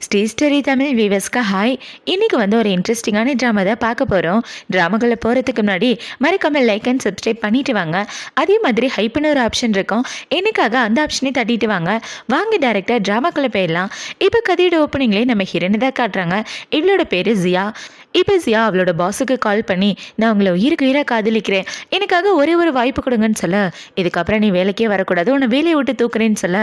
Sri story Tamil வீவர்ஸ்க்கு hi. இன்னைக்கு ஒரு இன்ட்ரெஸ்டிங்கான ட்ராமா தான் பார்க்க போகிறோம். ட்ராமாக்குள்ளே போகிறதுக்கு முன்னாடி மறக்காமல் லைக் அண்ட் சப்ஸ்கிரைப் பண்ணிட்டு வாங்க. அதே மாதிரி ஹைப்னு ஒரு ஆப்ஷன் இருக்கும், எனக்காக அந்த ஆப்ஷனே தட்டிட்டு வாங்க. வாங்க டேரக்டாக ட்ராமாக்குள்ளே போயிடலாம். இப்போ கதையோட ஓப்பனிங்லேயே நம்ம ஹீரோனை தான் காட்டுறாங்க. இவளோட பேர் ஜியா. இப்போ ஜியா அவளோட பாஸுக்கு கால் பண்ணி, நான் உங்களை உயிருக்கு உயிராக காதலிக்கிறேன், எனக்காக ஒரே ஒரு வாய்ப்பு கொடுங்கன்னு சொல்ல, இதுக்கப்புறம் நீ வேலைக்கே வரக்கூடாது, உன்னை வேலையை விட்டு தூக்குறேன்னு சொல்ல,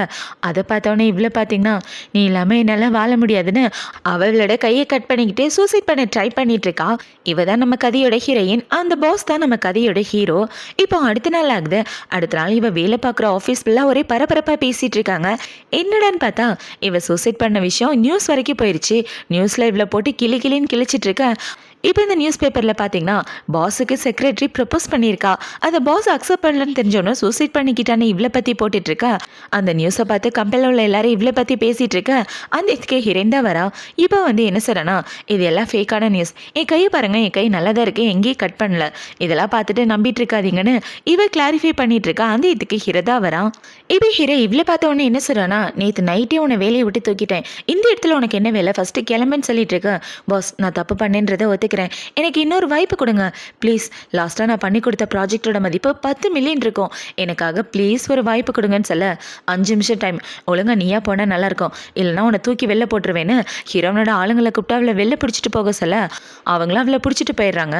அதை பார்த்தோன்னே இவ்வளோ பார்த்தீங்கன்னா நீ இல்லாமல் என்னால் வாழ முடியாதுன்னு அவளோட கையை கட் பண்ணிக்கிட்டு சூசைட் பண்ண ட்ரை பண்ணிட்டு இருக்கா. இவ தான் நம்ம கதையோட ஹீரோயின், அந்த பாஸ் தான் நம்ம கதையோட ஹீரோ. இப்போ அடுத்த நாள் ஆகுது. அடுத்த நாள் இவ வேலை பார்க்குற ஆஃபீஸ் ஃபுல்லாக ஒரே பரபரப்பாக பேசிகிட்டு இருக்காங்க. என்னடான்னு பார்த்தா இவ சூசைட் பண்ண விஷயம் நியூஸ் வரைக்கும் போயிடுச்சு. நியூஸில் இவ்வளோ போட்டு கிளின்னு கிழிச்சிட்டு இருக்க. இப்போ இந்த நியூஸ் பேப்பரில் பார்த்தீங்கன்னா பாஸுக்கு செக்ரட்டரி ப்ரப்போஸ் பண்ணியிருக்கா. அதை பாஸ் அக்செப்ட் பண்ணலன்னு தெரிஞ்சோன்னா சூசைட் பண்ணிக்கிட்டான்னு இவ்வளோ பற்றி போட்டுட்ருக்கா. அந்த நியூஸை பார்த்து கம்பெனியில் உள்ள எல்லாரும் இவ்வளோ பற்றி பேசிகிட்டு இருக்க. அந்த இதுக்கு ஹீரோயின் தான் வரா. இப்போ என்ன சொல்கிறேன்னா, இது எல்லாம் ஃபேக்கான நியூஸ், என் கையை பாருங்கள், என் கை நல்லா தான் இருக்குது, எங்கேயும் கட் பண்ணல, இதெல்லாம் பார்த்துட்டு நம்பிட்டு இருக்காதீங்கன்னு இவ கிளாரிஃபை பண்ணிட்டு இருக்கா. அந்த இதுக்கு ஹீரோ தான் வரான். இப்போ ஹீரோ இவ்வளோ பார்த்த உடனே என்ன சொல்கிறான்னா, நேற்று நைட்டே உன்னை வேலையை விட்டு தூக்கிட்டேன், இந்த இடத்துல உனக்கு என்ன வேலை, ஃபஸ்ட்டு கிளம்புன்னு சொல்லிட்டு இருக்கேன். பாஸ், நான் தப்பு பண்ணேன்றதை ஒத்துக்கிறேன், எனக்கு இன்னொரு வாய்ப்பு கொடுங்க ப்ளீஸ். லாஸ்ட்டாக நான் பண்ணி கொடுத்த ப்ராஜெக்டோட மதிப்பு 10 மில்லியன் இருக்கும், எனக்காக ப்ளீஸ் ஒரு வாய்ப்பு கொடுங்கன்னு சொல்ல, 5 நிமிஷம் டைம், ஒழுங்கா நீயா போனால் நல்லாயிருக்கும், இல்லைனா உன்னை தூக்கி வெளில போட்டுருவேன்னு ஹீரோனோட ஆளுங்களை கூப்பிட்டு அவளை வெளில பிடிச்சிட்டு போக சொல்ல, அவங்களும் அவளை பிடிச்சிட்டு போயிடுறாங்க.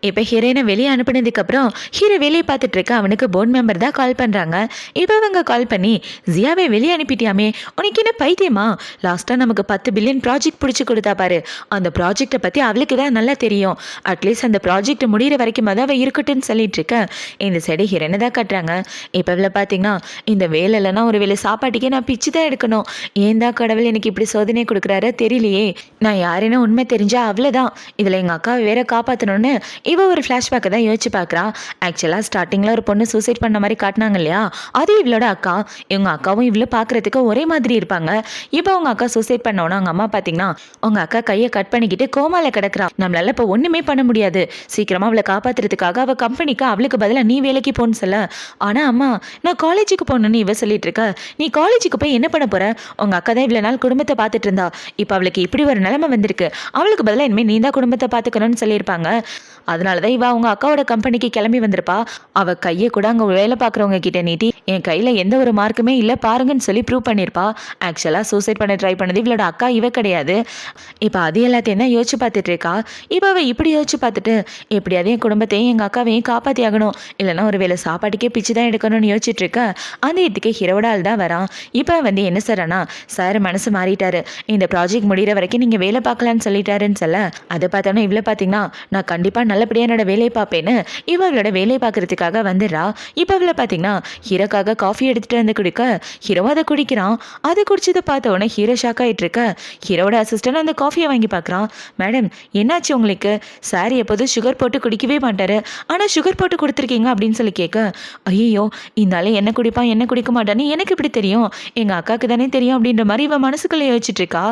இப்போ ஹீரோயினை வெளியே அனுப்பினதுக்கப்புறம் ஹீரோ வேலையை பார்த்துட்டு இருக்க அவனுக்கு போர்ட் மெம்பர் தான் கால் பண்ணுறாங்க. இப்போ அவங்க கால் பண்ணி, ஜியாவை வெளியே அனுப்பிட்டியாமே, உனக்கு என்ன பைத்தியமா, லாஸ்ட்டாக நமக்கு 10 பில்லியன் ப்ராஜெக்ட் பிடிச்சி கொடுத்தா பாரு, அந்த ப்ராஜெக்டை பற்றி அவளுக்கு தான் நல்லா தெரியும், அட்லீஸ்ட் அந்த ப்ராஜெக்ட் முடிகிற வரைக்கும் அதான் இருக்கட்டும்னு சொல்லிட்டு இருக்க. இந்த சைடு ஹீரோனை தான் கட்டுறாங்க. இப்போ இவ்வளோ பார்த்தீங்கன்னா, இந்த வேலை இல்லைன்னா ஒரு வேலை சாப்பாட்டுக்கே நான் பிச்சு தான் எடுக்கணும், ஏன் தான் கடவுள் எனக்கு இப்படி சோதனை கொடுக்குறாரு தெரியலையே, நான் யாருன்னு உண்மை தெரிஞ்சா அவ்வளோதான், இதில் எங்கள் அக்காவை வேற காப்பாற்றணும்னு இவ ஒரு ஃப்ளாஷ்பேக்கை தான் யோசிச்சு பார்க்குறா. ஆக்சுவலாக ஸ்டார்டிங்கில் ஒரு பொண்ணு சூசைட் பண்ண மாதிரி காட்டினாங்க இல்லையா, அது இவளோட அக்கா. இவங்க அக்காவும் இவ்வளோ பார்க்குறதுக்கு ஒரே மாதிரி இருப்பாங்க. இப்போ அவங்க அக்கா சூசைட் பண்ணோன்னா அவங்க அம்மா பார்த்தீங்கன்னா, உங்க அக்கா கையை கட் பண்ணிக்கிட்டு கோமால கிடக்குறா, நம்மளால இப்போ ஒன்றுமே பண்ண முடியாது, சீக்கிரமாக அவளை காப்பாற்றுறதுக்காக அவள் கம்பெனிக்கு அவளுக்கு பதிலாக நீ வேலைக்கு போன்னு சொல்ல, ஆனால் அம்மா நான் காலேஜுக்கு போகணுன்னு இவ சொல்லிட்டு இருக்க, நீ காலேஜுக்கு போய் என்ன பண்ண போற, உங்கள் அக்கா தான் இவ்வளோ நாள் குடும்பத்தை பார்த்துட்டு இருந்தா, இப்போ அவளுக்கு இப்படி ஒரு நிலைமை வந்திருக்கு, அவளுக்கு பதிலாக இனிமேல் நீ தான் குடும்பத்தை பார்த்துக்கணும்னு சொல்லியிருப்பாங்க. அதனால தான் இவ அவங்க அக்காவோட கம்பெனிக்கு கிளம்பி வந்திருப்பா. அவள் கையை கூட அங்கே வேலை பார்க்குறவங்க கிட்ட நீட்டி, என் கையில் எந்த ஒரு மார்க்குமே இல்லை பாருங்கன்னு சொல்லி ப்ரூவ் பண்ணியிருப்பா. ஆக்சுவலாக சூசைட் பண்ண ட்ரை பண்ணது இவளோட அக்கா, இவ கிடையாது. இப்போ அது எல்லாத்தையும் தான் யோசிச்சு பார்த்துட்டு இருக்கா. இப்போ அவள் இப்படி யோசிச்சு பார்த்துட்டு, எப்படியாவது என் குடும்பத்தையும் எங்கள் அக்காவையும் காப்பாற்றி ஆகணும், இல்லைனா ஒரு வேலை சாப்பாட்டுக்கே பிச்சு தான் எடுக்கணும்னு யோசிச்சுட்டு இருக்க. அந்த இதுக்கு ஹீரோட ஆள் தான் வரான். இப்போ என்ன சொல்கிறான்னா, சார் மனசு மாறிட்டாரு, இந்த ப்ராஜெக்ட் முடிகிற வரைக்கும் நீங்கள் வேலை பார்க்கலான்னு சொல்லிட்டாருன்னு சொல்ல, அதை பார்த்தோன்னா இவ்வளோ பார்த்தீங்கன்னா, நான் கண்டிப்பாக நல்லபடியாக என்னோட வேலையை பார்ப்பேன்னு இவளோட வேலையை பார்க்கறதுக்காக வந்துடுறா. இப்போ அவளை பார்த்தீங்கன்னா ஹீரோக்காக காஃபி எடுத்துகிட்டு வந்து குடிக்க, ஹீரோ அதை குடிக்கிறான். அதை குடிச்சதை பார்த்த உடனே ஹீரோ ஷாக் ஆகிட்டு இருக்க. ஹீரோட அசிஸ்டன்ட் அந்த காஃபியை வாங்கி பார்க்குறான். மேடம் என்னாச்சு உங்களுக்கு, சார் எப்போதும் சுகர் போட்டு குடிக்கவே மாட்டார், ஆனால் சுகர் போட்டு கொடுத்துருக்கீங்க அப்படின்னு சொல்லி கேட்க, ஐயோ இந்தாலே என்ன குடிப்பான் என்ன குடிக்க மாட்டான்னு எனக்கு இப்படி தெரியும், எங்கள் அக்காவுக்கு தானே தெரியும் அப்படின்ற மாதிரி இவன் மனசுக்குள்ளே யோசிச்சுட்டு இருக்கா.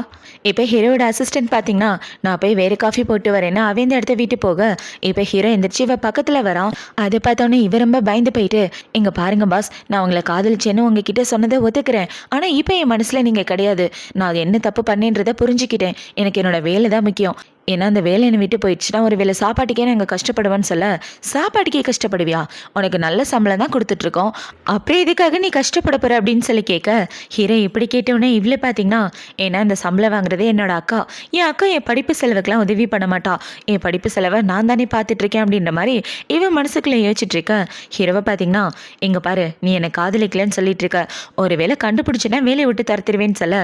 இப்போ ஹீரோட அசிஸ்டன்ட் பார்த்தீங்கன்னா, நான் போய் வேறு காஃபி போட்டு வரேன்னு அவன் இந்த இடத்த வீட்டு போக, இப்போ ஹீரோ எந்திரிச்சு இவ பக்கத்தில் வரான். அதை பார்த்தோன்னே இவ ரொம்ப பயந்து போயிட்டு, இங்கே பாருங்க பாஸ், நான் உங்களை காதலிச்சேன்னு உங்ககிட்ட சொன்னதை ஒத்துக்கிறேன், ஆனால் இப்போ என் மனசில் நீங்கள் கிடையாது, நான் என்ன தப்பு பண்ணேன்றதை புரிஞ்சுக்கிட்டேன், எனக்கு என்னோட வேலை தான் முக்கியம், ஏன்னா அந்த வேலை என்னை விட்டு போயிடுச்சுன்னா ஒரு வேலை சாப்பாட்டுக்கே நாங்கள் கஷ்டப்படுவேன்னு சொல்ல, சாப்பாட்டுக்கே கஷ்டப்படுவியா, உனக்கு நல்ல சம்பளம் தான் கொடுத்துட்ருக்கோம், அப்புறம் இதுக்காக நீ கஷ்டப்பட போகிற அப்படின்னு சொல்லி கேட்க, ஹீரோ இப்படி கேட்டவுடனே இவ்வளோ பார்த்தீங்கன்னா, ஏன்னா இந்த சம்பளம் வாங்குறதே என்னோட அக்கா, என் அக்கா என் படிப்பு செலவுக்கெலாம் உதவி பண்ண மாட்டா, என் படிப்பு செலவை நான் தானே பார்த்துட்ருக்கேன் அப்படின்ற மாதிரி இவன் மனசுக்குள்ளே யோசிச்சுட்ருக்க. ஹீரோவை பார்த்தீங்கன்னா, இங்கே பாரு நீ என்னை காதலிக்கலன்னு சொல்லிட்டு இருக்க, ஒரு வேலை கண்டுபிடிச்சின்னா வேலையை விட்டு தரத்திருவேன்னு சொல்ல,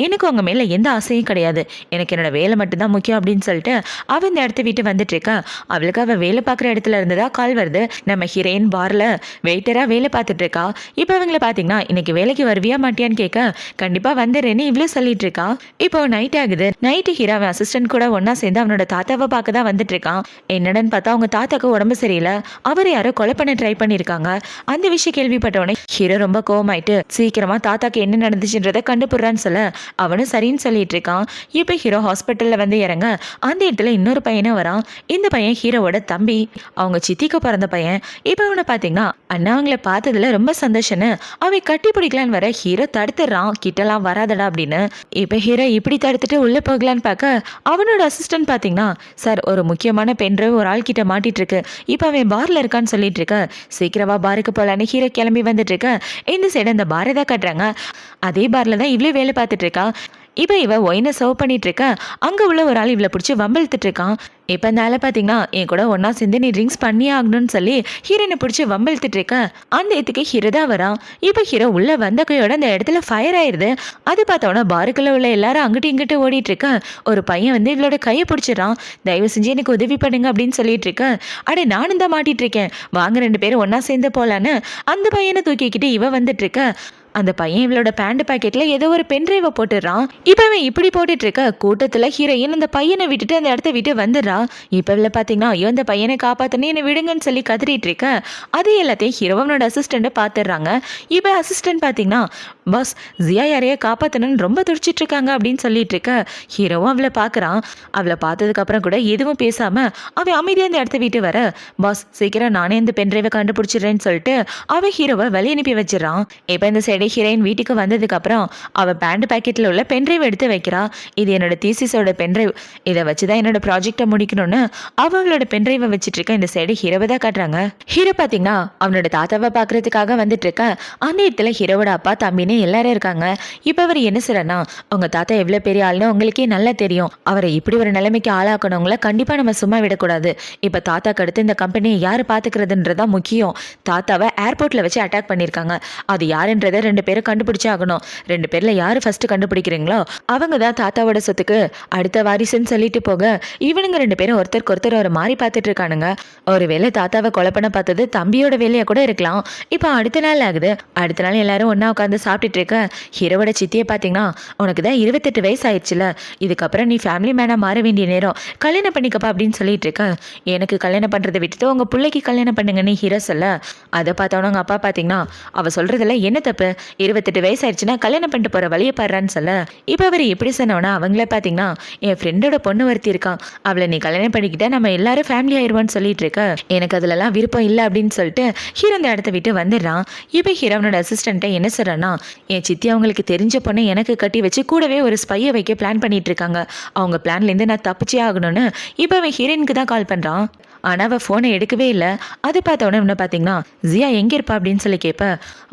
எனக்கு உங்கள் மேலே எந்த ஆசையும் கிடையாது, எனக்கு என்னோட வேலை மட்டும்தான் முக்கியம் அப்படின்னு சொல்லிட்டு அவ இந்த இடத்த விட்டு வந்துட்டு இருக்கா. அவளுக்கு அவ வேலை பார்க்குற இடத்துல இருந்ததா கால் வருது. நம்ம ஹீரோயின் பார்ல வெயிட்டரா வேலை பார்த்துட்டு இருக்கா. இப்போ அவங்கள பார்த்தீங்கன்னா, இன்னைக்கு வேலைக்கு வருவியா மாட்டியான்னு கேட்க, கண்டிப்பா வந்துடுறேன்னு இவ்வளோ சொல்லிட்டு இருக்கா. இப்போ நைட் ஆகுது. நைட்டு ஹீரோ அவன் அசிஸ்டன்ட் கூட ஒன்னா சேர்ந்து அவனோட தாத்தாவை பார்க்க தான் வந்துட்டு இருக்கான். என்னடன்னு பார்த்தா அவங்க தாத்தாக்கு உடம்பு சரியில்லை, அவர் யாரோ கொலை பண்ண ட்ரை பண்ணியிருக்காங்க. அந்த விஷயம் கேள்விப்பட்டவனே ஹீரோ ரொம்ப கோவமாயிட்டு, சீக்கிரமா தாத்தாக்கு என்ன நடந்துச்சுன்றதை கண்டுபிடுறான்னு சொல்ல, அவனும் சரின்னு சொல்லிட்டு இருக்கான். இப்போ ஹீரோ ஹாஸ்பிட்டலில் வந்து இறங்க அந்த இடத்துல இன்னொரு பையனும் வரான். இந்த பையன் ஹீரோவோட தம்பி, அவங்க சித்திக்கு பிறந்த பையன். இப்போ அவனை பார்த்தீங்கன்னா அண்ணா அவங்கள பார்த்ததுல ரொம்ப சந்தோஷம்னு அவன் கட்டி பிடிக்கலான்னு வர ஹீரோ தடுத்துடுறான், கிட்டலாம் வராதடா அப்படின்னு. இப்போ ஹீரோ இப்படி தடுத்துட்டு உள்ள போகலான்னு பார்க்க அவனோட அசிஸ்டன்ட் பார்த்தீங்கன்னா, சார் ஒரு முக்கியமான பென்ட்ரைவ் ஒரு ஆள் கிட்ட மாட்டிட்டு இருக்கு, இப்போ அவன் பார்ல இருக்கான்னு சொல்லிட்டு இருக்க, சீக்கிரமா பாருக்கு போலான்னு ஹீரோ கிளம்பி வந்துட்டு இருக்க. இந்த சைடு அந்த பாரை தான் கட்டுறாங்க. அதே பார்ல தான் இவ்வளோ வேலை பார்த்துட்டு இருக்கா. இப்போ இவ ஒயினை சர்வ் பண்ணிட்டு இருக்க, அங்கே உள்ள ஒரு ஆள் இவளை பிடிச்சி வம்பிழுத்துட்டு இருக்கான். இப்போ இந்த ஆளை பார்த்தீங்கன்னா என் கூட ஒன்றா சேர்ந்து நீ ட்ரிங்க்ஸ் பண்ணியே ஆகணும்னு சொல்லி ஹீரோனை பிடிச்சி வம்பிழுத்துட்டு இருக்க. அந்த இடத்துக்கு ஹீரோ தான் வரான். இப்போ ஹீரோ உள்ள வந்த கையோட அந்த இடத்துல ஃபயர் ஆயிடுது. அது பார்த்தோன்னா பாருக்குள்ள உள்ள எல்லாரும் அங்கிட்டு இங்கிட்டு ஓடிட்டு இருக்க. ஒரு பையன் வந்து இவளோட கையை பிடிச்சிடறான். தயவு செஞ்சு எனக்கு உதவி பண்ணுங்க அப்படின்னு சொல்லிட்டு இருக்க. அடே நானும் தான் மாட்டிட்டு இருக்கேன், வாங்க 2 பேரும் ஒன்றா சேர்ந்து போகலான்னு அந்த பையனை தூக்கிக்கிட்டு இவ வந்துட்டு இருக்க. அந்த பையன் இவளோட பேண்ட் பாக்கெட்ல ஏதோ ஒரு பென்ட்ரைவை போட்டுடுறான். இப்போ அவன் இப்படி போட்டுட்டு இருக்க கூட்டத்துல ஹீரோயின் அந்த பையனை விட்டுட்டு அந்த இடத்த விட்டு வந்துடுறா. இப்போ இவள பாத்தீங்கன்னா ஐயோ அந்த பையனை காப்பாத்தனே என்னை விடுங்கன்னு சொல்லி கதறிட்டு இருக்க. அது எல்லாத்தையும் ஹீரோவனோட அசிஸ்டண்ட்டை பாத்துடுறாங்க. இப்போ அசிஸ்டன்ட் பாத்தீங்கன்னா பாஸ் ஜியா யாரையா காப்பாத்தணும்னு ரொம்ப துடிச்சிட்டு இருக்காங்க அப்படின்னு சொல்லிட்டு இருக்க. ஹீரோவும் அவளை பாக்குறான். அவளை பார்த்ததுக்கு அப்புறம் கூட எதுவும் பேசாம அவன் அமைதியா அந்த இடத்த விட்டு வர, பாஸ் சீக்கிரம் நானே இந்த பென்ட்ரைவை கண்டுபிடிச்சிடுறேன்னு சொல்லிட்டு அவன் ஹீரோவை வெளியே அனுப்பி வச்சிடறான். இப்போ இந்த சைடு ஹீரோயின் வீட்டுக்கு வந்ததுக்கு அப்புறம் அவ பேண்ட் பாக்கெட்ல உள்ள பென்ட்ரைவ் எடுத்து வைக்கிறா. இது என்னோட தீசிஸோட பென்ட்ரைவ், இதை வச்சுதான் என்னோட ப்ராஜெக்டை முடிக்கணும்னு அவளோட பென்ட்ரைவை வச்சுட்டு இருக்க. இந்த சைடு ஹீரோவை தான் காட்டுறாங்க. ஹீரோ பாத்தீங்கன்னா அவனோட தாத்தாவை பாக்குறதுக்காக வந்துட்டு இருக்க. அந்த இடத்துல ஹீரோவோட அப்பா தம்பின்னு எல்லாரும் இருக்காங்க. இப்ப அவர் என்ன சொல்றனா, உங்க தாத்தா எவ்வளவு பெரிய ஆள்னு உங்களுக்கே நல்லா தெரியும், அவரை இப்படி ஒரு நிலைமைக்கு ஆளாக்கணுங்கள கண்டிப்பா நம்ம சும்மா விடக்கூடாது. இப்ப தாத்தாக்கு அடுத்து இந்த கம்பெனியை யாரு பாத்துக்கிறதுன்றதா முக்கியம். தாத்தாவை ஏர்போர்ட்ல வச்சு அட்டாக் பண்ணிருக்காங்க. அது யாருன்றத 2 பேரும் கண்டுபிடிச்சே ஆகணும். 2 பேர்ல யாரு ஃபர்ஸ்ட் கண்டுபிடிக்கிறீங்களோ அவங்க தான் தாத்தாவோட சொத்துக்கு அடுத்த வாரிசுன்னு சொல்லிட்டு போக, இவனுங்க 2 பேரும் ஒருத்தருக்கு ஒருத்தர் ஒரு மாதிரி பார்த்துட்டு இருக்கானுங்க. ஒருவேளை தாத்தாவை கொலை பண்ண பார்த்தது தம்பியோட வேலையா கூட இருக்கலாம். இப்போ அடுத்த நாள் ஆகுது. அடுத்த நாள் எல்லாரும் ஒன்னா உட்காந்து சாப்பிட்டுட்டு இருக்க. ஹீரோவோட சித்தியை பார்த்தீங்கன்னா, உனக்கு தான் 28 வயசு ஆயிடுச்சுல, இதுக்கப்புறம் நீ ஃபேமிலி மேனா மாற வேண்டிய நேரம், கல்யாணம் பண்ணிக்கப்பா அப்படின்னு சொல்லிட்டு இருக்க. எனக்கு கல்யாணம் பண்றதை விட்டுட்டு உங்க பிள்ளைக்கு கல்யாணம் பண்ணுங்கன்னு ஹீரோ சொல்ல, அதை பார்த்தவங்க அப்பா பார்த்தீங்கன்னா அவ சொல்றதுல என்ன தப்பு, 28 வயசு ஆயிடுச்சுன்னா கல்யாணம் பண்ணிட்டு போற வழியை பாடுறான்னு சொல்ல. இப்போ அவர் எப்படி சொன்னோன்னா அவங்களே பார்த்தீங்கன்னா என் ஃப்ரெண்டோட பொண்ணு ஒருத்தி இருக்கான், அவளை நீ கல்யாணம் பண்ணிக்கிட்டா நம்ம எல்லாரும் ஃபேமிலி ஆயிடுவான்னு சொல்லிட்டு இருக்க. எனக்கு அதுலலாம் விருப்பம் இல்லை அப்படின்னு சொல்லிட்டு ஹீரோ அந்த இடத்த விட்டு வந்துடுறான். இப்போ ஹீரோனோட அசிஸ்டண்ட்டை என்ன சொல்றான்னா, என் சித்தி அவங்களுக்கு தெரிஞ்ச பொண்ணை எனக்கு கட்டி வச்சு கூடவே ஒரு ஸ்பையை வைக்க பிளான் பண்ணிட்டு இருக்காங்க, அவங்க பிளான்லேருந்து நான் தப்பிச்சே ஆகணும்னு இப்போ அவன் ஹீரோயினுக்கு தான் கால் பண்ணுறான். ஆனால் அவள் ஃபோனை எடுக்கவே இல்லை. அது பார்த்தோன்னே என்ன பார்த்தீங்கன்னா ஜியா எங்கே இருப்பா அப்படின்னு சொல்லி கேட்ப,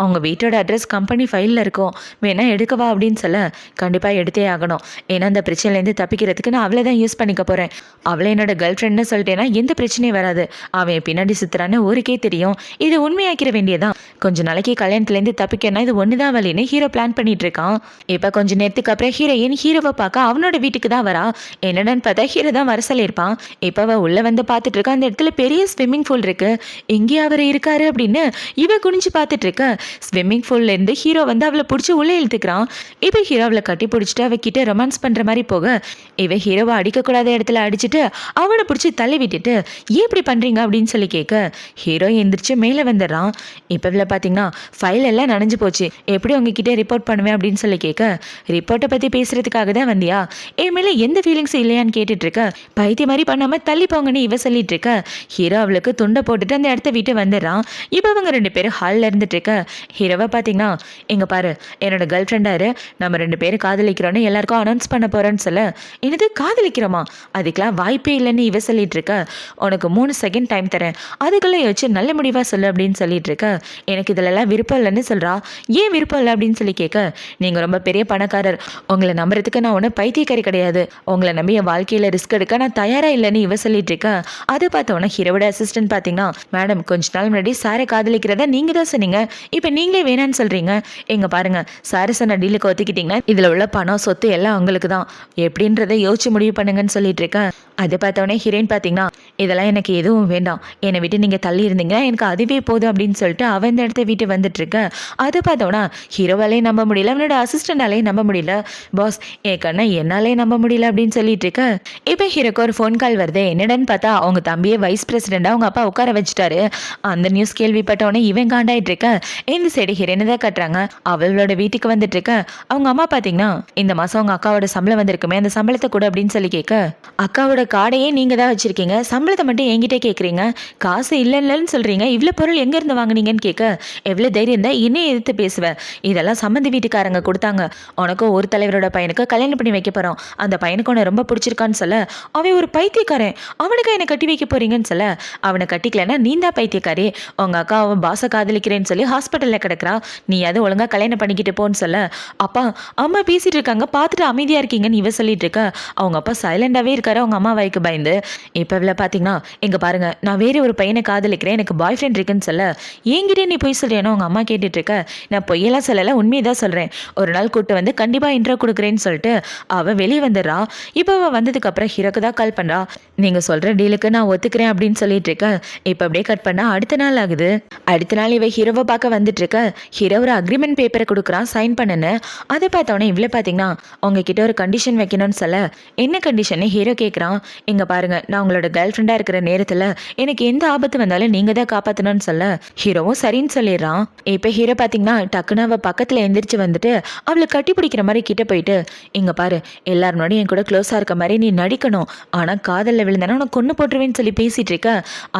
அவங்க வீட்டோட அட்ரஸ் கம்பெனி ஃபைலில் இருக்கும், வேணா எடுக்கவா அப்படின்னு சொல்ல, கண்டிப்பாக எடுத்தே ஆகணும், ஏன்னா அந்த பிரச்சனைலேருந்து தப்பிக்கிறதுக்கு நான் அவளை தான் யூஸ் பண்ணிக்க போகிறேன், அவளை என்னோட கேர்ள் ஃப்ரெண்ட்னு சொல்லிட்டேன்னா எந்த பிரச்சனையும் வராது, அவன் பின்னாடி சுற்றுறான்னு ஊருக்கே தெரியும், இது உண்மையாக்கிற வேண்டியதான், கொஞ்ச நாளைக்கு கல்யாணத்துலேருந்து தப்பிக்கன்னா இது ஒன்று தான் வழின்னு ஹீரோ பிளான் பண்ணிட்டு இருக்கான். இப்போ கொஞ்ச நேரத்துக்கு அப்புறம் ஹீரோயின் ஹீரோவை பார்க்க அவனோட வீட்டுக்கு தான் வரா. என்னடான்னு பார்த்தா ஹீரோ தான் வர சொல்லியிருப்பான். இப்போ அவள் உள்ளே வந்து பார்த்துட்டு இருக்கா. அந்த இடத்துல பெரிய ஸ்விம்மிங் பூல் இருக்கு, எங்கே அவர் இருக்காரு அப்படின்னு இவ குனிஞ்சு பார்த்துட்டு இருக்க. ஸ்விம்மிங் பூல்ல இருந்து ஹீரோ வந்து அவளை பிடிச்சி உள்ளே இழுத்துக்கிறான். இப்போ ஹீரோ அவளை கட்டி பிடிச்சிட்டு அவகிட்ட ரொமான்ஸ் பண்ற மாதிரி போக, இவ ஹீரோவை அடிக்கக்கூடாத இடத்துல அடிச்சுட்டு அவனை பிடிச்சி தள்ளி விட்டுட்டு ஏன் இப்படி பண்றீங்க அப்படின்னு சொல்லி கேட்க, ஹீரோ எந்திரிச்சு மேலே வந்துடுறான். இப்போ இவளை பார்த்தீங்கன்னா ஃபைல் எல்லாம் நனைஞ்சு போச்சு, எப்படி உங்ககிட்ட ரிப்போர்ட் பண்ணுவேன் அப்படின்னு சொல்லி கேட்க, ரிப்போர்ட்டை பற்றி பேசுறதுக்காக தான் வந்தியா, என் மேலே எந்த ஃபீலிங்ஸ் இல்லையான்னு கேட்டுட்டு இருக்க. பைத்திய மாதிரி பண்ணாம தள்ளி போங்கன்னு இவ சொல்லிட்டு இருக்க. ஹீரோ அவளுக்கு துண்டை போட்டுட்டு அந்த இடத்த விட்டு வந்துடுறான். இப்போ அவங்க 2 பேரும் ஹாலில் இருந்துட்டு இருக்க. ஹீரோவை பார்த்தீங்கன்னா, எங்க பாரு என்னோட கேர்ள் ஃப்ரெண்டாரு, நம்ம 2 பேரும் காதலிக்கிறோன்னு எல்லாருக்கும் அனௌன்ஸ் பண்ண போறோன்னு சொல்ல, என்னது காதலிக்கிறோமா, அதுக்கெல்லாம் வாய்ப்பே இல்லைன்னு இவ சொல்லிட்டு இருக்க. உனக்கு 3 செகண்ட் டைம் தரேன், அதுக்குள்ள யோசிச்சு நல்ல முடிவா சொல்லு அப்படின்னு சொல்லிட்டு இருக்க. எனக்கு இதுலலாம் விருப்பம் இல்லைன்னு சொல்றா. ஏன் விருப்பம் இல்லை அப்படின்னு சொல்லி கேட்க, நீங்க ரொம்ப பெரிய பணக்காரர், உங்களை நம்புறதுக்கு நான் ஒன்றும் பைத்தியக்காரி கிடையாது, உங்களை நம்பி என் வாழ்க்கையில ரிஸ்க் எடுக்க நான் தயாரா இல்லைன்னு இவ சொல்லிட்டு இருக்க. அதை பார்த்தோன்னா ஹீரோவோட அசிஸ்டன்ட் பார்த்தீங்கன்னா, மேடம் கொஞ்ச நாள் முன்னாடி சாரை காதலிக்கிறதா நீங்க தான் சொன்னீங்க, இப்போ நீங்களே வேணான்னு சொல்றீங்க, எங்க பாருங்க சாரை சொன்ன டீலுக்கு ஒத்துக்கிட்டீங்கன்னா இதுல உள்ள பணம் சொத்து எல்லாம் உங்களுக்கு தான், எப்படின்றத யோசிச்சு முடிவு பண்ணுங்கன்னு சொல்லிட்டு இருக்கேன். அது பார்த்தோன்னே ஹீரோயின் பார்த்தீங்கன்னா, இதெல்லாம் எனக்கு எதுவும் வேண்டாம். என்னை விட்டு நீங்க தள்ளி இருந்தீங்கன்னா எனக்கு அதுவே போதும் அப்படின்னு சொல்லிட்டு அவ இந்த இடத்த விட்டு வந்துட்டுருக்க. அது பார்த்தோன்னா ஹீரோவாலயும் நம்ப முடியல. அவனோட அசிஸ்டண்டாலயும் நம்ப முடியல. பாஸ் என் கண்ண என்னாலயே நம்ப முடியல அப்படின்னு சொல்லிட்டு இருக்க. இப்போ ஹீரோக்கு ஒரு ஃபோன் கால் வருது. என்னடான்னு பார்த்தா அவங்க தம்பியை வைஸ் பிரசிடெண்டா அவங்க அப்பா உட்கார வச்சுட்டாரு. அந்த நியூஸ் கேள்விப்பட்டவொடனே இவன் காண்டாயிட்டு இருக்க. இந்த சைடு ஹீரோயினை தான் கட்டுறாங்க. அவளோட வீட்டுக்கு வந்துட்டு இருக்க. அவங்க அம்மா பார்த்தீங்கன்னா, இந்த மாசம் அவங்க அக்காவோட சம்பளம் வந்திருக்குமே அந்த சம்பளத்தை கூட அப்படின்னு சொல்லி கேட்க, அக்காவோட கார்டையே நீங்க தான் வச்சிருக்கீங்க, சம்பளத்தை மட்டும் என்கிட்ட கேட்குறீங்க, காசு இல்லைன்னு சொல்றீங்க, இவ்வளோ பொருள் எங்க இருந்து வாங்குனீங்கன்னு கேட்க, எவ்வளோ தைரியம் தான் என்னையே எதிர்த்து பேசுவேன், இதெல்லாம் சம்மந்தி வீட்டுக்காரங்க கொடுத்தாங்க, உனக்கும் ஒரு தலைவரோட பையனுக்கு கல்யாணம் பண்ணி வைக்க போறோம், அந்த பையனுக்கு உன்னை ரொம்ப பிடிச்சிருக்கான்னு சொல்ல, அவன் ஒரு பைத்தியக்காரன், அவனுக்கு என்னை கட்டி வைக்க போறீங்கன்னு சொல்ல, அவனை கட்டிக்கலன்னா நீ தான் பைத்தியக்காரி, உங்க அக்கா அவன் பாச காதலிக்கிறேன்னு சொல்லி ஹாஸ்பிட்டலில் கிடக்குறா, நீ அதை ஒழுங்கா கல்யாணம் பண்ணிக்கிட்டு போன்னு சொல்ல, அப்பா அம்மா பேசிட்டு இருக்காங்க பார்த்துட்டு அமைதியா இருக்கீங்கன்னு இவ சொல்லிட்டு இருக்க. அவங்க அப்பா சைலண்டாவே இருக்காரு அவங்க அம்மா வாய்க்கு பயந்து. இப்போ இவ்வளோ பார்த்தீங்கன்னா, எங்க பாருங்க நான் வேற ஒரு பையனை காதலிக்கிறேன், எனக்கு பாய் ஃப்ரெண்ட் இருக்குன்னு சொல்ல, என்கிட்ட நீ பொய் சொல்லியானோ அவங்க அம்மா கேட்டுட்டு இருக்க. நான் பொய்யெல்லாம் சொல்லலை, உண்மையதான் சொல்றேன், ஒரு நாள் கூட்டு வந்து கண்டிப்பா இன்ட்ரோ கொடுக்குறேன்னு சொல்லிட்டு அவ வெளியே வந்துடுறா. இப்போ அவ வந்ததுக்கு அப்புறம் ஹீரோக்கு தான் கால் பண்றா. நீங்க சொல்ற டீலுக்கு நான் ஒத்துக்கிறேன் அப்படின்னு சொல்லிட்டு இருக்க. இப்போ அப்படியே கட் பண்ணா அடுத்த நாள் ஆகுது. அடுத்த நாள் இவ ஹீரோவை பார்க்க வந்துட்டு இருக்க. ஹீரோ ஒரு அக்ரிமெண்ட் பேப்பரை கொடுக்குறான் சைன் பண்ணுன்னு. அதை பார்த்தோன்னே இவ்வளோ பார்த்தீங்கன்னா உங்ககிட்ட ஒரு கண்டிஷன் வைக்கணும்னு சொல்ல, என்ன கண்டிஷன் ஹீரோ கேட்குறான். இங்கே பாருங்க நான் உங்களோட கேர்ள் ஃப்ரெண்டாக இருக்கிற நேரத்தில் எனக்கு எந்த ஆபத்து வந்தாலும் நீங்கள் தான் காப்பாற்றணும்னு சொல்ல, ஹீரோவும் சரின்னு சொல்லிடுறான். இப்போ ஹீரோ பார்த்தீங்கன்னா டக்குன்னு அவள் பக்கத்தில் எந்திரிச்சு வந்துட்டு அவளை கட்டி பிடிக்கிற மாதிரி கிட்ட போயிட்டு, இங்கே பாரு எல்லாருனோடையும் என் கூட க்ளோஸாக இருக்க மாதிரி நீ நடிக்கணும், ஆனால் காதலில் விழுந்தானா உனக்கு கொண்டு போட்டுருவேன்னு சொல்லி பேசிகிட்டு இருக்க.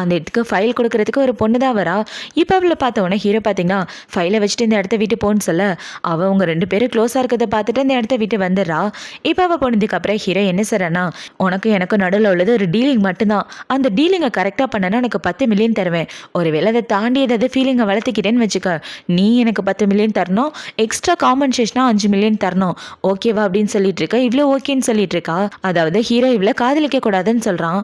அந்த இடத்துக்கு ஃபைல் கொடுக்கறதுக்கு ஒரு பொண்ணு தான் வரா. இப்போ அவளை பார்த்தவொடனே ஹீரோ பார்த்தீங்கன்னா ஃபைலை வச்சுட்டு இந்த இடத்த விட்டு போன்னு சொல்ல, அவள் அவங்க 2 பேரும் க்ளோஸாக இருக்கிறத பார்த்துட்டு அந்த இடத்த விட்டு வந்துடுறா. இப்போ அவள் போனதுக்கு அப்புறம் ஹீரோ என்ன சொல்றானா, உனக்கு எனக்கு நடுவில் உள்ளது ஒரு டீலிங் மட்டும்தான், அந்த டீலிங்கை கரெக்டாக பண்ணனா எனக்கு 10 மில்லியன் தருவேன், ஒருவேளை அதை தாண்டி ஏதாவது ஃபீலிங்கை வளர்த்துக்கிட்டேன்னு வச்சுக்க, நீ எனக்கு 10 மில்லியன் தரணும், எக்ஸ்ட்ரா காம்பன்சேஷனாக 5 மில்லியன் தரணும், ஓகேவா அப்படின்னு சொல்லிட்டு இருக்கா. இவ்வளோ ஓகேன்னு சொல்லிட்டு இருக்கா. அதாவது ஹீரோ இவ்வளோ காதலிக்க கூடாதுன்னு சொல்றான்.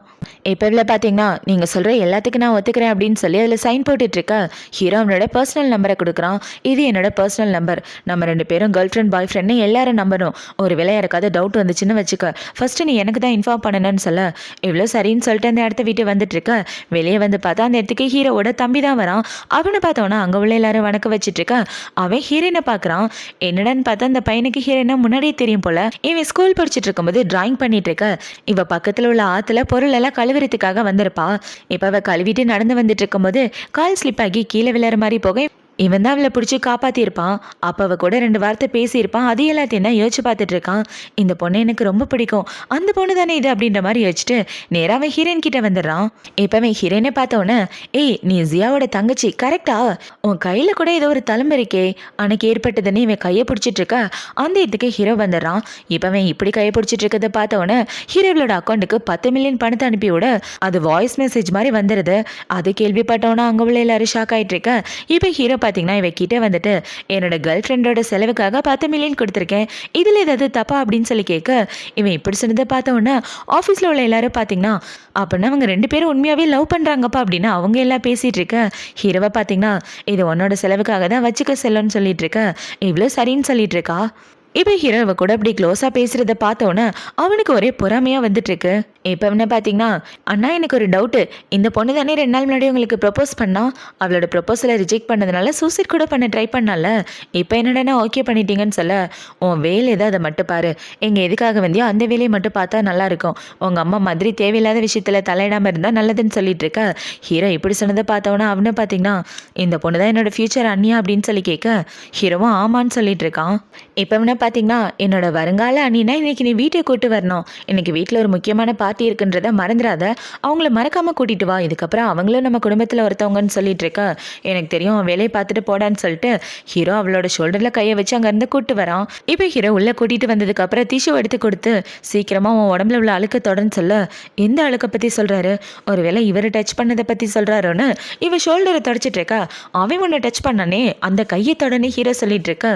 இப்போ இவ்வளோ பார்த்தீங்கன்னா நீங்கள் சொல்கிற எல்லாத்துக்கும் நான் ஒத்துக்கிறேன் அப்படின்னு சொல்லி அதில் சைன் போட்டுட்டு இருக்க. ஹீரோ அவனோட பர்சனல் நம்பரை கொடுக்குறான். இது என்னோட பர்சனல் நம்பர், நம்ம 2 பேரும் கேர்ள் ஃப்ரெண்ட் பாய் ஃப்ரெண்ட்னு எல்லாரும் நம்பணும், ஒரு வேளை யாருக்காவது டவுட் வந்துச்சுன்னு வச்சுக்க, ஃபர்ஸ்ட் நீ எனக்கு தான் இன்ஃபார்ம் பண்ணணும்னு சொல்ல, இவ்வளோ சரின்னு சொல்லிட்டு அந்த இடத்த விட்டு வந்துட்டு இருக்க. வெளியே வந்து பார்த்தா அந்த இடத்துக்கு ஹீரோவோட தம்பி தான் வரான். அவனை பார்த்தோன்னா அங்கே உள்ள எல்லாரும் வணக்க வச்சுட்டு இருக்க. அவன் ஹீரோயினை பார்க்குறான். என்னடான்னு பார்த்தா அந்த பையனுக்கு ஹீரோயினா முன்னாடியே தெரியும் போல. இவன் ஸ்கூல் படிச்சுட்டு இருக்கும்போது டிராயிங் பண்ணிட்டு இருக்க. இவ பக்கத்தில் உள்ள ஆற்றுல பொருள் எல்லாம் கழுவுறதுக்காக வந்திருப்பா. இப்போ அவள் கழுவிட்டு நடந்து வந்துட்டு இருக்கும்போது கால் ஸ்லிப் ஆகி கீழே விழுற மாதிரி போக இவன் தான் அவளை பிடிச்சி காப்பாற்றிருப்பான். அப்போ அவள் கூட 2 வார்த்தை பேசியிருப்பான். அது எல்லாத்தையும் தான் யோசிச்சு பார்த்துட்டு இருக்கான். இந்த பொண்ணை எனக்கு ரொம்ப பிடிக்கும், அந்த பொண்ணு தானே இது அப்படின்ற மாதிரி யோசிச்சுட்டு நேராக அவன் ஹீரோயின் கிட்ட வந்துடுறான். இப்போ அவன் ஹீரோயினை பார்த்தோன்னே, ஏய் நீ ஜியாவோட தங்கச்சி கரெக்டா, உன் கையில் கூட ஏதோ ஒரு தழும்பு இருக்கே அன்னைக்கு ஏற்பட்டதுன்னு இவன் கையை பிடிச்சிட்டு இருக்க. அந்த இதுக்கு ஹீரோ வந்துடுறான். இப்போ அவன் இப்படி கையை பிடிச்சிட்டு இருக்கிறத பார்த்தோன்னே ஹீரோவோட அக்கௌண்ட்டுக்கு 10 மில்லியன் பணத்தை அனுப்பிவிட அது வாய்ஸ் மெசேஜ் மாதிரி வந்துடுது. அது கேள்விப்பட்டவனா அங்கே உள்ள எல்லாரும் ஷாக் ஆகிட்டு இருக்க. இப்போ ஹீரோ பார்த்தீங்கன்னா இவ கிட்ட வந்துட்டு, என்னோட கேர்ள் ஃப்ரெண்டோட செலவுக்காக 10 மில்லியன் கொடுத்துருக்கேன், இதில் ஏதாவது தப்பா அப்படின்னு சொல்லி கேட்க, இவன் இப்படி சொன்னதை பார்த்தோன்னா ஆஃபீஸில் உள்ள எல்லாரும் பார்த்தீங்கன்னா அப்படின்னா அவங்க 2 பேரும் உண்மையாகவே லவ் பண்ணுறாங்கப்பா அப்படின்னு அவங்க எல்லாம் பேசிகிட்டு இருக்க. ஹீரோவை பார்த்தீங்கன்னா இது உன்னோட செலவுக்காக தான் வச்சுக்க செல்லுன்னு சொல்லிட்டு இருக்க. இவ்வளோ சரின்னு சொல்லிட்டு இருக்கா. இப்போ ஹீரோவை கூட அப்படி க்ளோஸாக பேசுகிறத பார்த்தோன்னே அவனுக்கு ஒரே பொறாமையாக வந்துட்டுருக்கு. இப்போ என்ன பார்த்தீங்கன்னா, அண்ணா எனக்கு ஒரு டவுட்டு, இந்த பொண்ணு தானே 2 நாள் முன்னாடி உங்களுக்கு ப்ரப்போஸ் பண்ணா, அவளோட ப்ரப்போசலை ரிஜெக்ட் பண்ணதுனால சூசைட் கூட பண்ண ட்ரை பண்ணால, இப்போ என்னடா ஓகே பண்ணிட்டீங்கன்னு சொல்ல, உன் வேலை ஏதோ அதை மட்டும் பாரு, எங்கே எதுக்காக வந்தியோ அந்த வேலையை மட்டும் பார்த்தா நல்லாயிருக்கும், உங்கள் அம்மா மாதிரி தேவையில்லாத விஷயத்தில் தலையிடாமல் இருந்தால் நல்லதுன்னு சொல்லிட்டு இருக்க. ஹீரோ இப்படி சொன்னதை பார்த்தோன்னா அவனை பார்த்தீங்கன்னா, இந்த பொண்ணு தான் என்னோட ஃபியூச்சர் அண்ணியா அப்படின்னு சொல்லி கேட்க, ஹீரோவும் ஆமான்னு சொல்லிட்டு இருக்கான். இப்போ என்ன பார்த்தீங்கன்னா, என்னோட வருங்கால அண்ணினா இன்னைக்கு நீ வீட்டுக்கு கூட்டு வரணும், இன்னைக்கு வீட்டில் ஒரு முக்கியமான பார்ட்டி இருக்குன்றத மறந்துடாத, அவங்கள மறக்காம கூட்டிட்டு வா, இதுக்கப்புறம் அவங்களும் நம்ம குடும்பத்தில் ஒருத்தவங்கன்னு சொல்லிட்டு இருக்க. எனக்கு தெரியும் வேலையை பார்த்துட்டு போடான்னு சொல்லிட்டு ஹீரோ அவளோட ஷோல்டரில் கையை வச்சு அங்கேருந்து கூட்டு வரான். இப்போ ஹீரோ உள்ளே கூட்டிட்டு வந்ததுக்கு அப்புறம் டிஷ்யூ எடுத்து கொடுத்து சீக்கிரமா உன் உடம்புல உள்ள அழுக்க தொடன்னு சொல்ல, எந்த அழுக்க பற்றி சொல்றாரு, ஒருவேளை இவரை டச் பண்ணதை பற்றி சொல்றாரோன்னு இவ ஷோல்டரை தொடச்சிட்டு இருக்கா. அவன் உன்னை டச் பண்ணானே அந்த கையை தொடனே ஹீரோ சொல்லிட்டு இருக்க.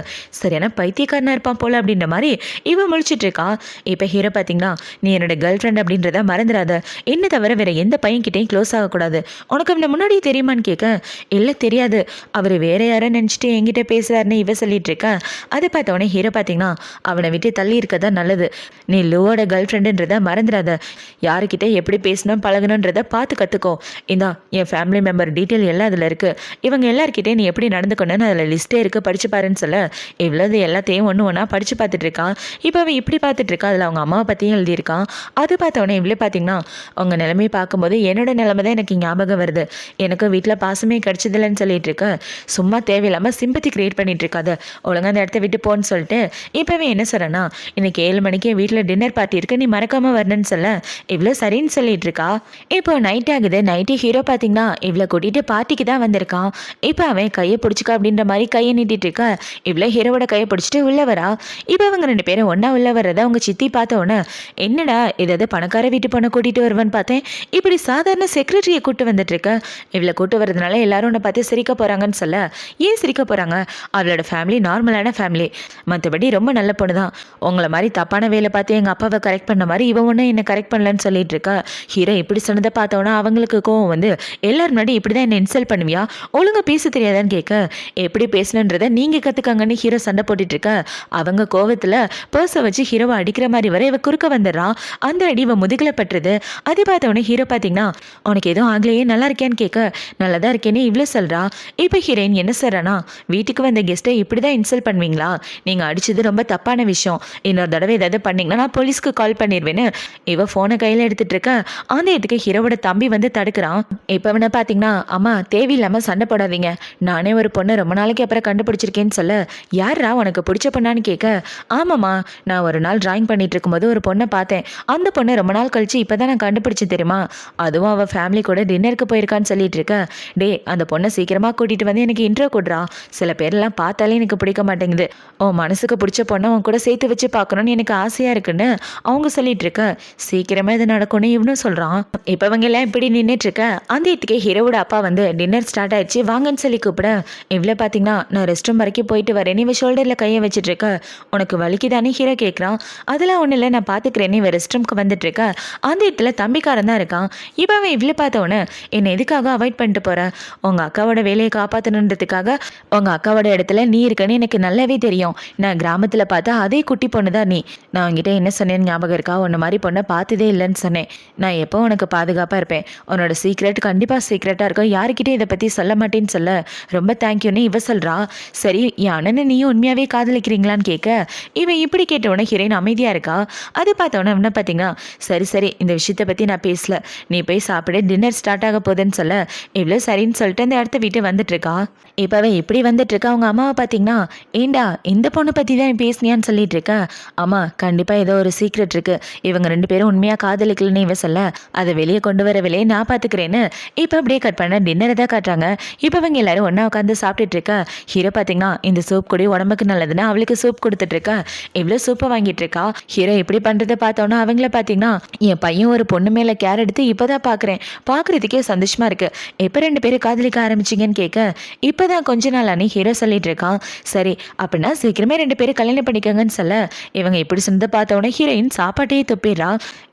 சரியான பைத்தியக்காரனா இருப்பான் போல அப்படின்ற மாதிரி இவன் முழிச்சிட்டு இருக்கா. இப்போ ஹீரோ பார்த்தீங்கன்னா, நீ என்னோட கேர்ள் ஃப்ரெண்ட் அப்படின்ற அப்படின்றத மறந்துடாத. என்ன தவிர வேற எந்த பையன்கிட்டையும் க்ளோஸ் ஆகக்கூடாது. உனக்கு அவனை முன்னாடியே தெரியுமான்னு கேட்க, இல்லை தெரியாது, அவர் வேற யாரோ நினச்சிட்டு என்கிட்ட பேசுறாருன்னு இவ சொல்லிட்டு இருக்கா. அதை பார்த்தவொடனே ஹீரோ பார்த்தீங்கன்னா, அவனை விட்டு தள்ளி இருக்கதான் நல்லது. நீ லூவோட கேர்ள் ஃப்ரெண்டுன்றத மறந்துடாத. யாருக்கிட்ட எப்படி பேசணும் பழகணுன்றத பார்த்து கற்றுக்கோ. இந்தா என் ஃபேமிலி மெம்பர் டீட்டெயில் எல்லாம் அதில் இருக்குது. இவங்க எல்லாருக்கிட்டே நீ எப்படி நடந்துக்கணும்னு அதில் லிஸ்ட்டே இருக்குது, படிச்சு பாருன்னு சொல்ல இவ்வளவு எல்லாத்தையும் ஒன்று ஒன்றா படித்து பார்த்துட்டு இருக்கான். இப்போ அவன் இப்படி பார்த்துட்டு இருக்கா, அதில் அவங்க அம்மாவை பற்றியும் எழுதியிருக்கான். அது பார்த்தவொடனே இவ்வளோ பார்த்தீங்கன்னா, அவங்க நிலைமையை பார்க்கும்போது என்னோட நிலைமை தான் எனக்கு ஞாபகம் வருது. எனக்கு வீட்டில் பாசமே கிடச்சதில்லைன்னு சொல்லிட்டு இருக்க, சும்மா தேவையில்லாமல் சிம்பத்தி கிரியேட் பண்ணிட்டு இருக்காது. ஒழுங்காக அந்த இடத்த விட்டு போன்னு சொல்லிட்டு இப்போவே என்ன சொல்கிறேன்னா, இன்னைக்கு 7 மணிக்கு வீட்டில் டின்னர் பார்ட்டி இருக்கு, நீ மறக்காமல் வரணும்னு சொல்ல இவ்வளோ சரின்னு சொல்லிட்டு இருக்கா. இப்போ நைட் ஆகுது. நைட்டு ஹீரோ பார்த்தீங்கன்னா இவ்வளோ கூட்டிகிட்டு பார்ட்டிக்கு தான் வந்திருக்கான். இப்போ அவன் கையை பிடிச்சிக்கா அப்படின்ற மாதிரி கையை நீட்டிட்டு இருக்கா. இவ்வளோ ஹீரோவோட கையை பிடிச்சிட்டு உள்ள வரா. இப்போ அவங்க 2 பேரும் ஒன்றா உள்ள வர்றதை அவங்க சித்தி பார்த்த உடனே, என்னடா ஏதாவது பணக்கார வீட்டு பொண்ணை கூட்டிகிட்டு வருவான்னு பார்த்தேன், இப்படி சாதாரண செக்ரட்டரியை கூட்டு வந்துட்டு இருக்க. இவ்வளோ கூட்டு வரதுனால எல்லாரும் உன்னை பார்த்து சிரிக்க போகிறாங்கன்னு சொல்ல, ஏன் சிரிக்க போகிறாங்க, அவளோட ஃபேமிலி நார்மலான ஃபேமிலி, மற்றபடி ரொம்ப நல்ல பொண்ணு தான். உங்களை மாதிரி தப்பான வேலை பார்த்து எங்கள் அப்பாவை கரெக்ட் பண்ண மாதிரி இவன் ஒன்றும் என்னை கரெக்ட் பண்ணலன்னு சொல்லிட்டு இருக்கா. ஹீரோ இப்படி சொன்னதை பார்த்தோன்னா அவங்களுக்கு கோவம் வந்து, எல்லாரும் முன்னாடி இப்படி தான் என்னை இன்சல்ட் பண்ணுவியா, ஒழுங்காக பேச தெரியாதான்னு கேட்க, எப்படி பேசணுன்றதை நீங்கள் கற்றுக்காங்கன்னு ஹீரோ சண்டை போட்டுட்டு இருக்க. அவங்க கோவத்தில் பர்ஸை வச்சு ஹீரோவை அடிக்கிற மாதிரி வர இவ குறுக்க வந்துடுறான். அந்த அடி இவன் முதுகில் பட்டுறது. அதை பார்த்தவொடனே ஹீரோ பார்த்தீங்கன்னா, உனக்கு எதுவும் ஆகலையே, நல்லா இருக்கேன்னு கேட்க, நல்லா தான் இருக்கேன்னு இவ்வளோ சொல்கிறா. இப்போ ஹீரோயின் என்ன சொல்கிறானா, வீட்டுக்கு வந்த கெஸ்ட்டை இப்படி தான் இன்சல்ட் பண்ணுவீங்களா, நீங்கள் அடித்தது ரொம்ப தப்பான விஷயம், இன்னொரு தடவை ஏதாவது பண்ணிங்கன்னா நான் போலீஸ்க்கு கால் பண்ணிடுவேன்னு இவ ஃபோனை கையில் எடுத்துகிட்டு இருக்க. அந்த இடத்துக்கு ஹீரோவோட தம்பி வந்து தடுக்கிறான். இப்போ அவனை பார்த்தீங்கன்னா, அம்மா தேவையில்லாமல் சண்டை போடாதீங்க, நானே ஒரு பொண்ணை ரொம்ப நாளைக்கு அப்புறம் கண்டுபிடிச்சிருக்கேன்னு சொல்ல, யாரா உனக்கு பிடிச்ச பொண்ணான்னு கேட்க, ஆமாம்மா நான் ஒரு நாள் டிராயிங் பண்ணிட்டு இருக்கும்போது ஒரு பொண்ணை பார்த்தேன், அந்த பொண்ணை ரொம்ப நாள் கழிச்சு இப்போ தான் நான் கண்டுபிடிச்சேன் தெரியுமா, அதுவும் அவள் ஃபேமிலி கூட டின்னருக்கு போயிருக்கான்னு சொல்லிட்டு இருக்க. டே அந்த பொண்ணை சீக்கிரமாக கூட்டிகிட்டு வந்து எனக்கு இன்ட்ரோ கொடுறா, சில பேர்லாம் பார்த்தாலே எனக்கு பிடிக்க மாட்டேங்குது, உன் மனசுக்கு பிடிச்ச பொண்ணை உன் கூட சேர்த்து வச்சு பார்க்கணுன்னு எனக்கு ஆசையாக இருக்குன்னு அவங்க சொல்லிட்டு இருக்க. சீக்கிரமாக இது நடக்கும்னு இவனும் சொல்கிறான். இப்போ அவங்க எல்லாம் இப்படி நின்றுட்டு இருக்க. அந்த இடத்துக்கே ஹீரோவோட அப்பா வந்து டின்னர் ஸ்டார்ட் ஆயிடுச்சு வாங்கன்னு சொல்லி கூப்பிட, இவ்வளோ பார்த்தீங்கன்னா நான் ரெஸ்ட் ரூம் வரைக்கும் போயிட்டு வரேன், இவன் ஷோல்டரில் கையை வச்சுட்டு இருக்க. உனக்கு வலிக்குதானே ஹீரோ கேட்குறான். அதெல்லாம் ஒன்றும் இல்லை நான் பார்த்துக்கிறேன், இவன் ரெஸ்ட் ரூம்க்கு வந்துட்டு இருக்க. அந்த இடத்துல தம்பிக்காரன் தான் இருக்கான். இப்போ அவன் இவ்வளோ பார்த்தவொன்னே, என்னை எதுக்காக அவாய்ட் பண்ணிட்டு போகிற, உங்கள் அக்காவோட வேலையை காப்பாற்றணுன்றதுக்காக, உங்கள் அக்காவோட இடத்துல நீ இருக்கன்னு எனக்கு நல்லாவே தெரியும், நான் கிராமத்தில் பார்த்தா அதே குட்டி பொண்ணு தான் நீ, நான் உங்ககிட்ட என்ன சொன்னேன்னு ஞாபகம் இருக்கா, உன்ன மாதிரி பொண்ணை பார்த்ததே இல்லைன்னு சொன்னேன், நான் எப்போ உனக்கு பாதுகாப்பாக இருப்பேன், உன்னோட சீக்ரெட் கண்டிப்பாக சீக்ரெட்டாக இருக்கும், யாருக்கிட்டே இதை பற்றி சொல்ல மாட்டேன்னு சொல்ல, ரொம்ப தேங்க்யூன்னு இவ சொல்கிறா. சரி என் அண்ணனை நீயும் உண்மையாகவே காதலிக்கிறீங்களான்னு கேட்க, இவன் இப்படி கேட்டவொடனே ஹீரோயின் அமைதியாக இருக்கா. அது பார்த்தவொன்னே என்ன பார்த்தீங்கன்னா, சரி சரி இந்த விஷயத்தை பற்றி நான் பேசல, நீ போய் சாப்பிட, டின்னர் ஸ்டார்ட் ஆக போகுதுன்னு சொல்ல, இவ்வளோ சரின்னு சொல்லிட்டு அந்த இடத்த விட்டு வந்துட்டு இருக்கா. இப்போவே இப்படி வந்துட்டு இருக்கா. அவங்க அம்மாவை பார்த்தீங்கன்னா, ஏண்டா இந்த பொண்ணை பற்றி தான் பேசினியான்னு சொல்லிட்டு இருக்கா. அம்மா கண்டிப்பாக ஏதோ ஒரு சீக்ரெட் இருக்கு, இவங்க 2 பேரும் உண்மையாக காதலிக்கலன்னு இவ சொல்ல, அதை வெளியே கொண்டு வர வேலையை நான் பார்த்துக்கிறேன்னு இப்போ அப்படியே கட் பண்ண டின்னரை தான் காட்டுறாங்க. இப்போ இவங்க எல்லாரும் ஒன்றா உட்காந்து சாப்பிட்டுட்டு இருக்கா. ஹீரோ பார்த்தீங்கன்னா இந்த சூப் கூட உடம்புக்கு நல்லதுன்னு அவளுக்கு சூப் கொடுத்துட்டு இருக்கா. இவ்வளோ சூப்பை வாங்கிட்டு இருக்கா. ஹீரோ இப்படி பண்ணுறதை பார்த்தோன்னா அவங்கள பார்த்தீங்கன்னா, என் பையன் ஒரு பொண்ணு மேலே கேர் எடுத்து இப்போ தான் பார்க்குறேன், பார்க்குறதுக்கே சந்தோஷமா இருக்கு, எப்போ 2 பேரும் காதலிக்க ஆரம்பிச்சிங்கன்னு கேட்க, இப்போ தான் கொஞ்ச நாளானே ஹீரோ சொல்லிட்டு இருக்கான். சரி அப்படின்னா சீக்கிரமே 2 பேரும் கல்யாணம் பண்ணிக்கங்கன்னு சொல்ல, இவங்க இப்படி சொன்னதை பார்த்தோன்னே ஹீரோயின் சாப்பாட்டையே துப்பிடுறா.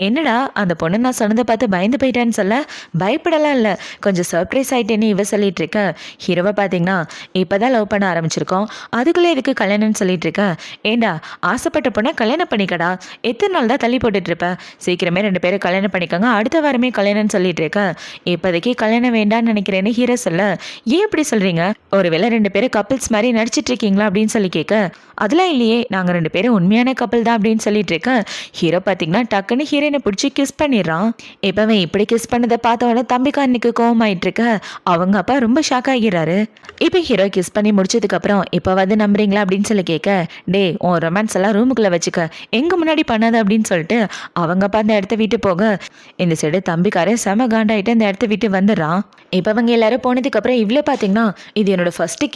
என்னடா அந்த பொண்ணு நான் சொன்னதை பார்த்து பயந்து போயிட்டான்னு சொல்ல, பயப்படலாம் இல்லை கொஞ்சம் சர்ப்ரைஸ் ஆகிட்டேன்னு இவ சொல்லிட்டு இருக்க. ஹீரோவை பார்த்தீங்கன்னா இப்போ தான் லவ் பண்ண ஆரம்பிச்சிருக்கோம், அதுக்குள்ளே இதுக்கு கல்யாணம்னு சொல்லிட்டு இருக்க. ஏண்டா ஆசைப்பட்ட பொண்ணை கல்யாணம் பண்ணிக்கடா, எத்தனை நாள் தான் தள்ளி போட்டுட்டு இருப்ப, சீக்கிரமே 2 பேரும் கல்யாணம் பண்ணிக்கோங்க, அடுத்த வாரமே கல்யாணம்னு சொல்லிட்டு இருக்க. இப்போதைக்கு கல்யாணம் வேண்டான்னு நினைக்கிறேன்னு ஹீரோ சொல்ல, ஏன் இப்படி சொல்கிறீங்க, ஒருவேளை 2 பேரும் கப்பிள்ஸ் மாதிரி நடிச்சிட்டு இருக்கீங்களா அப்படின்னு சொல்லி கேட்க, அதெல்லாம் இல்லையே நாங்கள் 2 பேரும் உண்மையான கப்பல் தான் அப்படின்னு சொல்லிட்டு இருக்க. ஹீரோ பார்த்தீங்கன்னா டக்குன்னு ஹீரோயினை பிடிச்சி கிஸ் பண்ணிடுறான். இப்போவே இப்படி கிஸ் பண்ணதை பார்த்தவொடனே தம்பிக்காரனுக்கு கோவமாயிட்டு இருக்க. அவங்க அப்பா ரொம்ப ஷாக் ஆகிறாரு. இப்போ ஹீரோ கிஸ் பண்ணி முடிச்சதுக்கப்புறம் இப்போ வந்து நம்புறீங்களா அப்படின்னு சொல்லி கேட்க, டே உன் ரொமான்ஸ் எல்லாம் ரூமுக்குள்ளே வச்சுக்க, எங்கள் முன்னாடி பண்ணாத அப்படின்னு சொல்லிட்டு அவங்க அப்பா அந்த இடத்த விட்டு போக, இந்த சைடு தம்பிக்காரன் செம காண்டாயிட்டு அந்த இடத்த விட்டு வந்துடுறான். இப்போ அவங்க எல்லாரும் போனதுக்கப்புறம் இவ்வளோ பார்த்தீங்கன்னா, இது என்னோட ஃபஸ்ட்டு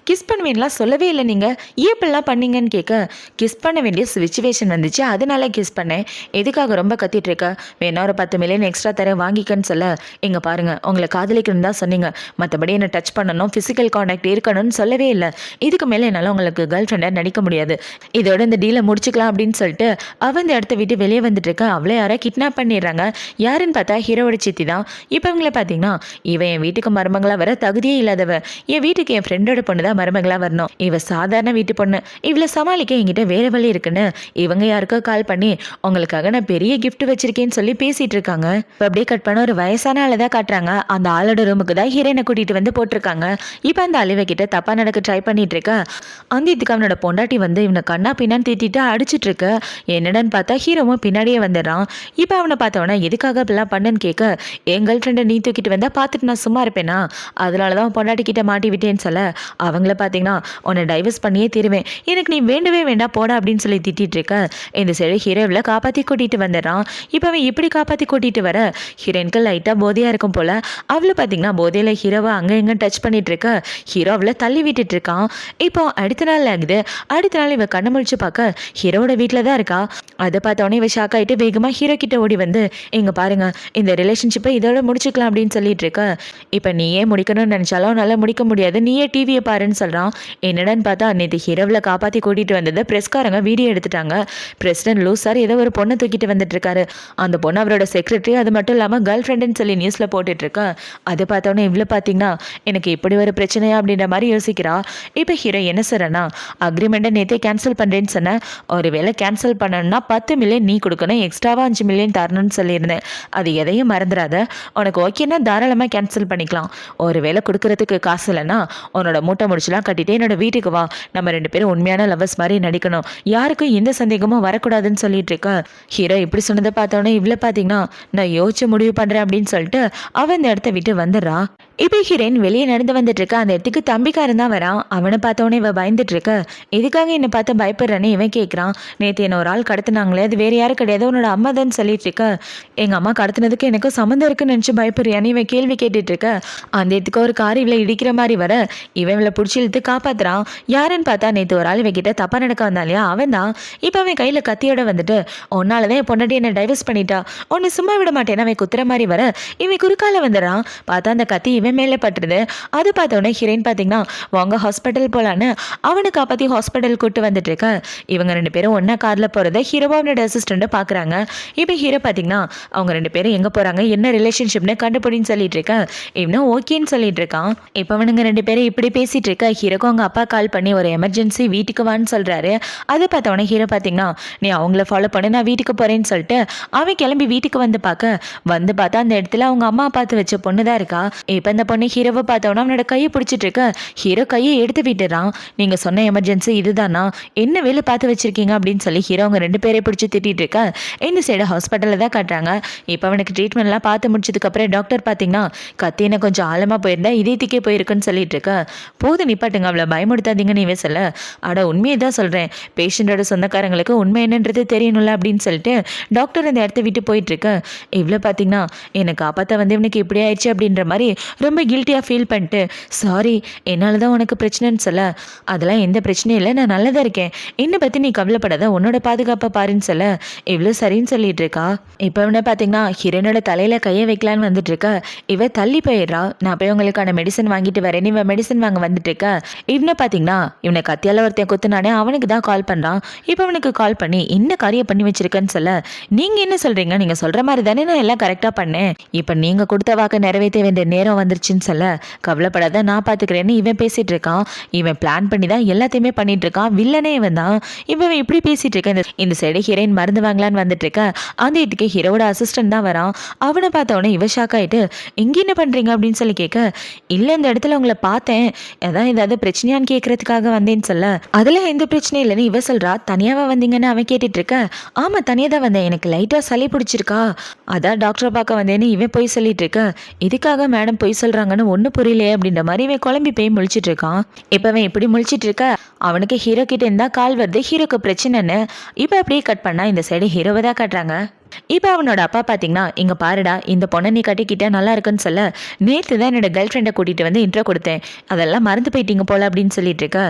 கிஸ் பண்ணுவீங்களா சொல்லவே இல்லை, நீங்கள் ஏன் இப்படிலாம் பண்ணீங்கன்னு கேட்க, கிஸ் பண்ண வேண்டிய சுச்சுவேஷன் வந்துச்சு அதனால கிஸ் பண்ணேன், எதுக்காக ரொம்ப கத்திட்டு இருக்க, வேணா ஒரு 10 மில்லியன் எக்ஸ்ட்ரா தரேன் வாங்கிக்கன்னு சொல்ல, இங்கே பாருங்கள் உங்களை காதலிக்கணும்னு தான் சொன்னீங்க, மற்றபடி என்னை டச் பண்ணணும் ஃபிசிக்கல் கான்டாக்ட் இருக்கணும்னு சொல்லவே இல்லை, இதுக்கு மேலே என்னால் உங்களுக்கு கேர்ள் ஃப்ரெண்டாக நடிக்க முடியாது, இதோட இந்த டீலை முடிச்சுக்கலாம் அப்படின்னு சொல்லிட்டு அவன் இந்த இடத்த விட்டு வெளியே வந்துட்டு இருக்க. அவளே யாரை கிட்னாப் பண்ணிடுறாங்க. யாருன்னு பார்த்தா ஹீரோவோட சித்தி தான். இப்போ இவங்கள பார்த்தீங்கன்னா, இவன் என் வீட்டுக்கு மருமகளா வர தகுதியே இல்லாதவ, என் வீட்டுக்கு என் ஃப்ரெண்டோட பொண்ணு தான் மருமகளா வரணும், இவ சாதாரண வீட்டு பொண்ணு, இவளை சமாளிக்க என்கிட்ட வேற வழி இருக்குன்னு இவங்க யாருக்கோ கால் பண்ணி உங்களுக்காக நான் பெரிய கிஃப்ட் வச்சிருக்கேன்னு சொல்லி பேசிட்டு இருக்காங்க. இப்போ அப்படியே கட் பண்ண ஒரு வயசான ஆளை தான் காட்டுறாங்க. அந்த ஆளோட ரூமுக்கு தான் ஹீரோனை கூட்டிட்டு வந்து போட்டிருக்காங்க. இப்போ அந்த அழிவை கிட்ட தப்பா நடக்க ட்ரை பண்ணிட்டு இருக்க அந்த இதுக்கு அவனோட பொண்டாட்டி வந்து இவனை கண்ணா பின்னான்னு திட்டிட்டு அடிச்சிட்டு இருக்க. என்னடான்னு பார்த்தா ஹீரோவும் பின்னாடியே வந்துடுறான். இப்போ அவனை பார்த்தவனா எதுக்காக இப்படிலாம் பண்ணுன்னு கேட்க, என் கேர்ள் ஃப்ரெண்டை நீ தூக்கிட்டு வந்தா பார்த்துட்டு நான் சும்மா இருப்பேனா, அதனால தான் பொண்டாட்டி கிட்ட மாட்டி விட்டேன்னு சொல்ல, அவங்கள பார்த்தீங்கன்னா உன்னை டைவர்ஸ் பண்ணியே தீருவேன், எனக்கு நீ வேண்டவே வேண்டாம் போட அப்படின்னு சொல்லி திட்டிட்டு இருக்க. இந்த சைடு ஹீரோவில் காப்பாற்றி கூட்டிட்டு வந்துடுறான். இப்போ அவன் இப்படி காப்பாற்றி கூட்டிட்டு வர ஹீரோயினுக்கு லைட்டாக போதையாக இருக்கும் போல. அவளை பார்த்தீங்கன்னா போதையில் ஹீரோவை அங்கே எங்கே டச் பண்ணிட்டு இருக்க. ஹீரோ அவளை தள்ளி விட்டுட்டு இருக்கான். இப்போ அடுத்த நாள் ஆகுது. அடுத்த நாள் இவ கண்ணை முழிச்சு பார்க்க ஹீரோட வீட்டில் தான் இருக்கா. அதை பார்த்தோன்னே இவ ஷாக் ஆகிட்டு வேகமாக ஹீரோ கிட்ட ஓடி வந்து, இங்கே பாருங்க இந்த ரிலேஷன்ஷிப்பை இதோட முடிச்சுக்கலாம் அப்படின்னு சொல்லிட்டு இருக்க. இப்போ நீயே முடிக்கணும்னு நினச்சாலும் நல்லா முடிக்க முடியாது, நீயே டிவியை பாருன்னு சொல்கிறான். என்னடான்னு பார்த்தா நேற்று ஹீரோவில் காப்பாற்றி கூட்டிகிட்டு வந்தது ப்ரெஸ்காரங்க வீடியோ எடுத்துட்டாங்க. பிரசிடென்ட் லூஸ் சார் ஏதோ ஒரு பொண்ணை தூக்கிட்டு வந்துட்டு இருக்காரு. அந்த பொண்ணு அவரோட செக்ரட்டரி, அது மட்டும் இல்லாமல் கேர்ள் ஃப்ரெண்டுன்னு சொல்லி நியூஸில் போட்டுட்டு இருக்கா. அதை பார்த்தோன்னே இவ்வளோ பார்த்தீங்கன்னா எனக்கு இப்படி ஒரு பிரச்சனையா அப்படின்ற மாதிரி யோசிக்கிறா. இப்போ ஹீரோ என்ன சொல்கிறேன்னா, அக்ரிமெண்ட்டை நேற்றே கேன்சல் பண்ணுறேன்னு சொன்னேன், ஒரு வேளை கேன்சல் பண்ணணும்னா 10 மில்லியன் நீ கொடுக்கணும், எக்ஸ்ட்ராவாக 5 மில்லியன் தரணும்னு சொல்லியிருந்தேன். அது எதையும் மறந்துடாத, உனக்கு ஓகேன்னா தாராளமாக கேன்சல் பண்ணிக்கலாம். ஒரு வேளை கொடுக்கறதுக்கு காசு இல்லைன்னா உன்னோட மூட்டை முடிச்சுலாம் கட்டிட்டு என்னோட வீட்டுக்கு வா, நம்ம 2 பேரும் உண்மையான லவ்வர்ஸ் மாதிரி நடிக்கணும், யாருக்கும் எந்த சந்தேகமும் வரக்கூடாதுன்னு சொல்லிட்டு இருக்க. ஹீரோ இப்படி சொன்னதை பார்த்தோன்னே இவ்வளோ பார்த்தீங்கன்னா நான் யோசிச்சு முடிவு பண்ணுறேன் அப்படின்னு சொல்லிட்டு அவன் இந்த இடத்த விட்டு வந்துடுறா. இப்போ ஹீரோயின் வெளியே நடந்து வந்துட்டு இருக்க. அந்த இடத்துக்கு தம்பிக்காரன் தான் வரான். அவனை பார்த்தோன்னே இவன் பயந்துட்டு இருக்க. எதுக்காக என்னை பார்த்து பயப்படுறானே இவன் கேட்குறான். நேற்று என்ன ஒரு ஆள் கடத்தினாங்களே, அது வேறு யாரும் கிடையாது, உன்னோட அம்மா தான் சொல்லிட்டு இருக்க. எங்கள் அம்மா கடத்தினதுக்கு எனக்கு சம்மந்தம் இருக்குன்னு நினச்சி பயப்படுறியான்னு இவன் கேள்வி கேட்டுட்டு இருக்க. அந்த இடத்துக்கு ஒரு கார் இவளை இடிக்கிற மாதிரி வர இவன் இவளை பிடிச்சி இழுத்து காப்பாத்துறான். யாருன்னு பார்த்தா நேற்று ஒரு ஆள் இவகிட்ட தப்பா நடக்க வந்தான் இல்லையா, அவன் தான். இப்போ அவன் கையில் கத்தியோட வந்துட்டு, உன்னாலதான் என் பொண்டாட்டி என்னை டைவர்ஸ் பண்ணிட்டா, உன்னை சும்மா விட மாட்டேன்னு அவன் குத்துற மாதிரி வர இவன் குறுக்கால வந்துடுறான். பார்த்தா அந்த கத்தி இவன் மேலே பட்டுருது. அது பார்த்தோன்னே ஹீரோயின் பார்த்தீங்கன்னா வாங்க ஹாஸ்பிட்டல் போகலான்னு அவனை காப்பாற்றி ஹாஸ்பிட்டல் கூட்டு வந்துட்டு இருக்க. இவங்க 2 பேரும் ஒன்றா காரில் போகிறத ஹீரோவா அவனோட அசிஸ்டண்ட்டை பார்க்குறாங்க. இப்போ ஹீரோ பார்த்தீங்கன்னா அவங்க 2 பேரும் எங்கே போகிறாங்க, என்ன ரிலேஷன்ஷிப்னு கண்டுபிடின்னு சொல்லிட்டு இருக்க. இவனும் ஓகேன்னு சொல்லிட்டு இருக்கான். இப்போ அவனுங்க 2 பேரும் இப்படி பேசிட்டு இருக்க. ஹீரோக்கும் அவங்க அப்பா கால் பண்ணி ஒரு எமர்ஜென்சி வீட்டுக்கு வான்னு சொல்கிறாரு. அதை பார்த்தவொடனே ஹீரோ பார்த்தீங்கன்னா நீ அவங்கள ஃபாலோ பண்ணி நான் வீட்டுக்கு போகிறேன்னு சொல்லிட்டு அவன் கிளம்பி வீட்டுக்கு வந்து பார்த்தா அந்த இடத்துல அவங்க அம்மா பார்த்து வச்ச பொண்ணு தான் இருக்கா. இப்போ இந்த பொண்ணு ஹீரோவை பார்த்தவொன்னா அவனோட கையை பிடிச்சிட்டு இருக்க. ஹீரோ கையை எடுத்து விட்டுறான். நீங்கள் சொன்ன எமர்ஜென்சி இதுதானா, என்ன வேலை பார்த்து வச்சிருக்கீங்க அப்படின்னு சொல்லி ஹீரோ அவங்க 2 பேரை பிடிச்சி திட்டிட்டு இருக்க. இந்த சைடு ஹாஸ்பிட்டலில் தான் காட்டுறாங்க. இப்போ அவனுக்கு ட்ரீட்மெண்ட்லாம் பார்த்து முடிச்சதுக்கப்புறம் டாக்டர் பார்த்தீங்கன்னா கத்தின கொஞ்சம் ஆழமாக போயிருந்தா இதயத்துக்கே போயிருக்குன்னு சொல்லிட்டு இருக்க. போது நிப்பாட்டுங்க, அவளை பயமுடுத்தாதீங்கன்னு இவன் சொல்ல, அட உண்மையை தான் சொல்கிறேன், பேஷண்டோட சொந்தக்காரங்களுக்கு உண்மை என்னன்றது தெரியணும்ல அப்படின்னு சொல்லிட்டு டாக்டர் அந்த இடத்த விட்டு போயிட்டு இருக்க. இவ்வளோ பார்த்தீங்கன்னா என்னை காப்பாற்ற வந்து இவனுக்கு இப்படி ஆயிடுச்சு அப்படின்ற மாதிரி ரொம்ப கில்ட்டியாக ஃபீல் பண்ணிட்டு, சாரி என்னால் தான் உனக்கு பிரச்சனைன்னு சொல்ல, அதெல்லாம் எந்த பிரச்சனையும் இல்லை, நான் நல்லதாக இருக்கேன், என்னை பற்றி நீ கவலைப்படாத, உன்னோட பாதுகாப்பை பாருன்னு சொல்ல இவ்வளோ சரின்னு சொல்லிட்டு இருக்கா. இப்போ இவனை பார்த்தீங்கன்னா ஹீரோனோட தலையில் கையை வைக்கலான்னு வந்துட்டு இருக்க. இவ தள்ளி போயிடுறா. நான் போய் உங்களுக்கான மெடிசன் வாங்கிட்டு வரேன், இவன் மெடிசன் வாங்க வந்துட்டு இருக்க. இவனை பார்த்தீங்கன்னா இவனை கத்தியால் ஒருத்தன் குத்துனானே அவனுக்கு தான் கால் பண்ணுறான். இப்போ அவனுக்கு கால் பண்ணி என்ன காரியம் பண்ணி வச்சிருக்கேன்னு சொல்ல, நீங்கள் என்ன சொல்கிறீங்க, நீங்கள் சொல்கிற மாதிரி தானே நான் எல்லாம் கரெக்டாக பண்ணேன், இப்போ நீங்கள் கொடுத்த வாக்கை நிறைவேற்ற வேண்டிய நேரம் வந்துருச்சுன்னு சொல்ல, கவலைப்படாத நான் பார்த்துக்கிறேன்னு இவன் பேசிகிட்டு இருக்கான். இவன் பிளான் பண்ணி தான் எல்லாத்தையுமே பண்ணிட்டு இருக்கான். வில்லனே இவன் தான். இவன் இப்படி பேசிகிட்டு இருக்க. இந்த சைடு ஹீரோயின் மருந்து வாங்கலான்னு வந்துட்டு இருக்க. அந்த இதுக்கு ஹீரோட அசிஸ்டன்ட் தான் வரான். அவனை பார்த்தவொடனே இவ ஷாக் ஆகிட்டு, இங்கே என்ன பண்ணுறீங்க அப்படின்னு சொல்லி கேட்க, இல்லை இந்த இடத்துல உங்களை பார்த்தேன், அதான் ஏதாவது பிரச்சனையான்னு கேட்கறதுக்காக வந்தேன்னு சொல்ல, அதில் எந்த பிரச்சனையும் இல்லைன்னு இவ சொல்கிறா. தனியாவா வந்தீங்கன்னு அவன் கேட்டுட்டு இருக்க. ஆமாம் தனியாக தான் வந்தேன், எனக்கு லைட்டாக சளி பிடிச்சிருக்கா, அதான் டாக்டரை பார்க்க வந்தேன்னு இவன் போய் சொல்லிட்டு இருக்க. இதுக்காக மேடம் போய் சொல்கிறாங்கன்னு ஒன்றும் புரியலையே அப்படின்ற மாதிரி இவன் குழம்பி போய் முழிச்சிட்டு இருக்கான். இப்போ அவன் இப்படி முழிச்சிட்டு இருக்க. அவனுக்கு ஹீரோ கிட்ட இருந்தால் கால் வருது, ஹீரோக்கு பிரச்சனைன்னு. இப்போ அப்படியே கட் பண்ணால் இந்த சைடு ஹீரோவை தான் காட்டுறாங்க. இப்போ அவனோட அப்பா பார்த்தீங்கன்னா, இங்கே பாருடா இந்த பொண்ணை நீ கட்டிக்கிட்டா நல்லா இருக்குன்னு சொல்ல, நேற்று தான் என்னோட கேர்ள் ஃப்ரெண்டை கூட்டிகிட்டு வந்து இன்ட்ரோ கொடுத்தேன், அதெல்லாம் மறந்து போயிட்டீங்க போல அப்படின்னு சொல்லிட்டு இருக்க.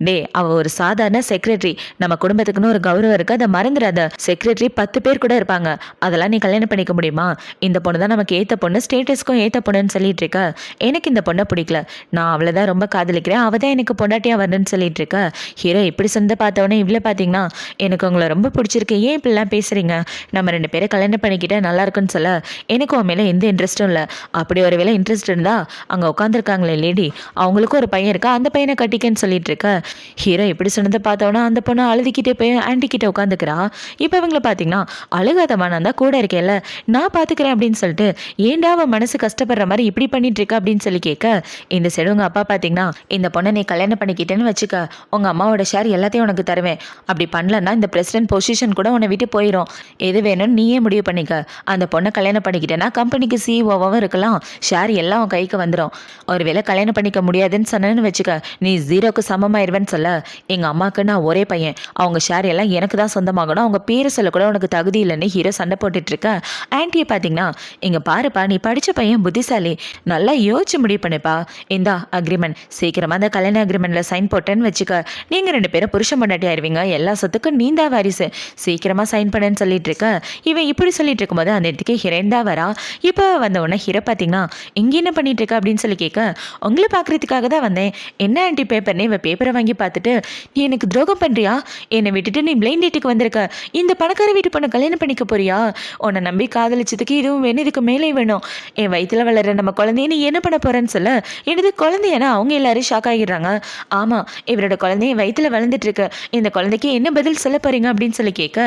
டே அவள் ஒரு சாதாரண செக்ரட்டரி, நம்ம குடும்பத்துக்குன்னு ஒரு கௌரவம் இருக்குது, அதை மறந்துடாத. செக்ரட்டரி 10 பேர் கூட இருப்பாங்க, அதெல்லாம் நீ கல்யாணம் பண்ணிக்க முடியுமா? இந்த பொண்ணு தான் நமக்கு ஏற்ற பொண்ணு, ஸ்டேட்டஸ்க்கும் ஏற்ற பொண்ணுன்னு சொல்லிட்டு இருக்க. எனக்கு இந்த பொண்ணை பிடிக்கல, நான் அவளை தான் ரொம்ப காதலிக்கிறேன், அவள் தான் எனக்கு பொண்டாட்டியாக வரணுன்னு சொல்லிட்டு இருக்க. ஹீரோ இப்படி சொந்த பார்த்தவொடனே இவ்வளோ பார்த்தீங்கன்னா எனக்கு உங்களை ரொம்ப பிடிச்சிருக்கு, ஏன் இப்படிலாம் பேசுகிறீங்க, நம்ம 2 பேரும் பேரை கல்யாணம் பண்ணிக்கிட்டே நல்லா இருக்குன்னு சொல்ல எனக்கு உன் மேலே எந்த இன்ட்ரெஸ்ட்டும் இல்லை. அப்படி ஒரு வேளை இன்ட்ரெஸ்ட் இருந்தா அங்கே உட்காந்துருக்காங்களே லேடி, அவங்களுக்கும் ஒரு பையன் இருக்கா, அந்த பையனை கட்டிக்கன்னு சொல்லிட்டு இருக்க. ஹீரோ இப்படி சொன்னதை பார்த்தோன்னா அந்த பொண்ணு அழுதுகிட்டே போய் ஆன்டி கிட்ட உட்காந்துக்கிறா. இப்போ இவங்கள பார்த்தீங்கன்னா அழுகாதமா, நான் தான் கூட இருக்கேன்ல, நான் பார்த்துக்கிறேன் அப்படின்னு சொல்லிட்டு ஏண்டா அவன் மனசு கஷ்டப்படுற மாதிரி இப்படி பண்ணிட்டு இருக்கா அப்படின்னு சொல்லி கேட்க, இந்த சைடு உங்க அப்பா பார்த்தீங்கன்னா இந்த பொண்ணை நீ கல்யாணம் பண்ணிக்கிட்டேன்னு வச்சுக்க, உங்க அம்மாவோட ஷேர் எல்லாத்தையும் உனக்கு தருவேன், அப்படி பண்ணலன்னா இந்த பிரசிடென்ட் பொசிஷன் கூட உன்னை விட்டு போயிடும், எது வேணும்னு நீயே முடிவு பண்ணிக்க, அந்த பொண்ணை கல்யாணம் பண்ணிக்கிட்டேன்னா கம்பெனிக்கு சிஇஓவாகவும் இருக்கலாம், ஷேர் எல்லாம் உன் கைக்கு வந்துடும், ஒருவேளை கல்யாணம் பண்ணிக்க முடியாதுன்னு சொன்னேன்னு வச்சுக்க நீ ஜீரோக்கு சமமாயிருவேன்னு சொல்ல, எங்கள் அம்மாவுக்கு நான் ஒரே பையன், அவங்க ஷேர் எல்லாம் எனக்கு தான் சொந்தமாகணும், அவங்க பேரை சொல்லக்கூட உனக்கு தகுதி இல்லைன்னு ஹீரோ சண்டை போட்டுட்டு இருக்க. ஆன்ட்டியை பார்த்தீங்கன்னா இங்கே பாருப்பா, நீ படித்த பையன் புத்திசாலி, நல்லா யோசிச்சு முடிவு பண்ணிப்பா, இந்தா அக்ரிமெண்ட், சீக்கிரமாக அந்த கல்யாண அக்ரிமெண்ட்டில் சைன் போட்டேன்னு வச்சுக்க, நீங்கள் 2 பேரும் புருஷ பொண்டாட்டி ஆயிருவீங்க, எல்லா சொத்துக்கும் நீ தான் வாரிசு, சீக்கிரமாக சைன் பண்ணுன்னு சொல்லிட்டு இருக்க. இவன் இப்படி சொல்லிட்டு இருக்கும்போது அந்த இடத்துக்கு ஹீரோயின் தான் வரா. இப்போ வந்த உடனே ஹீரோ பார்த்தீங்கன்னா இங்கே என்ன பண்ணிட்டு இருக்க அப்படின்னு சொல்லி கேட்க, உங்களை பார்க்குறதுக்காக தான் வந்தேன், என்ன ஆன்ட்டி பேப்பர்னே இவன் பேப்பரை வாங்கி பார்த்துட்டு நீ எனக்கு துரோகம் பண்ணுறியா, என்னை விட்டுட்டு நீ பிளைண்ட் டேட்டுக்கு வந்திருக்க, இந்த பணக்கார வீட்டு பொண்ணை கல்யாணம் பண்ணிக்க போறியா, உன்னை நம்பி காதலிச்சதுக்கு இதுவும் வேணும், இதுக்கு மேலே வேணும், என் வயிற்றுல வளர்ற நம்ம குழந்தைய நீ என்ன பண்ண போறேன்னு சொல்ல, எனது குழந்தையனா அவங்க எல்லாரும் ஷாக் ஆகிடுறாங்க. ஆமாம், இவரோட குழந்தைய வயிற்றுல வளர்ந்துட்டு இருக்கு, இந்த குழந்தைக்கு என்ன பதில் சொல்ல போறீங்க அப்படின்னு சொல்லி கேட்க,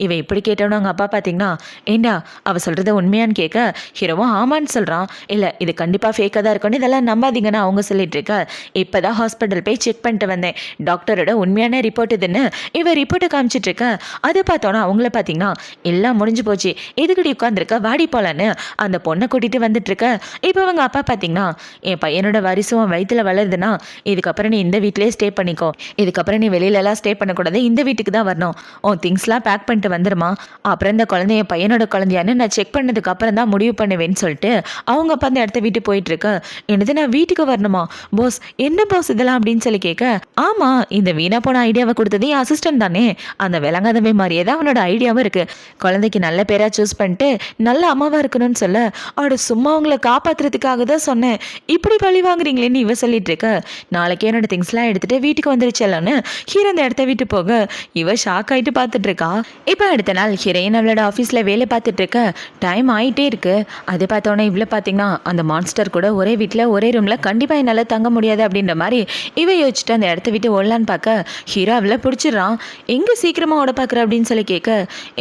இவ இப்படி கேட்டோன்னு அவங்க அப்பா பார்த்தீங்கன்னா ஏண்டா அவ சொல்றத உண்மையான்னு கேட்க, ஹீரோவும் ஆமான்னு சொல்றான். இல்லை இது கண்டிப்பாக ஃபேக்காக தான் இருக்குன்னு இதெல்லாம் நம்பாதீங்கன்னு அவங்க சொல்லிட்டு இருக்க. இப்போ தான் ஹாஸ்பிட்டல் போய் செக் பண்ணிட்டு வந்தேன், டாக்டரோட உண்மையான ரிப்போர்ட் இதுன்னு இவ ரிப்போர்ட்டை காமிச்சிட்டு இருக்க. அதை பார்த்தோன்னா அவங்கள பார்த்தீங்கன்னா எல்லாம் முடிஞ்சு போச்சு, எதுக்கடி உட்காந்துருக்க, வாடி போலான்னு அந்த பொண்ணை கூட்டிட்டு வந்துட்டு இருக்க. இப்போ அவங்க அப்பா பார்த்தீங்கன்னா என் பையனோட வாரிசும் வயிற்றுல வளருதுன்னா இதுக்கப்புறம் நீ இந்த வீட்டிலே ஸ்டே பண்ணிக்கோ, இதுக்கப்புறம் நீ வெளியிலலாம் ஸ்டே பண்ணக்கூடாது, இந்த வீட்டுக்கு தான் வரணும், உன் திங்ஸ்லாம் பேக் பண்ணிட்டு வந்துருமா, அப்புறம் இந்த குழந்தைய பையனோட குழந்தையான்னு நான் செக் பண்ணதுக்கு அப்புறம் தான் முடிவு பண்ணுவேன்னு சொல்லிட்டு அவங்க அப்பா அந்த இடத்த விட்டு போயிட்டு இருக்க. என்னது நான் வீட்டுக்கு வரணுமா பாஸ், என்ன பாஸ் இதெல்லாம் அப்படின்னு சொல்லி கேட்க, ஆமா இந்த வீணா போன ஐடியாவை கொடுத்தது என் அசிஸ்டன்ட் தானே, அந்த விளங்காதவை மாதிரியே தான் அவனோட ஐடியாவும் இருக்கு, குழந்தைக்கு நல்ல பேரா சூஸ் பண்ணிட்டு நல்ல அம்மாவா இருக்கணும்னு சொல்ல, அவட சும்மா அவங்களை காப்பாத்துறதுக்காக தான் சொன்னேன், இப்படி பழி வாங்குறீங்களேன்னு இவ சொல்லிட்டு இருக்க. நாளைக்கே என்னோட திங்ஸ்லாம் எடுத்துட்டு வீட்டுக்கு வந்துருச்சலான்னு ஹீரோ அந்த இடத்த விட்டு போக இவ ஷாக் ஆயிட்டு பார்த்துட்டு இருக்கா. இப்போ அடுத்த நாள் ஹீரோயின் அவளோட ஆஃபீஸில் வேலை பார்த்துட்டு இருக்க. டைம் ஆகிட்டே இருக்கு. அது பார்த்தோன்னே இவ்வளோ பார்த்தீங்கன்னா அந்த மான்ஸ்டர் கூட ஒரே வீட்டில் ஒரே ரூமில் கண்டிப்பாக என்னால் தங்க முடியாது அப்படின்ற மாதிரி இவ யோசிச்சுட்டு அந்த இடத்த விட்டு ஓடலான்னு பார்க்க ஹீரோ அவளை பிடிச்சிடறான். எங்கே சீக்கிரமாக ஓட பார்க்குற அப்படின்னு சொல்லி கேட்க,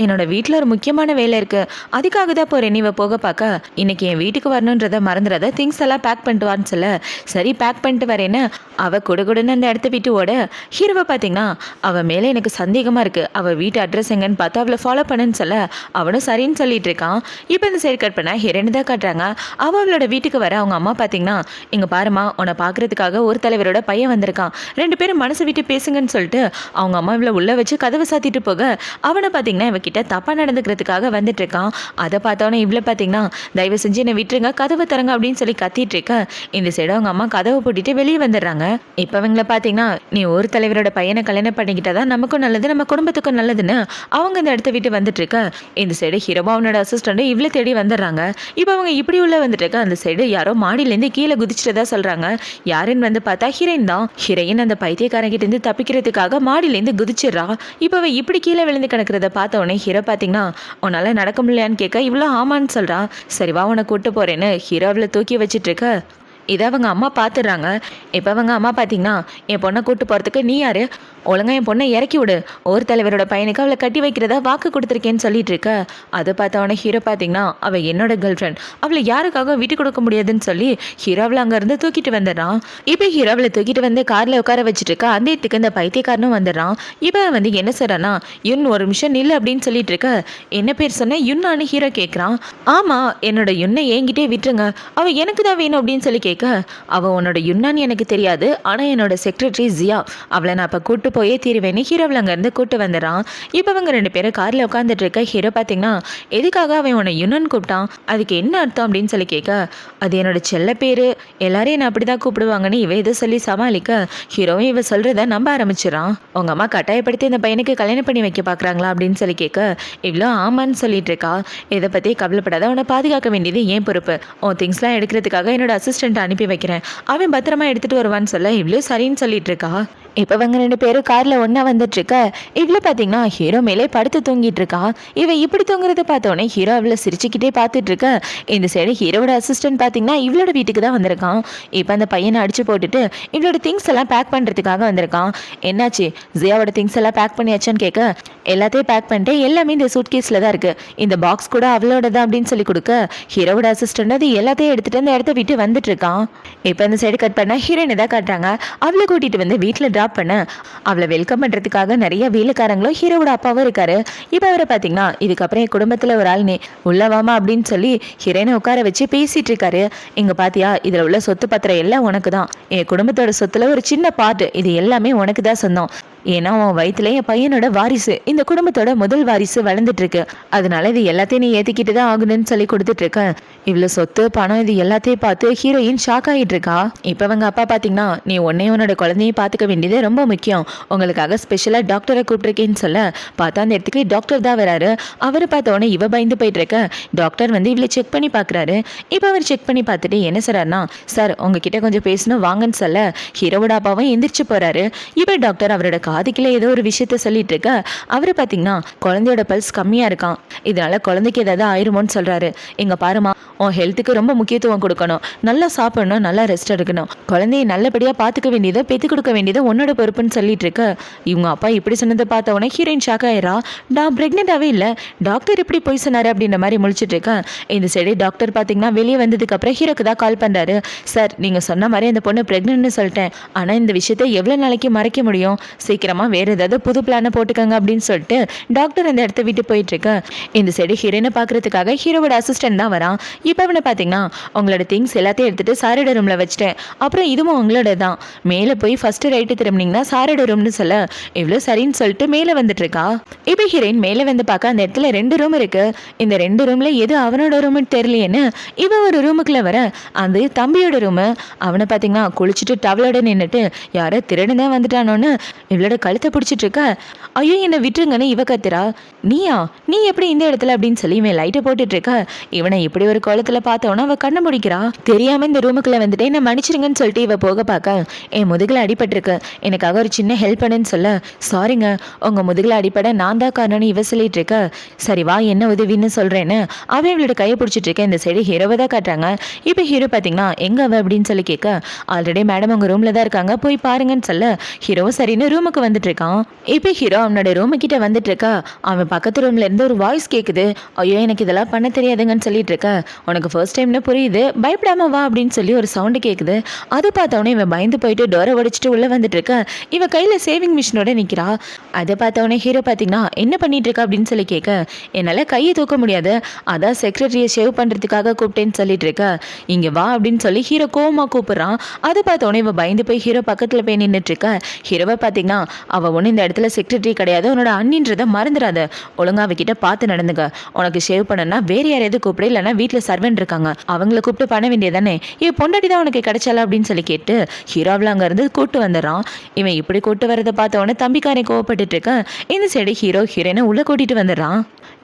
என்னோட வீட்டில் ஒரு முக்கியமான வேலை இருக்கு, அதுக்காக தான் போகிறேன், இவ போக பார்க்க இன்னைக்கு என் வீட்டுக்கு வரணுன்றதை மறந்துடாத, திங்ஸ் எல்லாம் பேக் பண்ணிட்டு வான்னு சொல்ல, சரி பேக் பண்ணிட்டு வரேன்னு அவள் கொடுன்னு அந்த இடத்த விட்டு ஓட. ஹீரோவை பார்த்தீங்கன்னா அவள் மேலே எனக்கு சந்தேகமாக இருக்குது, அவள் வீட்டு அட்ரஸ் எங்கன்னு பார்த்து அவளை ஃபாலோ பண்ணுன்னு சொல்ல அவனும் சரின்னு சொல்லிட்டு இருக்கான். இப்போ இந்த சைடு கட் பண்ண ஹீரோயின் தான் காட்டுறாங்க. அவளோட வீட்டுக்கு வர அவங்க அம்மா பார்த்தீங்கன்னா இங்கே பாருமா, உன்னை பார்க்குறதுக்காக ஒரு தலைவரோட பையன் வந்திருக்கான், 2 பேரும் மனசு விட்டு பேசுங்கன்னு சொல்லிட்டு அவங்க அம்மா இவ்வளோ உள்ள வச்சு கதவை சாத்திட்டு போக அவனை பார்த்தீங்கன்னா இவகிட்ட தப்பாக நடந்துக்கிறதுக்காக வந்துட்டு இருக்கான். அதை பார்த்தோன்னே இவ்வளோ பார்த்தீங்கன்னா தயவு செஞ்சு என்னை விட்டுருங்க, கதவை தரங்க அப்படின்னு சொல்லி கத்திட்டு இருக்க. இந்த சைடு அவங்க அம்மா கதவை போட்டுட்டு வெளியே வந்துடுறாங்க. இப்போ அவங்கள பார்த்தீங்கன்னா நீ ஒரு தலைவரோட பையனை கல்யாணம் பண்ணிக்கிட்டாதான் நமக்கும் நல்லது, நம்ம குடும்பத்துக்கும் நல்லதுன்னு அவங்க இந்த இடத்த விட்டு வந்துட்டு இருக்க. இந்த சைடு ஹீரோவா அவனோட அசிஸ்டண்ட் இவ்வளோ தேடி வந்துடுறாங்க. இப்போ அவங்க இப்படி உள்ள வந்துட்டு இருக்க. அந்த சைடு யாரோ மாடியிலேருந்து கீழே குதிச்சுட்டதா சொல்றாங்க. யாருன்னு வந்து பார்த்தா ஹீரோயின் தான். ஹீரோயின் அந்த பைத்தியக்காரங்கிட்ட இருந்து தப்பிக்கிறதுக்காக மாடியிலேருந்து குதிச்சிடுறா. இப்போ அவ இப்படி கீழே விழுந்து கிடக்கிறத பார்த்த உடனே ஹீரோ பார்த்தீங்கன்னா உன்னால நடக்க முடியலையான்னு கேட்க இவ்வளோ ஆமான்னு சொல்றா. சரிவா உன்னை கூட்டு போறேன்னு ஹீரோ அவளை தூக்கி வச்சிட்டு இருக்க. இதை அவங்க அம்மா பார்த்துடுறாங்க. இப்போ அவங்க அம்மா பார்த்தீங்கன்னா என் பொண்ணை கூட்டு போகிறதுக்கு நீ யாரு, ஒழுங்கா என் பொண்ணை இறக்கி விடு, ஒரு தலைவரோட பையனுக்கு அவளை கட்டி வைக்கிறதா வாக்கு கொடுத்துருக்கேன்னு சொல்லிட்டு இருக்க. அதை பார்த்தவொடனே ஹீரோ பார்த்தீங்கன்னா அவள் என்னோட கேர்ள் ஃப்ரெண்ட், அவளை யாருக்காக விட்டு கொடுக்க முடியாதுன்னு சொல்லி ஹீரோவில் அங்கேருந்து தூக்கிட்டு வந்துடுறான். இப்போ ஹீரோவில் தூக்கிட்டு வந்து காரில் உட்கார வச்சுட்டு இருக்கா. அந்த இடத்துக்கு இந்த பைத்தியக்காரனும் வந்துடுறான். இப்போ வந்து என்ன சொல்கிறான்னா யுன் ஒரு நிமிஷம் நில்லு அப்படின்னு சொல்லிட்டு இருக்க. என்ன பேர் சொன்ன யுன்னான்னு ஹீரோ கேட்குறான். ஆமாம் என்னோட யுன்னை என்கிட்டே விட்டுருங்க, அவள் எனக்கு தான் வேணும் அப்படின்னு சொல்லி கேட்க, அவள் உன்னோட யுன்னான்னு எனக்கு தெரியாது, ஆனால் என்னோட செக்ரட்டரி ஜியா, அவளை நான் இப்போ கூட்டு போயே தீருவேன்னு ஹீரோவில் அங்கேருந்து கூட்டு வந்துடுறான். இப்போ அவங்க 2 பேரும் காரில் உட்காந்துட்டு இருக்க. ஹீரோ பார்த்தீங்கன்னா எதுக்காக அவன் உன்னை யுனன் கூப்பிட்டான், அதுக்கு என்ன அர்த்தம் அப்படின்னு சொல்லி கேட்க, அது என்னோட செல்ல பேர், எல்லாரையும் என்னை அப்படி தான் கூப்பிடுவாங்கன்னு இவ இதை சொல்லி சமாளிக்க ஹீரோவும் இவ சொல்கிறத நம்ப ஆரம்பிச்சிடறான். உங்கள் அம்மா கட்டாயப்படுத்தி இந்த பையனுக்கு கல்யாணம் பண்ணி வைக்க பார்க்குறாங்களா அப்படின்னு சொல்லி கேட்க இவ்வளோ ஆமான்னு சொல்லிட்டு இருக்கா. இதை பற்றி கவலைப்படாத, உன்னை பாதுகாக்க வேண்டியது ஏன் பொறுப்பு, உன் திங்ஸ்லாம் எடுக்கிறதுக்காக என்னோட அசிஸ்டன்ட் அனுப்பி வைக்கிறேன், அவன் பத்திரமா எடுத்துகிட்டு வருவான்னு சொல்ல இவ்வளோ சரின்னு சொல்லிட்டு இருக்கா. இப்போ இவங்க 2 பேரும் காரில் ஒன்றா வந்துட்டு இருக்க இவ்வளோ பார்த்தீங்கன்னா ஹீரோ மேலே படுத்து தூங்கிட்டு இருக்கா. இவன் இப்படி தூங்குறத பார்த்தோன்னே ஹீரோ அவளை சிரிச்சுக்கிட்டே பார்த்துட்டு இருக்க. இந்த சைடு ஹீரோவோட அசிஸ்டன்ட் பார்த்தீங்கன்னா இவளோட வீட்டுக்கு தான் வந்திருக்கான். இப்போ அந்த பையனை அடிச்சு போட்டுட்டு இவளோட திங்ஸ் எல்லாம் பேக் பண்ணுறதுக்காக வந்திருக்கான். என்னாச்சு, ஜியாவோட திங்ஸ் எல்லாம் பேக் பண்ணியாச்சான்னு கேட்க எல்லாத்தையும் பேக் பண்ணிட்டு எல்லாமே இந்த சூட் கேஸில் தான் இருக்குது, இந்த பாக்ஸ் கூட அவளோட தான் அப்படின்னு சொல்லி கொடுக்க ஹீரோவோட அசிஸ்டன்ட் அது எல்லாத்தையும் எடுத்துகிட்டு அந்த இடத்த விட்டு வந்துட்டு இருக்கான். இப்போ இந்த சைடு கட் பண்ணால் ஹீரோயினை தான் காட்டுறாங்க. அவளை கூட்டிகிட்டு வந்து வீட்டில் ட்ராப் பண்ண அவளை வெல்கம் பண்ணுறதுக்காக நிறைய வேலைக்காரங்களும் ஹீரோவோட அப்பாவும் இருக்காரு. இப்போ அவரை பார்த்தீங்கன்னா இதுக்கப்புறம் என் குடும்பத்தில் ஒரு ஆள் நீ உள்ளவாமா அப்படின்னு சொல்லி ஹீரோயினை உட்கார வச்சு பேசிட்டு இருக்காரு. இங்கே பாத்தியா, இதில் உள்ள சொத்து பத்திரம் எல்லாம் உனக்கு தான், என் குடும்பத்தோட சொத்துல ஒரு சின்ன பார்ட், இது எல்லாமே உனக்கு தான் சொந்தம். ஏன்னா உன் வயிற்றுல என் பையனோட வாரிசு, இந்த குடும்பத்தோட முதல் வாரிசு வளர்ந்துட்டு இருக்கு, அதனால இது எல்லாத்தையும் நீ ஏற்றிக்கிட்டு தான் ஆகணும்னு சொல்லி கொடுத்துட்டு இருக்க. இவ்வளோ சொத்து பணம் இது எல்லாத்தையும் பார்த்து ஹீரோயின் ஷாக் ஆகிட்டு இருக்கா. இப்போ அவங்க அப்பா பார்த்தீங்கன்னா நீ உன்னோட குழந்தையும் பார்த்துக்க வேண்டியது ரொம்ப முக்கியம், உங்களுக்காக ஸ்பெஷலாக டாக்டரை கூப்பிட்டுருக்கேன்னு சொல்ல பார்த்தா அந்த இடத்துக்கு டாக்டர் தான் வராரு. அவரை பார்த்தோன்னே இவ பயந்து போயிட்டு இருக்க. டாக்டர் வந்து இவ்வளோ செக் பண்ணி பார்க்குறாரு. இப்போ அவர் செக் பண்ணி பார்த்துட்டு என்ன சொல்றாருன்னா, சார் உங்ககிட்ட கொஞ்சம் பேசணும் வாங்கன்னு சொல்ல ஹீரோவோட அப்பாவும் எந்திரிச்சு போறாரு. இப்போ டாக்டர் அவரோட காதுக்குள்ள ஏதோ ஒரு விஷயத்த சொல்லிட்டு இருக்க. அவரு பார்த்தீங்கன்னா குழந்தையோட பல்ஸ் கம்மியா இருக்கான், இதனால குழந்தைக்கு ஏதாவது ஆயிருமோன்னு சொல்றாரு. இங்க பாருமா, உன் ஹெல்த்துக்கு ரொம்ப முக்கியத்துவம் கொடுக்கணும், நல்லா சாப்பிடணும், நல்லா ரெஸ்ட் எடுக்கணும், குழந்தைய நல்லபடியா பார்த்துக்க வேண்டியதை பெற்று கொடுக்க வேண்டியதை உன்னோட பொறுப்புன்னு சொல்லிட்டு இருக்க. இவங்க அப்பா இப்படி சொன்னதை பார்த்த உடனே ஹீரோயின் ஷாக் ஆயிரா. நான் பிரெக்னெண்டாவே இல்லை, டாக்டர் இப்படி போய் சொன்னாரு அப்படின்ற மாதிரி முழிச்சிட்டு இருக்கேன். இந்த சைடு டாக்டர் பார்த்தீங்கன்னா வெளியே வந்ததுக்கு அப்புறம் ஹீரோக்கு தான் கால் பண்றாரு. சார் நீங்க சொன்ன மாதிரி அந்த பொண்ணு பிரெக்னென்ட்னு சொல்லிட்டேன், ஆனா இந்த விஷயத்தை எவ்வளவு நாளைக்கு மறைக்க முடியும், சீக்கிரமா வேற ஏதாவது புது பிளானை போட்டுக்கங்க அப்படின்னு சொல்லிட்டு டாக்டர் அந்த இடத்த விட்டு போயிட்டு இருக்க. இந்த சைடு ஹீரோயினை பார்க்கறதுக்காக ஹீரோவோட அசிஸ்டன்ட் தான் வரான். இப்போ அவனை பார்த்தீங்கன்னா உங்களோட திங்ஸ் எல்லாத்தையும் எடுத்துட்டு சாரோட ரூம்ல வச்சுட்டேன், அப்புறம் இதுவும் உங்களோட தான், மேலே போய் ஃபர்ஸ்ட் ரைட்டு திரும்பினீங்கன்னா சாரோட ரூம்னு சொல்ல இவ்வளோ சரின்னு சொல்லிட்டு மேலே வந்துட்டு இருக்கா. இப்போ ஹீரோயின் மேலே வந்து பார்க்க அந்த இடத்துல 2 ரூம் இருக்கு. இந்த 2 ரூம்ல எது அவனோட ரூம்னு தெரியலையேன்னு இவன் ஒரு ரூமுக்குள்ள வர அது தம்பியோட ரூமு. அவனை பார்த்தீங்கன்னா குளிச்சுட்டு டவலோட நின்றுட்டு யாரோ திருடன் தான் வந்துட்டானோன்னு இவளோட கழுத்தை பிடிச்சிட்டு இருக்க. ஐயோ என்னை விட்டுருங்கன்னு இவ கத்துறா. நீ எப்படி இந்த இடத்துல அப்படின்னு சொல்லி இவன் லைட்டை போட்டுட்டு இருக்க. இவனை இப்படி ஒரு கோலத்துல பார்த்தவனா அவ கண்ணை முடிக்கிறா. தெரியாம இந்த ரூமுக்குள்ள வந்துட்டு என்ன மன்னிச்சிருங்கன்னு சொல்லிட்டு இவ போக பார்க்க என் முதுகுல அடிபட்டிருக்கு, எனக்காக ஒரு சின்ன ஹெல்ப் பண்ணுன்னு சொல்ல சாரிங்க உங்க முதுகுல அடிப்பட நான் தான் காரணம்னு இவ சொல்லிட்டு இருக்க. சரி வா என்ன உதவின்னு சொல்றேன்னு அவன் இவளோட கையை பிடிச்சிட்டு இருக்க. இந்த சைடு ஹீரோவை தான் காட்டுறாங்க. இப்போ ஹீரோ பார்த்தீங்கன்னா எங்க அவ அப்படின்னு சொல்லி கேட்க ஆல்ரெடி மேடம் உங்க ரூம்ல தான் இருக்காங்க போய் பாருங்கன்னு சொல்ல ஹீரோவும் சரின்னு ரூமுக்கு வந்துட்டு இருக்கான். இப்போ ஹீரோ அவனோட ரூமு கிட்ட வந்துட்டு இருக்கா. அவன் பக்கத்து ரூம்ல இருந்து ஒரு வாய்ஸ் கேட்குது. ஐயோ எனக்கு இதெல்லாம் பண்ண தெரியாதுங்கன்னு சொல்லிட்டு இருக்க. உனக்கு ஃபர்ஸ்ட் டைம்னு புரியுது, பயப்படாம வா அப்படின்னு சொல்லி ஒரு சவுண்டு கேட்குது. அதை பார்த்தவொடனே இவன் பயந்து போயிட்டு டோரை உடைச்சிட்டு உள்ள வந்துட்டு இருக்க. இவன் கையில சேவிங் மிஷினோட நிற்கிறா. அதை பார்த்தவொடனே ஹீரோ பார்த்தீங்கன்னா என்ன பண்ணிட்டு இருக்கா அப்படின்னு சொல்லி கேட்க என்னால் கையை தூக்க முடியாது, அதான் செக்ரட்டரியை ஷேவ் பண்ணுறதுக்காக கூப்பிட்டேன்னு சொல்லிட்டு இருக்க. இங்கே வா அப்படின்னு சொல்லி ஹீரோ கோவமா கூப்பிட்றான். அதை பார்த்தவொடனே இவன் பயந்து போய் ஹீரோ பக்கத்தில் போய் நின்றுட்டு இருக்க. ஹீரோவை பார்த்தீங்கன்னா அவள் ஒன்றும் இந்த இடத்துல செக்ரட்டரி கிடையாது, உன்னோட அண்ணின்றதை மறந்துடாத, ஒழுங்கா அவகிட்ட பார்த்து நடந்துக்க, உனக்கு ஷேவ் பண்ணனா வேற யாரையாவது கூப்பிடு, இல்லைன்னா வீட்டில் சர்வெண்ட் இருக்காங்க அவங்கள கூப்பிட்டு பண்ண வேண்டியதானே, இவன் பொண்டாட்டி தான் உனக்கு கிடைச்சால அப்படின்னு சொல்லி கேட்டு ஹீரோவில் அங்கேருந்து கூட்டு வந்துடுறான். இவன் இப்படி கூட்டு வரதை பார்த்த உடனே தம்பிக்காரன் கோவப்பட்டுட்டு இருக்க. இந்த சைடு ஹீரோ ஹீரோயினை உள்ள கூட்டிட்டு வந்துடுறான்.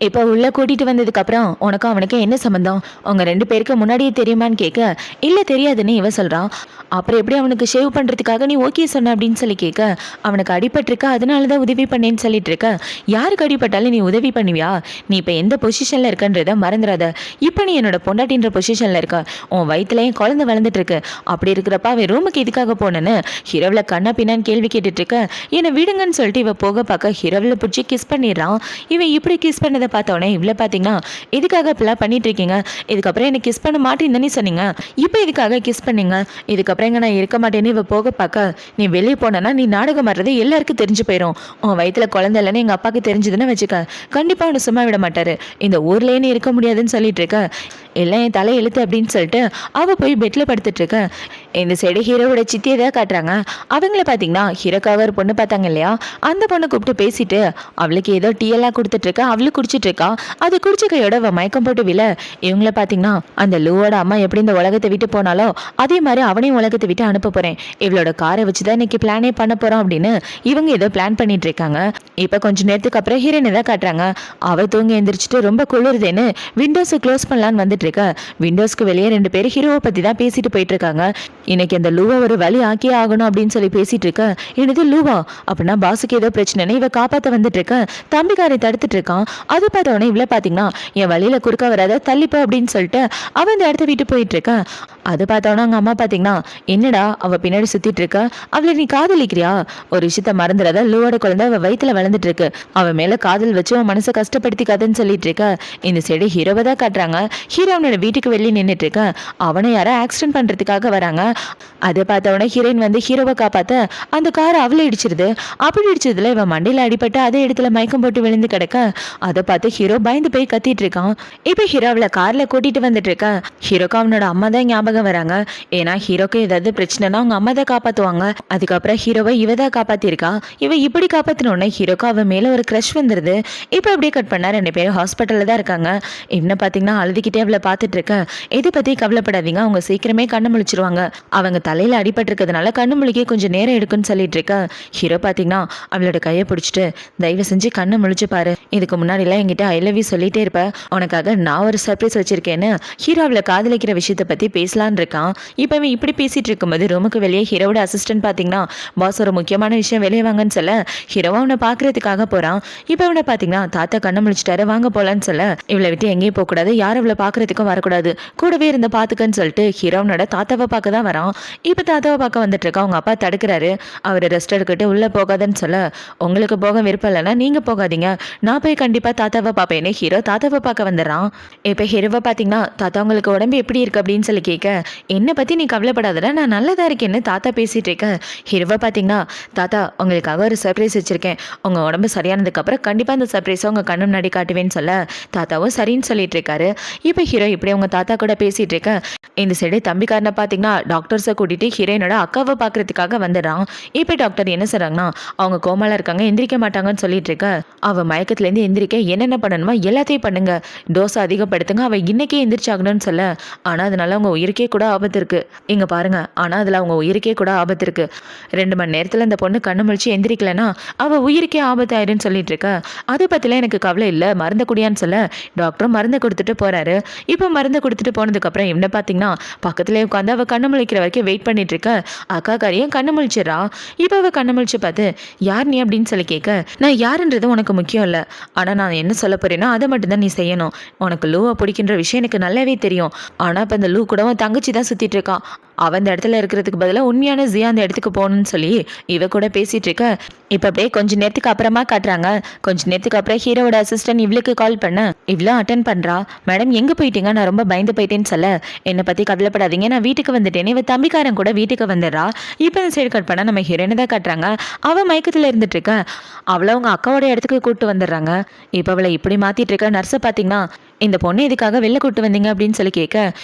இப்போ உள்ள கூட்டிட்டு வந்ததுக்கு அப்புறம் உனக்கும் அவனுக்கு என்ன சம்பந்தம், உங்க 2 பேருக்கு முன்னாடியே தெரியுமான்னு கேட்க இல்ல தெரியாதுன்னு இவ சொல்றான். அப்புறம் எப்படி அவனுக்கு ஷேவ் பண்றதுக்காக நீ ஓகே சொன்ன அப்படின்னு சொல்லி கேட்க அவனுக்கு அடிபட்டிருக்க அதனாலதான் உதவி பண்ணேன்னு சொல்லிட்டு இருக்க. யாருக்கு அடிபட்டாலும் நீ உதவி பண்ணுவியா, நீ இப்போ எந்த பொசிஷன்ல இருக்கன்றத மறந்துடாத, இப்போ நீ என்னோட பொண்டாட்டின்ற பொசிஷன்ல இருக்க, உன் வயிற்றுல என் குழந்தை வளர்ந்துட்டு இருக்கு, அப்படி இருக்கிறப்ப அவன் ரூமுக்கு எதுக்காக போனேன்னு ஹீரோவில் கண்ணா பின்னான்னு கேள்வி கேட்டுட்டு இருக்க. என்னை விடுங்கன்னு சொல்லிட்டு இவ போக பார்க்க ஹீரோவில் பிடிச்சி கிஸ் பண்ணிடுறான். இவன் இப்படி கிஸ் பண்ணதை பார்த்தோன்னே இவ்வளோ பார்த்தீங்கன்னா இதுக்காக இப்பெல்லாம் பண்ணிட்டு இருக்கீங்க, இதுக்கப்புறம் எனக்கு கிஸ் பண்ண மாட்டேன்னு சொன்னீங்க, இப்போ இதுக்காக கிஸ் பண்ணீங்க, இதுக்கப்புறம் எங்க நான் இருக்க மாட்டேன்னு இவ போக பார்க்க நீ வெளியே போனா நீ நாடகம் ஆடுறது எல்லாருக்கும் தெரிஞ்சு போயிடும், உன் வயிற்றுல குழந்தை இல்லைன்னு எங்கள் அப்பாவுக்கு தெரிஞ்சதுன்னு வச்சுக்க, கண்டிப்பாக அவனை சும்மா விட மாட்டாரு, இந்த ஊர்லேயே நீ இருக்க முடியாதுன்னு சொல்லிட்டு இருக்க, எல்லாம் என் தலை எழுத்து அப்படின்னு சொல்லிட்டு அவள் போய் பெட்டில் படுத்துட்டு இருக்க. இந்த சைடு ஹீரோவோட சித்தியை தான் காட்டுறாங்க. அவங்கள பார்த்தீங்கன்னா ஹீரோக்காக ஒரு பொண்ணு பார்த்தாங்க இல்லையா, அந்த பொண்ணை கூப்பிட்டு பேசிட்டு அவளுக்கு ஏதோ டீ எல்லாம் கொடுத்துட்டு இருக்கா. அவளும் குடிச்சிட்டு இருக்கா. அது குடிச்ச கையோட அவ மயக்கம் போட்டு விழ இவங்கள பார்த்தீங்கன்னா அந்த லூவோட அம்மா எப்படி இந்த உலகத்தை விட்டு போனாலோ அதே மாதிரி அவனையும் உலகத்தை விட்டு அனுப்ப போறேன், இவளோட காரை வச்சுதான் இன்னைக்கு பிளானே பண்ண போறோம் அப்படின்னு இவங்க ஏதோ பிளான் பண்ணிட்டு இருக்காங்க. இப்ப கொஞ்ச நேரத்துக்கு அப்புறம் ஹீரோனை தான் காட்டுறாங்க. அவ தூங்கி எந்திரிச்சிட்டு ரொம்ப குளிருதுன்னு விண்டோஸை க்ளோஸ் பண்ணலான்னு வந்துட்டு இருக்க. விண்டோஸ்க்கு வெளியே 2 பேர் ஹீரோவை பத்தி தான் பேசிட்டு போயிட்டு இருக்காங்க. இன்னைக்கு அந்த லூவா ஒரு வழி ஆக்கியே ஆகணும் அப்படின்னு சொல்லி பேசிட்டு இருக்க. என்னது லூவா அப்படின்னா பாஸுக்கு ஏதோ பிரச்சனைன்னு இவ காப்பாத்த வந்துட்டு இருக்க. தம்பிக்காரை தடுத்துட்டு இருக்கான். அது பார்த்தவொடனே இவ்வளவு பாத்தீங்கன்னா என் வழியில குறுக்க வராத தள்ளிப்போ அப்படின்னு சொல்லிட்டு அவன் இந்த இடத்த விட்டு போயிட்டு இருக்க. அது பார்த்தவொடனே அவங்க அம்மா பாத்தீங்கன்னா என்னடா அவ பின்னாடி சுத்திட்டு இருக்க, அவளை நீ காதலிக்கிறியா, ஒரு விஷயத்த மறந்துடாத, லூவோட குழந்தை அவ வயித்துல வளர்ந்துட்டு இருக்கு, அவன் மேல காதல் வச்சு அவன் மனசை கஷ்டப்படுத்திக்காதுன்னு சொல்லிட்டு இருக்க. இந்த சைடு ஹீரோவை தான் காட்டுறாங்க. ஹீரோ அவனோட வீட்டுக்கு வெளியே நின்றுட்டு இருக்க. அவனை யாரோ ஆக்சிடென்ட் பண்றதுக்காக வராங்க. அதை பார்த்தவொடனே ஹீரோயின் வந்து ஹீரோவை காப்பாத்த அந்த காரை அவளை இடிச்சிருது. அப்படி இடிச்சதுல இவன் மண்டையில அடிபட்டு அதே இடத்துல மயக்கம் போட்டு விழுந்து கிடக்க. அதை பார்த்து ஹீரோ பயந்து போய் கத்திட்டு இருக்கான். இப்ப ஹீரோ அவளை கார்ல கூட்டிட்டு வந்துட்டு இருக்க. ஹீரோக்கு அவனோட அம்மா தான் ஞாபகம் வராங்க. ஏன்னா ஹீரோக்கு ஏதாவது பிரச்சனைனா அவங்க அம்மா தான் காப்பாத்துவாங்க. அதுக்கப்புறம் ஹீரோவை இவ தான் காப்பாத்திருக்கா. இவ இப்படி காப்பாத்தினோடனே ஹீரோக்கு அவன் மேல ஒரு க்ரஷ் வந்துருது. இப்ப அப்படியே கட் பண்ணா 2 பேரும் ஹாஸ்பிட்டல்ல தான் இருக்காங்க. இன்னும் பாத்தீங்கன்னா அழுதுகிட்டே அவளை பார்த்துட்டு இருக்க. இதை பத்தி கவலைப்படாதீங்க, அவங்க சீக்கிரமே கண்ணு முழிச்சிருவாங்க, அவங்க தலையில அடிபட்டு இருக்கிறதுனால கண்ணு முழிக்க கொஞ்சம் நேரம் எடுக்குன்னு சொல்லிட்டு இருக்க. ஹீரோ பாத்தீங்கன்னா அவளோட கையை பிடிச்சிட்டு தயவு செஞ்சு கண்ணை முழிச்சு பாரு, இதுக்கு முன்னாடி எல்லாம் என்கிட்ட ஐ லவ் யூ சொல்லிட்டே இருப்ப, உனக்காக நான் ஒரு சர்ப்ரைஸ் வச்சிருக்கேன்னு ஹீரோ அவளை காதலிக்கிற விஷயத்தை பத்தி பேசலான் இருக்கான். இப்ப இவன் இப்படி பேசிட்டு இருக்கும்போது ரூமுக்கு வெளியே ஹீரோட அசிஸ்டன்ட் பாத்தீங்கன்னா பாஸ் ஒரு முக்கியமான விஷயம் வெளியே வாங்கன்னு சொல்ல ஹீரோவா அவனை பாக்குறதுக்காக போறான். இப்ப அவனை பாத்தீங்கன்னா தாத்தா கண்ணை முழிச்சிட்டாரு, வாங்க போலான்னு சொல்ல இவளை விட்டு எங்கேயும் போக கூடாது, யாரும் அவளை பாக்குறதுக்கும் வரக்கூடாது, கூடவே இருந்த பாத்துக்கன்னு சொல்லிட்டு ஹீரோனோட தாத்தாவை பார்க்க தான் வரான். இப்ப தாத்தாவை பார்க்க வந்துட்டு இருக்கா. அவங்க அப்பா தடுக்கிறாரு. அவரை ரெஸ்ட் எடுக்கிட்டு உள்ள போகாதன்னு சொல்ல உங்களுக்கு போக விருப்பம் இல்லைன்னா நீங்க போகாதீங்க, நான் போய் கண்டிப்பா தாத்தாவை பார்ப்பேன்னு ஹீரோ தாத்தாவை பார்க்க வந்துடுறான். இப்ப ஹீரோவை பாத்தீங்கன்னா தாத்தா உங்களுக்கு உடம்பு எப்படி இருக்கு அப்படின்னு சொல்லி கேட்க என்னை பத்தி நீ கவலைப்படாதடா, நான் நல்லதா இருக்கேன்னு தாத்தா பேசிட்டு இருக்க. ஹீரோவை பாத்தீங்கன்னா தாத்தா உங்களுக்காக ஒரு சர்ப்ரைஸ் வச்சிருக்கேன், உங்க உடம்பு சரியானதுக்கு அப்புறம் கண்டிப்பா அந்த சர்ப்ரைஸை உங்க கண்ணு முன்னாடி காட்டுவேன்னு சொல்ல தாத்தாவும் சரின்னு சொல்லிட்டு இருக்காரு. இப்ப ஹீரோ இப்படி அவங்க தாத்தா கூட பேசிட்டு இருக்க. இந்த சைடு தம்பிக்காரனை பாத்தீங்கன்னா டாக்டர்ஸை கூட்டிட்டு ஹீரோயினோட அக்காவை பாக்குறதுக்காக வந்துடுறான். இப்ப டாக்டர் என்ன சொல்றாங்கன்னா அவங்க கோமால இருக்காங்க, எந்திரிக்க மாட்டாங்கன்னு சொல்லிட்டு இருக்க. அவ மயக்கத்துல இருந்து எந்திரிக்க என்னென்ன பண்ணணுமோ எல்லாத்தையும் பண்ணுங்க, டோஸ் அதிகப்படுத்துங்க, அவ இன்னைக்கே எந்திரிச்சாகணும்னு சொல்ல ஆனா அதனால அவங்க உயிருக்கே கூட ஆபத்து இருக்கு, இங்க பாருங்க, ஆனா அதுல அவங்க உயிருக்கே கூட ஆபத்து இருக்கு, 2 மணி நேரத்துல அந்த பொண்ணு கண்ணு முழிச்சு எந்திரிக்கலன்னா அவ உயிருக்கே ஆபத்து ஆயிடுன்னு சொல்லிட்டு இருக்க. அதை பத்திலாம் எனக்கு கவலை இல்லை, மருந்து குடியான்னு சொல்ல டாக்டரும் மருந்து கொடுத்துட்டு போறாரு. இப்போ மருந்து கொடுத்துட்டு போனதுக்கு அப்புறம் இவனை பாத்தீங்கன்னா பக்கத்துலேயே உட்காந்து அவ கண்ணு முழிக்கிற வரைக்கும் வெயிட் பண்ணிட்டு இருக்க. அக்கா காரியும் கண்ணு முழிச்சிடறா. இப்போ அவ கண்ணு முழிச்சு பார்த்து யார் நீ அப்படின்னு சொல்லி கேட்க நான் யாருன்றது உனக்கு முக்கியம் இல்லை, ஆனா நான் என்ன சொல்ல போறேன்னா அதை மட்டும்தான் நீ செய்யணும், உனக்கு லூவை பிடிக்கின்ற விஷயம் எனக்கு நல்லாவே தெரியும், ஆனா இப்போ அந்த லூ கூட உன் தங்கச்சி தான் சுத்திட்டு இருக்கான், அவன் அந்த இடத்துல இருக்கிறதுக்கு பதிலாக உண்மையான ஜியா அந்த இடத்துக்கு போகணும்னு சொல்லி இவ கூட பேசிட்டு இருக்க. இப்போ அப்படியே கொஞ்ச நேரத்துக்கு அப்புறமா காட்டுறாங்க. கொஞ்ச நேரத்துக்கு அப்புறம் ஹீரோவோட அசிஸ்டன்ட் இவளுக்கு கால் பண்ண இவ்வளோ அட்டன் பண்றா. மேடம் எங்க போயிட்டீங்க, நான் ரொம்ப பயந்து போயிட்டேன்னு சொல்ல என்னை பத்தி கவலைப்படாதீங்க, நான் வீட்டுக்கு வந்துட்டேன். இவ தம்பிக்காரன் கூட வீட்டுக்கு வந்துடுறா. இப்போ இந்த சைடு கட் பண்ணா நம்ம ஹீரோயினை தான் காட்டுறாங்க. அவ மயக்கத்துல இருந்துட்டு இருக்க. அவளை அவங்க அக்காவோட இடத்துக்கு கூப்பிட்டு வந்துடுறாங்க. இப்போ அவளை இப்படி மாத்திட்டு இருக்க. நர்ஸை பாத்தீங்கன்னா இந்த பொண்ணு இதுக்காக வெளில கூட்டு வந்தீங்க அப்படின்னு சொல்லி கேட்க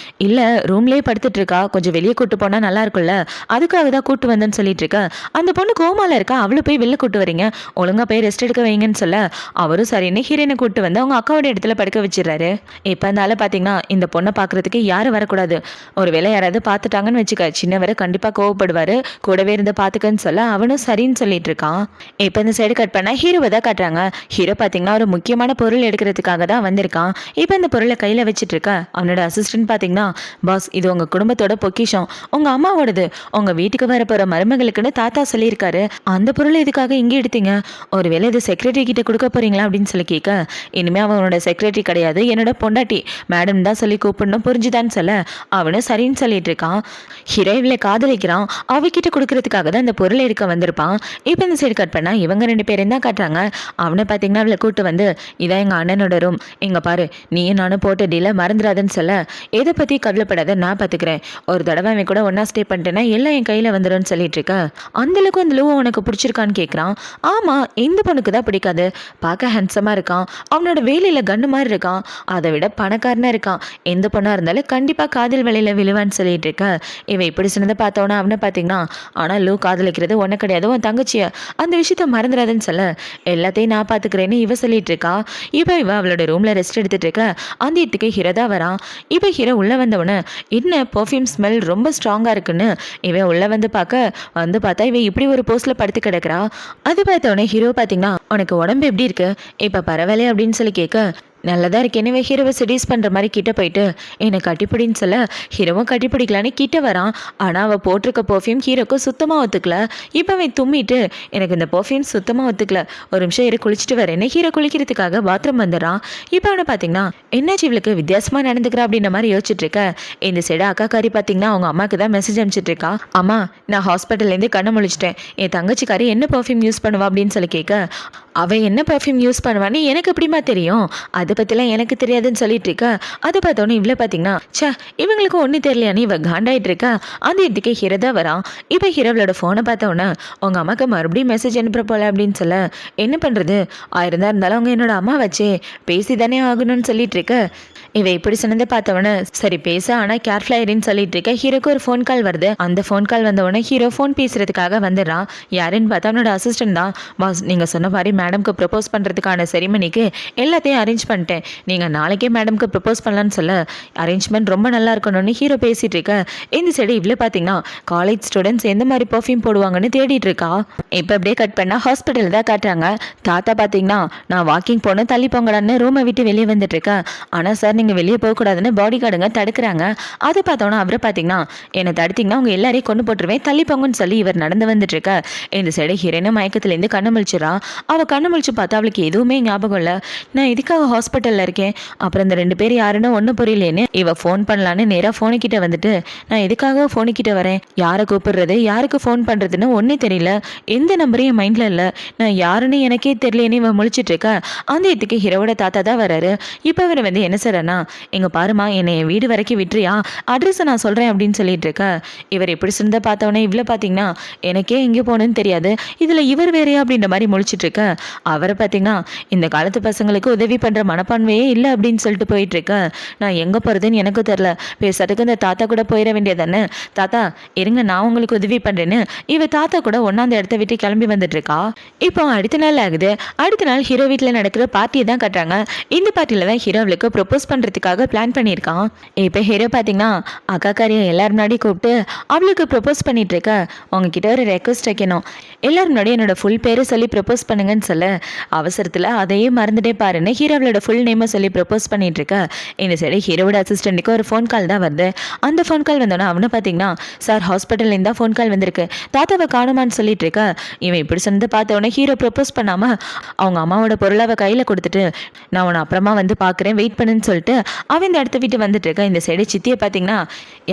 இல்ல ரூம்லயே படுத்துட்டு இருக்கா, கொஞ்சம் வெளியே கூட்டு போனா நல்லா இருக்கும்ல, அதுக்காக தான் கூட்டு வந்தேன்னு சொல்லிட்டு இருக்க. அந்த பொண்ணு கோமால இருக்கா, அவளை போய் வெளில கூட்டு வரீங்க, ஒழுங்கா போய் ரெஸ்ட் எடுக்க வைங்கன்னு சொல்ல அவரும் சரின்னு ஹீரோயினை கூட்டு வந்து அவங்க அக்காவோட இடத்துல படுக்க வச்சிடறாரு. இப்ப அதனால பாத்தீங்கன்னா இந்த பொண்ணை பாக்குறதுக்கு யாரும் வரக்கூடாது, ஒருவேளை யாராவது பாத்துட்டாங்கன்னு வச்சுக்க சின்னவரை கண்டிப்பா கோவப்படுவாரு, கூடவே இருந்து பாத்துக்கன்னு சொல்ல அவனும் சரின்னு சொல்லிட்டு இருக்கான். இப்ப இந்த சைடு கட் பண்ணா ஹீரோவை தான் காட்டுறாங்க. ஹீரோ பாத்தீங்கன்னா ஒரு முக்கியமான பொருள் எடுக்கிறதுக்காக தான் வந்திருக்கான். இப்ப இந்த பொருளை கையில வச்சிட்டு இருக்க. அவனோட அசிஸ்டன்ட் பாத்தீங்கன்னா பாஸ் இது உங்க குடும்பத்தோட பொக்கிஷம், உங்க அம்மாவோடது, உங்க வீட்டுக்கு வர போற மருமகளுக்குன்னு தாத்தா சொல்லியிருக்காரு, அந்த பொருளை இதுக்காக இங்கே எடுத்தீங்க, ஒருவேளை இது செக்ரட்டரி கிட்ட கொடுக்க போறீங்களா அப்படின்னு சொல்லி கேட்க இனிமே அவனோட செக்ரட்டரி கிடையாது, என்னோட பொண்டாட்டி, மேடம் தான் சொல்லி கூப்பிடணும், புரிஞ்சுதான்னு சொல்ல அவனும் சரின்னு சொல்லிட்டு இருக்கான். ஹீரோ இவளை காதலிக்கிறான், அவகிட்ட கொடுக்கறதுக்காக தான் இந்த பொருளை எடுக்க வந்திருப்பான். இப்போ இந்த சைடு கட் பண்ணா இவங்க 2 பேரையும் தான் காட்டுறாங்க. அவனை பார்த்தீங்கன்னா அவளை கூட்டு வந்து இதான் எங்க அண்ணனோட ரூம், இங்க பாரு நீயும் நானும் போட்ட டீல மறந்துடாதுன்னு சொல்ல, எதை பற்றி கவலைப்படாத, நான் பார்த்துக்கிறேன். ஒரு தடவை அவன் கூட ஒன்றா ஸ்டே பண்ணிட்டேன்னா எல்லாம் என் கையில் வந்துடும்னு சொல்லிட்டு இருக்க. அந்தளவுக்கு அந்த லூவை உனக்கு பிடிச்சிருக்கான்னு கேட்குறான். ஆமாம், இந்த பொண்ணுக்கு தான் பிடிக்காது. பார்க்க ஹேண்ட்ஸமாக இருக்கான், அவனோட வேலையில் கண்ணு மாதிரி இருக்கான், அதை விட பணக்காரனாக இருக்கான். எந்த பொண்ணாக இருந்தாலும் கண்டிப்பாக காதல் வேலையில் விழுவான்னு சொல்லிட்டு இருக்க. இவன் இப்படி சொன்னதை பார்த்தவனா அவனை பார்த்தீங்கன்னா, ஆனால் லூ காதலிக்கிறது ஒன்றை கிடையாது, உன் தங்கச்சியை, அந்த விஷயத்த மறந்துடாதுன்னு சொல்ல, எல்லாத்தையும் நான் பார்த்துக்கிறேன்னு இவ சொல்லிட்டு இருக்கா. இவ அவளோட ரூமில் ரெஸ்ட் எடுத்துட்டு இருக்க. அந்த இடத்துக்கு ஹீரோ தான் வரான். இப்போ ஹீரோ உள்ளே வந்தவொடனே என்ன பர்ஃப்யூம் ஸ்மெல் ரொம்ப ஸ்ட்ராங்காக இருக்குன்னு இவன் உள்ளே பார்த்தா இவன் இப்படி ஒரு போஸ்டில் படுத்து கிடக்குறா. அது பார்த்தவொடனே ஹீரோ பார்த்தீங்கன்னா, உனக்கு உடம்பு எப்படி இருக்கு, இப்போ பரவாயில்ல அப்படின்னு சொல்லி கேட்க, நல்லதாக இருக்கு. எனவே ஹீரோவை செடியூஸ் பண்ணுற மாதிரி கிட்ட போயிட்டு என்னை கட்டிப்பிடின்னு சொல்ல, ஹீரோவும் கட்டிப்பிடிக்கலான்னு கிட்ட வரான். ஆனால் அவள் போட்டிருக்க பர்ஃப்யூம் ஹீரோக்கு சுத்தமாக ஒத்துக்கல. இப்போ அவன் தும்மிட்டு, எனக்கு இந்த பர்ஃப்யூம் சுத்தமாக ஒத்துக்கல, ஒரு நிமிஷம் குளிச்சுட்டு வரேன்னு ஹீரோ குளிக்கிறதுக்காக பாத்ரூம் வந்துடுறான். இப்போ அவனை பார்த்தீங்கன்னா, என்னாச்சு இவளுக்கு வித்தியாசமாக நடந்துக்கிறா அப்படின்ற மாதிரி யோசிச்சுட்டு இருக்க. இந்த சைடு அக்காக்காரி பார்த்தீங்கன்னா அவங்க அம்மாவுக்கு தான் மெசேஜ் அனுப்பிச்சிட்டு இருக்கா. அம்மா, நான் ஹாஸ்பிட்டல்லேருந்து கண்ணை முழிச்சிட்டேன், என் தங்கச்சிக்காரி என்ன பர்ஃப்யூம் யூஸ் பண்ணுவா அப்படின்னு சொல்லி கேட்க, அவள் என்ன பர்ஃப்யூம் யூஸ் பண்ணுவான்னு எனக்கு எப்படிமா தெரியும், அதை பற்றிலாம் எனக்கு தெரியாதுன்னு சொல்லிட்டு இருக்கா. அதை பார்த்தோன்னே இவ்வளோ பார்த்தீங்கன்னா, சே இவங்களுக்கு ஒன்றும் தெரியலையான்னு இவ காண்டாயிட்டு இருக்கா. அந்த இதுக்கே ஹீரோ தான் வரான். இப்போ ஹீரோவோட ஃபோனை பார்த்தோன்னே, உங்கள் அம்மாவுக்கு மறுபடியும் மெசேஜ் அனுப்புகிற போல அப்படின்னு சொல்ல, என்ன பண்ணுறது, இருந்தாலும் அவங்க என்னோட அம்மா வச்சே பேசி தானே ஆகணும்னு சொல்லிட்டு இருக்க. இவ இப்படி சொன்னதை பார்த்தவொடனே, சரி பேச ஆனால் கேர்ஃபுல்லாக இருன்னு சொல்லிட்டு இருக்க. ஹீரோக்கு ஒரு ஃபோன் கால் வருது. அந்த ஃபோன் கால் வந்தவொடனே ஹீரோ ஃபோன் பேசுறதுக்காக வந்துடுறான். யாருன்னு பார்த்தா அவனோட அசிஸ்டன்ட் தான். பாஸ், நீங்கள் சொன்ன மாதிரி மேடம்க்கு ப்ரப்போஸ் பண்ணுறதுக்கான செரிமனிக்கு எல்லாத்தையும் அரேஞ்ச் பண்ணிட்டேன், நீங்கள் நாளைக்கே மேடம்க்கு ப்ரப்போஸ் பண்ணலான்னு சொல்ல, அரேஞ்ச்மெண்ட் ரொம்ப நல்லா இருக்கணும்னு ஹீரோ பேசிகிட்டு இருக்க. இந்த சைடு இவ்வளோ பார்த்தீங்கன்னா, காலேஜ் ஸ்டூடெண்ட்ஸ் எந்த மாதிரி பர்ஃப்யூம் போடுவாங்கன்னு தேடிட்டு இருக்கா. இப்போ அப்படியே கட் பண்ணால் ஹாஸ்பிட்டல் தான் காட்டுறாங்க. தாத்தா பார்த்தீங்கன்னா, நான் வாக்கிங் போன தள்ளி போங்கடான்னு ரூமை விட்டு வெளியே வந்துட்டு இருக்கேன். ஆனால் சார் நீங்கள் வெளியே போகக்கூடாதுன்னு பாடி கார்டுங்க தடுக்கிறாங்க. அதை பார்த்தோன்னா அவரை பார்த்தீங்கன்னா, என்னை தடுத்தீங்கன்னா அவங்க எல்லாரையும் கொண்டு போட்டுருவேன், தள்ளி போங்கன்னு சொல்லி இவர் நடந்து வந்துட்டு இருக்க. இந்த சைடு ஹீரோயினும் மயக்கத்துலேருந்து கண்ணு முழிச்சிடா. அவள் கண்ணு முழிச்சு பார்த்தா அவளுக்கு எதுவுமே ஞாபகம் இல்லை. நான் இதுக்காக ஹாஸ்பிட்டலில் இருக்கேன், அப்புறம் இந்த 2 பேர் யாருன்னு ஒன்றும் புரியலேன்னு இவ ஃபோன் பண்ணலான்னு நேராக ஃபோனுக்கிட்ட வந்துட்டு, நான் எதுக்காக ஃபோனுக்கிட்ட வரேன், யாரை கூப்பிடுறது யாருக்கு ஃபோன் பண்ணுறதுன்னு ஒன்றே தெரியல, எந்த நம்பரையும் என் மைண்டில் இல்லை, நான் யாருன்னு எனக்கே தெரியலேன்னு இவன் முழிச்சிட்டு இருக்க. அந்த இதுக்கு ஹீரோவோட தாத்தா தான் வராரு. இப்போ அவர் என்ன சொல்கிறேன்னா, எங்க பாருமா, என்னை என் வீடு வரைக்கும் விட்டுறியா, அட்ரஸை நான் சொல்கிறேன் அப்படின்னு சொல்லிட்டு இருக்க. இவர் எப்படி சொந்த பார்த்தவொடனே இவ்வளோ பார்த்தீங்கன்னா, எனக்கே எங்கே போகணுன்னு தெரியாது, இதில் இவர் வேறையா அப்படின்ற மாதிரி முழிச்சிட்டு இருக்க. அவரை பார்த்தீங்கன்னா, இந்த காலத்து பசங்களுக்கு உதவி பண்ணுற மனப்பான்மையே இல்லை அப்படின்னு சொல்லிட்டு போயிட்டு இருக்க. நான் எங்கே போகிறதுன்னு எனக்கு தெரில, பேசுறதுக்கு இந்த தாத்தா கூட போயிட வேண்டியதானே, தாத்தா இருங்க நான் உங்களுக்கு உதவி பண்ணுறேன்னு இவ தாத்தா கூட ஒன்றாந்த இடத்த விட்டு கிளம்பி வந்துட்டு இருக்கா. இப்போ அடுத்த நாள் ஆகுது. அடுத்த நாள் ஹீரோ வீட்டில் நடக்கிற பார்ட்டியை தான் கட்டுறாங்க. இந்த பார்ட்டியில் தான் ஹீரோவுக்கு ப்ரொப்போஸ் பண்ணுறதுக்காக பிளான் பண்ணியிருக்கான். இப்போ ஹீரோ பார்த்தீங்கன்னா, அக்காக்காரியை எல்லாரும் முன்னாடி கூப்பிட்டு அவளுக்கு ப்ரொப்போஸ் பண்ணிட்டு இருக்க. உங்ககிட்ட ஒரு ரெக்வஸ்ட் வைக்கணும், எல்லாரும் முன்னாடி என்னோட ஃபுல் பேரை சொல்லி ப்ரொப்போஸ் பண்ணுங்கன்னு சொல்ல, அவசரத்தில் அதையே மறந்துட்டே பாருன்னு ஹீரோவோட ஃபுல் நேமை சொல்லி ப்ரொப்போஸ் பண்ணிட்டு இருக்க. இந்த சைடு ஹீரோவோட அசிஸ்டண்ட்டுக்கு ஒரு ஃபோன் கால் தான் வருது. அந்த ஃபோன் கால் வந்தோன்னா அவனை பார்த்தீங்கன்னா, சார் ஹாஸ்பிட்டல்லேருந்து தான் ஃபோன் கால் வந்திருக்கு, தாத்தாவை காணுமான்னு சொல்லிட்டு இருக்க. இவன் இப்படி சொன்னதை பார்த்தவொடனே ஹீரோ ப்ரொப்போஸ் பண்ணாமல் அவங்க அம்மாவோட பொருளை அவள் கையில் கொடுத்துட்டு, நான் உன்னை அப்புறமா வந்து பார்க்குறேன் வெயிட் பண்ணுன்னு சொல்லிட்டு அவன் இந்த இடத்த விட்டு வந்துட்டு இருக்க. இந்த சைடு சித்தியை பார்த்தீங்கன்னா,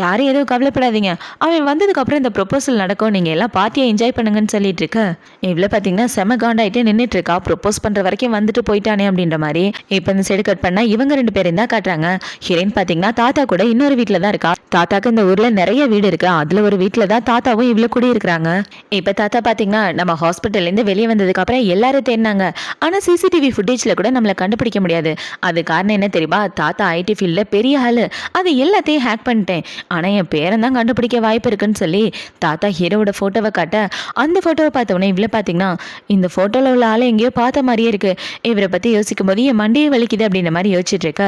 யாரும் எதுவும் கவலைப்படாதீங்க, அவன் வந்ததுக்கப்புறம் இந்த ப்ரொப்போசல் நடக்கும், நீங்கள் எல்லாம் பார்ட்டியை என்ஜாய் பண்ணுங்கன்னு சொல்லிட்டு இருக்க. இவ்வளோ பார்த்தீங்கன்னா செம காண்டாயிட்டே நின்றுட்டு இருக்கா. ப்ரொப்போஸ் பண்ணுற வரைக்கும் வந்துட்டு போயிட்டானே அப்படின்ற மாதிரி. இப்போ இந்த சைடு கட் பண்ணால் இவங்க 2 பேரும் தான் காட்டுறாங்க. ஹீரோயின் பார்த்தீங்கன்னா தாத்தா கூட இன்னொரு வீட்டில் தான் இருக்கா. தாத்தாக்கு இந்த ஊரில் நிறைய வீடு இருக்கு, அதில் ஒரு வீட்டில் தான் தாத்தாவும் இவ்வளோ குடி இருக்கிறாங்க. இப்போ தாத்தா பார்த்தீங்கன்னா, நம்ம ஹாஸ்பிட்டல்லேருந்து வெளியே வந்ததுக்கப்புறம் எல்லாரும் தேடினாங்க, ஆனால் சிசிடிவி ஃபுட்டேஜில் கூட நம்மளை கண்டுபிடிக்க முடியாது. அது காரணம் என்ன தெரியுமா, தாத்தா ஐடி ஃபீல்டில் பெரிய ஆள், அது எல்லாத்தையும் ஹேக் பண்ணிட்டேன், ஆனால் என் பேரன் தான் கண்டுபிடிக்க வாய்ப்பு இருக்குன்னு சொல்லி தாத்தா ஹீரோவோட ஃபோட்டோவை காட்ட, அந்த ஃபோட்டோவை பார்த்தவொடனே இவ்வளோ பார்த்தீங்கன்னா, இந்த ஃபோட்டோவில் உள்ள ஆளை எங்கேயோ பார்த்த மாதிரியே இருக்கு, இவரை பற்றி யோசிக்கும் போது என் மண்டையை வலிக்குது அப்படின்ற மாதிரி யோசிச்சுட்டு இருக்க.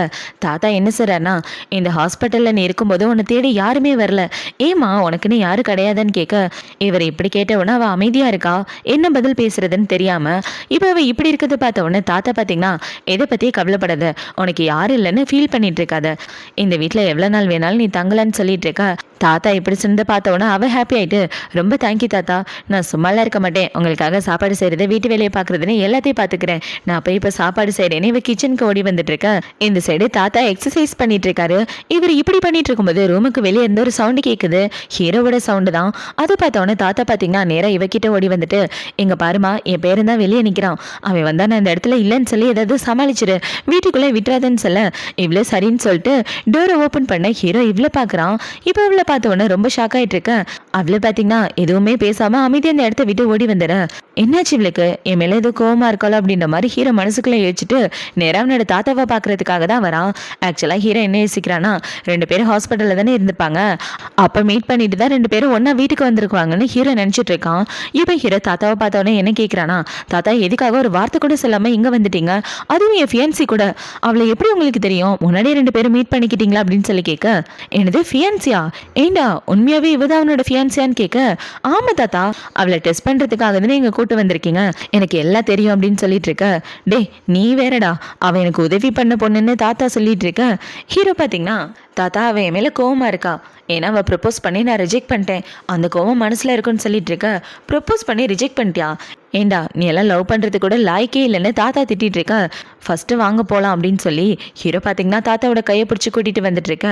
தாத்தா என்ன சொல்றாருன்னா, இந்த ஹாஸ்பிட்டலில் நீ இருக்கும்போது உன்னை தேடி யாருமே வரல, ஏமா உனக்குன்னு யாரும் கிடையாதுன்னு கேட்க, இவர் இப்படி கேட்டவுடனே அவள் அமைதியாக இருக்கா, என்ன பதில் பேசுறதுன்னு தெரியாம. இப்போ அவள் இப்படி இருக்கிறத பார்த்த உடனே தாத்தா பார்த்தீங்கன்னா, எதை பற்றி கவலைப்படாத, உனக்கு யாரும் இல்லைன்னு ஃபீல் பண்ணிட்டு இருக்காத, இந்த வீட்டில் எவ்வளோ நாள் வேணாலும் நீ தங்கலன்னு சொல்லிட்டு இருக்க. தாத்தா இப்படி சொன்னதை பார்த்தவொன்னே அவள் ஹாப்பி ஆகிட்டு ரொம்ப தேங்க்யூ தாத்தா, நான் சும்மாலாம் இருக்க மாட்டேன், உங்களுக்காக சாப்பாடு செய்கிறது வீட்டு வேலையை பார்க்குறதுன்னு எல்லாத்தையும் பார்த்துக்கிறேன், நான் போய் இப்போ சாப்பாடு செய்கிறேன்னு இவ கிச்சனுக்கு ஓடி வந்துட்டு இருக்கேன். இந்த சைடு தாத்தா எக்ஸசைஸ் பண்ணிட்டு இருக்காரு. இவர் இப்படி பண்ணிட்டு இருக்கும்போது ரூமுக்கு வெளியே இருந்து ஒரு சவுண்டு கேட்குது. ஹீரோவோட சவுண்டு தான். அதை பார்த்தவொன்னே தாத்தா பார்த்தீங்கன்னா நேராக இவக்கிட்ட ஓடி வந்துட்டு, எங்க பாருமா என் பேரன் தான் வெளியே நிற்கிறான், அவன் வந்தா நான் இந்த இடத்துல இல்லைன்னு சொல்லி ஏதாவது சமாளிச்சிரு, வீட்டுக்குள்ளே விட்டுறாதுன்னு சொல்ல இவ்வளோ சரின்னு சொல்லிட்டு டோரை ஓப்பன் பண்ண ஹீரோ இவ்வளோ பார்க்குறான். இப்போ இவ்வளோ பார்த்தவொன்னே ரொம்ப ஷாக் ஆகிட்டு இருக்கேன். அவ்வளோ பார்த்தீங்கன்னா எதுவுமே பேசாமல் அமைதியாக அந்த இடத்த விட்டு ஓடி வந்துடுற. என்னாச்சு இவளுக்கு, என் மேலே ஏதோ கோவமா இருக்காளோ அப்படின்ற மாதிரி ஹீரோ மனசுக்குள்ளே யோசிச்சுட்டு நேராக அவனோட தாத்தாவை பார்க்கறதுக்காக தான் வரான். ஆக்சுவலாக ஹீரோ என்ன யோசிக்கிறான்னா, 2 பேரும் ஹாஸ்பிட்டலில் தானே இருந்திருப்பாங்க, அப்போ மீட் பண்ணிட்டு தான் 2 பேரும் ஒன்றா வீட்டுக்கு வந்திருக்குவாங்கன்னு ஹீரோ நினச்சிட்டு இருக்கான். இப்போ ஹீரோ தாத்தாவை பார்த்தவொடனே என்ன கேட்குறானா, தாத்தா எதுக்காக ஒரு வார்த்தை கூட சொல்லாமல் இங்கே வந்துட்டீங்க, அதுவும் என் ஃபியான்சி கூட, அவளை எப்படி உங்களுக்கு தெரியும், முன்னாடியே 2 பேரும் மீட் பண்ணிக்கிட்டீங்களா அப்படின்னு சொல்லி கேட்க, என்னது ஃபியான்சியா, ஏண்டா உண்மையாகவே இவதான் அவனோட ஃபியான்சியான்னு கேட்க, ஆமாம் தாத்தா, அவளை டெஸ்ட் பண்ணுறதுக்காக தானே எங்கள் கூட்டு வந்திருக்கீங்க, எனக்கு எல்லாம் தெரியும் அப்படின்னு சொல்லிட்டு இருக்க. டே நீ வேறடா, அவன் எனக்கு உதவி பண்ண பொண்ணுன்னு தாத்தா சொல்லிட்டு இருக்க. ஹீரோ பார்த்தீங்கன்னா தாத்தா அவன் என் மேலே கோவமா இருக்கா, ஏன்னா அவள் ப்ரப்போஸ் பண்ணி நான் ரிஜெக்ட் பண்ணிட்டேன், அந்த கோவம் மனசில் இருக்குன்னு சொல்லிட்டு இருக்க. ப்ரப்போஸ் பண்ணி ரிஜெக்ட் பண்ணிட்டியா, ஏண்டா நீ எல்லாம் லவ் பண்ணுறது கூட லாய்க்கே இல்லைன்னு தாத்தா திட்டிகிட்டு இருக்க, ஃபஸ்ட்டு வாங்க போகலாம் அப்படின்னு சொல்லி ஹீரோ பார்த்தீங்கன்னா தாத்தாவோட கையை பிடிச்சி கூட்டிகிட்டு வந்துட்டு இருக்க.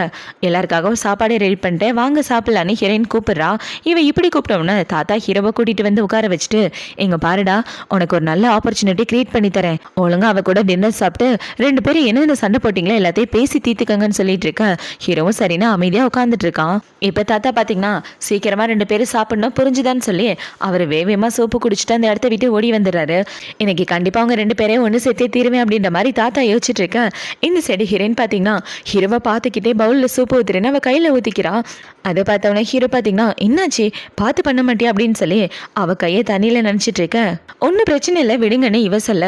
எல்லாருக்காகவும் சாப்பாடே ரெடி பண்ணிட்டேன், வாங்க சாப்பிட்லான்னு ஹீரோயின் கூப்பிட்றா. இவன் இப்படி கூப்பிட்டோம்னா தாத்தா ஹீரோவை கூட்டிகிட்டு வந்து உட்கார வச்சுட்டு, எங்க பாருடா உனக்கு ஒரு நல்ல ஆப்பர்ச்சுனிட்டி கிரியேட் பண்ணி தரேன், ஒழுங்கா அவள் கூட டின்னர் சாப்பிட்டு 2 பேரும் என்னென்ன சண்டை போட்டிங்களோ எல்லாத்தையும் பேசி தீர்த்துக்கங்கன்னு சொல்லிட்டு இருக்க. ஹீரோவும் சரினா அமைதியாக உட்காந்துட்டு இருக்கான். இப்போ தாத்தா பார்த்தீங்கன்னா சீக்கிரமா 2 பேரும் சாப்பிடணும் புரிஞ்சுதான்னு சொல்லி அவர் வேகமாக சோப்பு குடிச்சிட்டு அந்த இடத்த விட்டு ஓடி வந்துடுறாரு. இன்னைக்கு கண்டிப்பாக அவங்க 2 பேரையும் ஒன்று சேர்த்தே தீருவேன் அப்படின்ற மாதிரி தாத்தா யோசிச்சுட்டு இருக்க. இந்த சைடு ஹீரோயின் பார்த்தீங்கன்னா ஹீரோவை பார்த்துக்கிட்டே பவுலில் சூப்பு ஊத்துறேன்னு அவள் கையில் ஊற்றிக்கிறான். அதை பார்த்தவொடனே ஹீரோ பார்த்தீங்கன்னா என்னாச்சு பார்த்து பண்ண மாட்டியா அப்படின்னு சொல்லி அவள் கையை தண்ணியில் நினச்சிட்டு இருக்க. ஒன்றும் பிரச்சனை இல்லை விடுங்கன்னு இவ சொல்ல,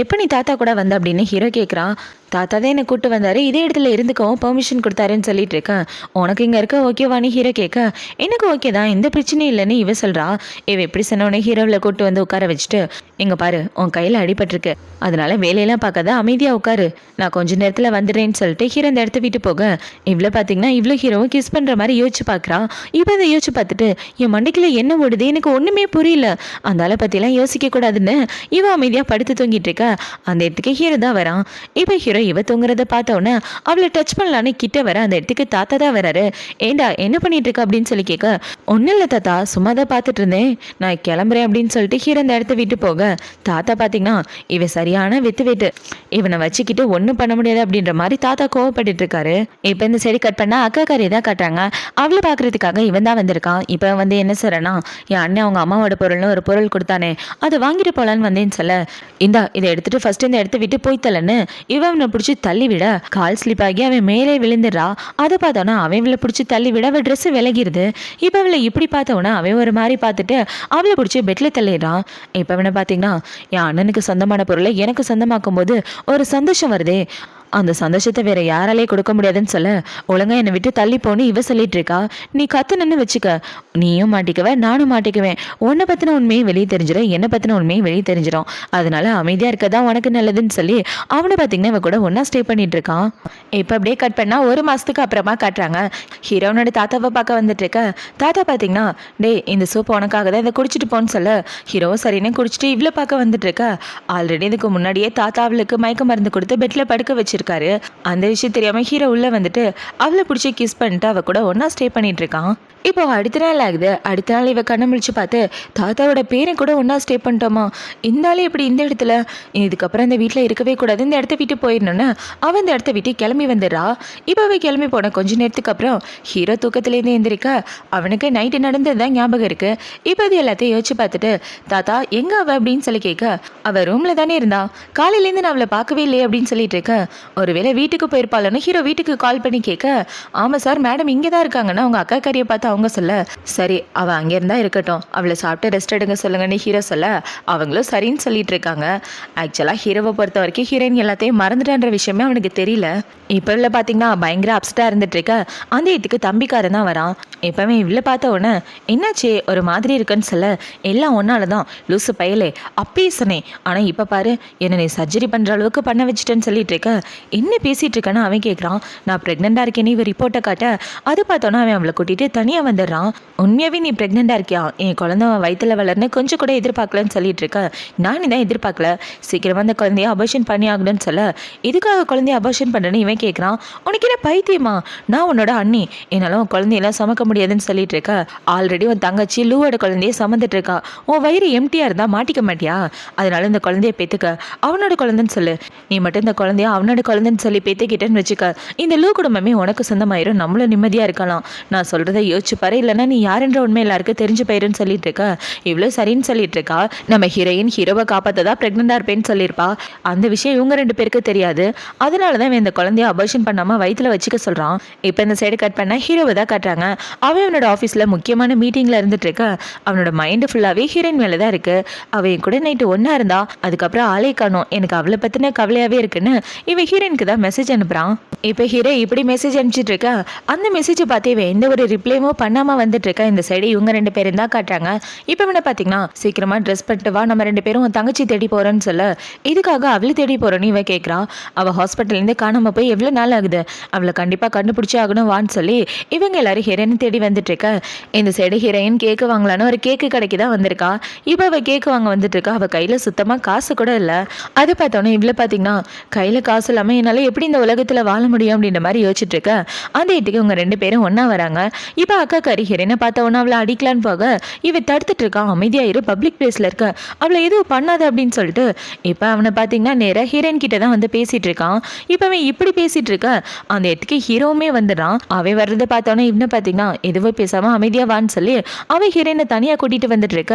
எப்போ நீ தாத்தா கூட வந்த அப்படின்னு ஹீரோ கேட்குறான். தாத்தா தான் என்னை கூப்பிட்டு வந்தார், இதே இடத்துல இருந்துக்கவும் பெர்மிஷன் கொடுத்தாருன்னு சொல்லிட்டு இருக்கேன், உனக்கு இங்கே இருக்க ஓகேவானு ஹீரோ கேட்க, எனக்கு ஓகே தான் எந்த பிரச்சனையும் இல்லைன்னு இவ சொல்கிறா. இவ எப்படி சொன்னோடனே ஹீரோவில் கூப்பிட்டு வந்து உட்கார வச்சுட்டு, இங்கே பாரு உன் கையில் அடிபட்டிருக்கு, அதனால வேலையெல்லாம் பார்க்காத அமைதியாக உட்காரு, நான் கொஞ்ச நேரத்தில் வந்துடுறேன்னு சொல்லிட்டு ஹீரோ இந்த இடத்த விட்டு போக. இவ்வளோ பார்த்தீங்கன்னா இவ்வளோ ஹீரோவும் கிஸ் பண்ணுற மாதிரி யோசிச்சு பார்க்குறா. இப்போ அதை யோசிச்சு பார்த்துட்டு என் மண்டைக்குள்ள என்ன ஓடுது எனக்கு ஒன்றுமே புரியல, அந்த ஆளை பற்றிலாம் யோசிக்க கூடாதுன்னு இவ அமைதியாக படுத்து தூங்கிட்டு இருக்க. அந்த இடத்துக்கு ஹீரோ தான் வரான். இப்போ ஹீரோ இவ தூங்குறத பார்த்தோன்னே அவளை டச் பண்ணலான்னு கிட்ட வர அந்த இடத்துக்கு தாத்தா தான் வராரு. ஏண்டா என்ன பண்ணிட்டு இருக்க அப்படின்னு சொல்லி கேட்க, ஒன்றும் இல்லை தாத்தா சும்மா தான் பார்த்துட்டு இருந்தேன், நான் கிளம்புறேன் அப்படின்னு சொல்லிட்டு ஹீரோ அந்த இடத்த விட்டு போக. தாத்தா பார்த்தீங்கன்னா இவன் சரியான வெட்டு இவனை வச்சுக்கிட்டு ஒன்றும் பண்ண முடியாது அப்படின்ற மாதிரி தாத்தா கோவப்பட்டு இருக்காரு. இப்போ இந்த சைடு கட் பண்ணா அக்கா காரியை தான் காட்டுறாங்க. அவளை பார்க்கறதுக்காக இவன் தான் வந்திருக்கான். இப்போ வந்து என்ன சொல்றேன்னா, என் அண்ணன் அவங்க அம்மாவோட பொருள்னு ஒரு பொருள் கொடுத்தானே அதை வாங்கிட்டு போலான்னு வந்தேன்னு சொல்ல, இந்தா இதை எடுத்துட்டு ஃபர்ஸ்ட் இந்த இடத்த விட்டு போய்த்தலன்னு இவனை பிடிச்சி தள்ளி விட கால் ஸ்லிப் ஆகி அவன் மேலே விழுந்துடுறா. அதை பார்த்தோன்னா அவன் இவளை பிடிச்சி தள்ளி விட அவள் ட்ரெஸ் விலகிடுது. இப்போ அவளை இப்படி பார்த்தவொன்னா அவன் ஒரு மாதிரி பார்த்துட்டு அவளை பிடிச்சி பெட்டில் தள்ளிடுறான். இப்போ அவனை பார்த்தீங்கன்னா என் அண்ணனுக்கு சொந்தமான பொருளை எனக்கு சொந்தமாக்கும் போது ஒரு சந்தோஷம் வருதே, அந்த சந்தோஷத்தை வேற யாராலே கொடுக்க முடியாதுன்னு சொல்ல, ஒழுங்கா என்னை விட்டு தள்ளி போன்னு இவ சொல்லிட்டு இருக்கா. நீ கத்துனன்னு வச்சுக்க, நீயும் மாட்டிக்குவேன் நானும் மாட்டிக்குவேன், உன்னை பத்தின உண்மையை வெளியே தெரிஞ்சிடும், என்னை பத்தின உண்மையை வெளியே தெரிஞ்சிடும், அதனால அமைதியா இருக்கதான் உனக்கு நல்லதுன்னு சொல்லி அவனை பார்த்தீங்கன்னா இவ கூட ஒன்னா ஸ்டே பண்ணிட்டு இருக்கான். இப்போ அப்படியே கட் பண்ணா 1 மாசத்துக்கு அப்புறமா காட்டுறாங்க. ஹீரோனோட தாத்தாவை பார்க்க வந்துட்டு இருக்க. தாத்தா பார்த்தீங்கன்னா டே இந்த சூப் உனக்காக தான் இதை குடிச்சிட்டு போன்னு சொல்ல, ஹீரோ சரின்னு குடிச்சிட்டு இவ்வளோ பார்க்க வந்துட்டு இருக்க. ஆல்ரெடி இதுக்கு முன்னாடியே தாத்தா அவளுக்கு மயக்க மருந்து கொடுத்து பெட்ல படுக்க வச்சிருக்காரு. அந்த விஷயம் தெரியாம ஹீரோ உள்ள வந்துட்டு அவளை பிடிச்சி கிஸ் பண்ணிட்டு அவ கூட ஒன்னா ஸ்டே பண்ணிட்டு இருக்கான். இப்போ அடுத்த நாள் ஆகுது. அடுத்த நாள் இவ கண்ணை முழிச்சு பார்த்து தாத்தாவோட பேரை கூட ஒன்றா ஸ்டே பண்ணிட்டோமா, இந்த ஆளே இப்படி இந்த இடத்துல, இதுக்கப்புறம் இந்த வீட்டில் இருக்கவே கூடாது, இந்த இடத்த விட்டு போயிடணுன்னு அவன் இந்த இடத்த விட்டு கிளம்பி வந்துடுறா. இப்போ அவ கிளம்பி போன கொஞ்ச நேரத்துக்கு அப்புறம் ஹீரோ தூக்கத்துலேருந்து எந்திரிக்க அவனுக்கு நைட்டு நடந்தது தான் ஞாபகம் இருக்கு. இப்போ அது எல்லாத்தையும் யோசிச்சு பார்த்துட்டு தாத்தா எங்க அவ அப்படின்னு சொல்லி கேட்க, அவள் ரூமில் தானே இருந்தா, காலையிலேருந்து நான் அவளை பார்க்கவே இல்லையே அப்படின்னு சொல்லிட்டு இருக்க. ஒருவேளை வீட்டுக்கு போயிருப்பாளன்னு ஹீரோ வீட்டுக்கு கால் பண்ணி கேட்க, ஆமாம் சார் மேடம் இங்கே தான் இருக்காங்கன்னா அவங்க அக்கா காரியை பார்த்து அவங்க சொல்ல, சரி அவள் அங்கே இருந்தால் இருக்கட்டும், அவளை சாப்பிட்டு ரெஸ்ட் எடுங்க சொல்லுங்கன்னு ஹீரோ சொல்ல அவங்களும் சரின்னு சொல்லிட்டு இருக்காங்க. ஆக்சுவலாக ஹீரோவை பொறுத்த வரைக்கும் ஹீரோயின் எல்லாத்தையும் மறந்துட்டான்ற விஷயமே அவனுக்கு தெரியல. இப்போ இவ்வளோ பார்த்தீங்கன்னா பயங்கர அப்செட்டாக இருந்துட்டு இருக்க. அந்த இடத்துக்கு தம்பிக்காரன் தான் வரான். இப்போவே இவ்வளோ பார்த்த உடனே என்னாச்சு ஒரு மாதிரி இருக்குன்னு சொல்ல, எல்லாம் ஒன்னால தான் லூசு பயலே அப்பயே சொன்னேன், ஆனால் இப்போ பாரு என்னை நீ சர்ஜரி பண்ணுற அளவுக்கு பண்ண வச்சுட்டேன்னு சொல்லிட்டு இருக்க, என்ன பேசிகிட்டு இருக்கேன்னு அவன் கேட்குறான். நான் ப்ரெக்னெண்ட்டாக இருக்கேன்னு இவன் ரிப்போர்ட்டை காட்ட அது பார்த்தோன்னா அவன் அவளை கூட்டிகிட்டு தனியாக வந்துடுறான். உண்மையாகவே நீ ப்ரெக்னெண்ட்டாக இருக்கியா, என் குழந்தை வயிற்றில் வளர்னு கொஞ்சம் கூட எதிர்பார்க்கலன்னு சொல்லிட்டு இருக்க. நான் தான் எதிர்பார்க்கல, சீக்கிரமாக அந்த குழந்தைய அபார்ஷன் பண்ணி ஆகணும்னு சொல்ல, இதுக்காக குழந்தைய அபார்ஷன் பண்ணுறேன்னு இவன் கேட்குறான். உனக்கு என்ன பைத்தியமா, நான் உன்னோட அண்ணி, என்னால் உன் குழந்தையெல்லாம் சமக்க முடியாதுன்னு சொல்லிட்டு இருக்க. ஆல்ரெடி உன் தங்கச்சி லூவோட குழந்தைய சமந்துட்டு இருக்கா, உன் வயிறு எம்டியாக இருந்தால் மாட்டிக்க மாட்டியா, அதனால இந்த குழந்தைய பெற்றுக்க, அவனோட குழந்தைன்னு சொல்லு. நீ மட்டும் இந்த குழந்தைய அவனோட குழந்தைன்னு சொல்லி பெற்றுக்கிட்டேன்னு வச்சுக்க, இந்த லூ குடும்பமே உனக்கு சொந்தமாயிரும், நம்மளும் நிம்மதியாக இருக்கலாம். நான் சொல்கிறத யோசிச்சு பாரு, இல்லைன்னா நீ யாருன்ற உண்மை எல்லாருக்கும் தெரிஞ்சு போயிருன்னு சொல்லிட்டு இருக்க. இவ்வளோ சரின்னு சொல்லிட்டு இருக்கா. நம்ம ஹீரோவை காப்பாற்றதா ப்ரெக்னெண்டாக இருப்பேன்னு சொல்லியிருப்பா. அந்த விஷயம் இவங்க 2 பேருக்கு தெரியாது. அதனால தான் இந்த குழந்தைய அபார்ஷன் பண்ணாமல் வயிற்றில் வச்சுக்க சொல்கிறான். இப்போ இந்த சைடு கட் பண்ண ஹீரோவை தான் காட்டுறாங்க. அவன் அவனோட ஆஃபீஸில் முக்கியமான மீட்டிங்கில் இருந்துட்டு இருக்க. அவனோட மைண்டு ஃபுல்லாகவே ஹீரோயின் மேலே தான் இருக்குது. அவன் கூட நைட்டு ஒன்றா இருந்தா, அதுக்கப்புறம் ஆளே காணோம், எனக்கு அவளை பற்றின கவலையாகவே இருக்குன்னு இவன் ஹீரோயினுக்கு தான் மெசேஜ் அனுப்புகிறான். இப்போ ஹீரோ இப்படி மெசேஜ் அனுப்பிச்சிட்டு இருக்கா. அந்த மெசேஜை பார்த்து இவன் எந்த ஒரு ரிப்ளையும் பண்ணாமல் வந்துட்டு இருக்கா. இந்த சைடு இவங்க 2 பேரும் தான் காட்டுறாங்க. இப்போ இவனை பார்த்தீங்கன்னா சீக்கிரமாக ட்ரெஸ் பண்ணிட்டு வா, நம்ம 2 பேரும் தங்கச்சி தேடி போகிறேன்னு சொல்ல, இதுக்காக அவளை தேடி போகிறோன்னு இவன் கேட்குறான். அவள் ஹாஸ்பிட்டல்லேருந்து காணாமல் போய் எவ்வளோ நாள் ஆகுது, அவளை கண்டிப்பாக கண்டுபிடிச்சி ஆகணும் வான்னு சொல்லி இவங்க எல்லாரும் ஹீரோயின் தேடி வந்துட்டு இருக்க. இந்த சைடு ஹீரோயின் கேக்கு வாங்கலான்னு ஒரு கேக்கு கடைக்கு தான் வந்திருக்கா. இப்போ அவள் கேக்கு வாங்க வந்துட்டு இருக்கா. அவள் கையில் சுத்தமாக காசு கூட இல்லை. அது பார்த்தோன்னே இவ்வளோ பார்த்தீங்கன்னா கையில் காசு இல்லாமல் என்னால் எப்படி இந்த உலகத்தில் வாழ முடியும் அப்படின்ற மாதிரி யோசிச்சுட்டு இருக்க. அந்த இடத்துக்கு இவங்க 2 பேரும் ஒன்றா வராங்க. இப்போ அக்கா கறி ஹீரோயினை பார்த்த உடனே அவளை அடிக்கலான்னு போக இவ தடுத்துட்டு இருக்கான். அமைதியாக இரு, பப்ளிக் பிளேஸில் இருக்க, அவளை எதுவும் பண்ணாத அப்படின்னு சொல்லிட்டு இப்போ அவனை பார்த்தீங்கன்னா நேராக ஹீரோயின் கிட்ட தான் வந்து பேசிட்டு இருக்கான். இப்போ அவன் இப்படி பேசிட்டு இருக்க அந்த இடத்துக்கு ஹீரோவுமே வந்துடுறான். அவன் வர்றதை பார்த்தோன்னே இவனை பார்த்தீங்கன்னா எதுவும் பேசாமல் அமைதியாக வான்னு சொல்லி அவன் ஹீரோயினை தனியாக கூட்டிகிட்டு வந்துட்டு இருக்க.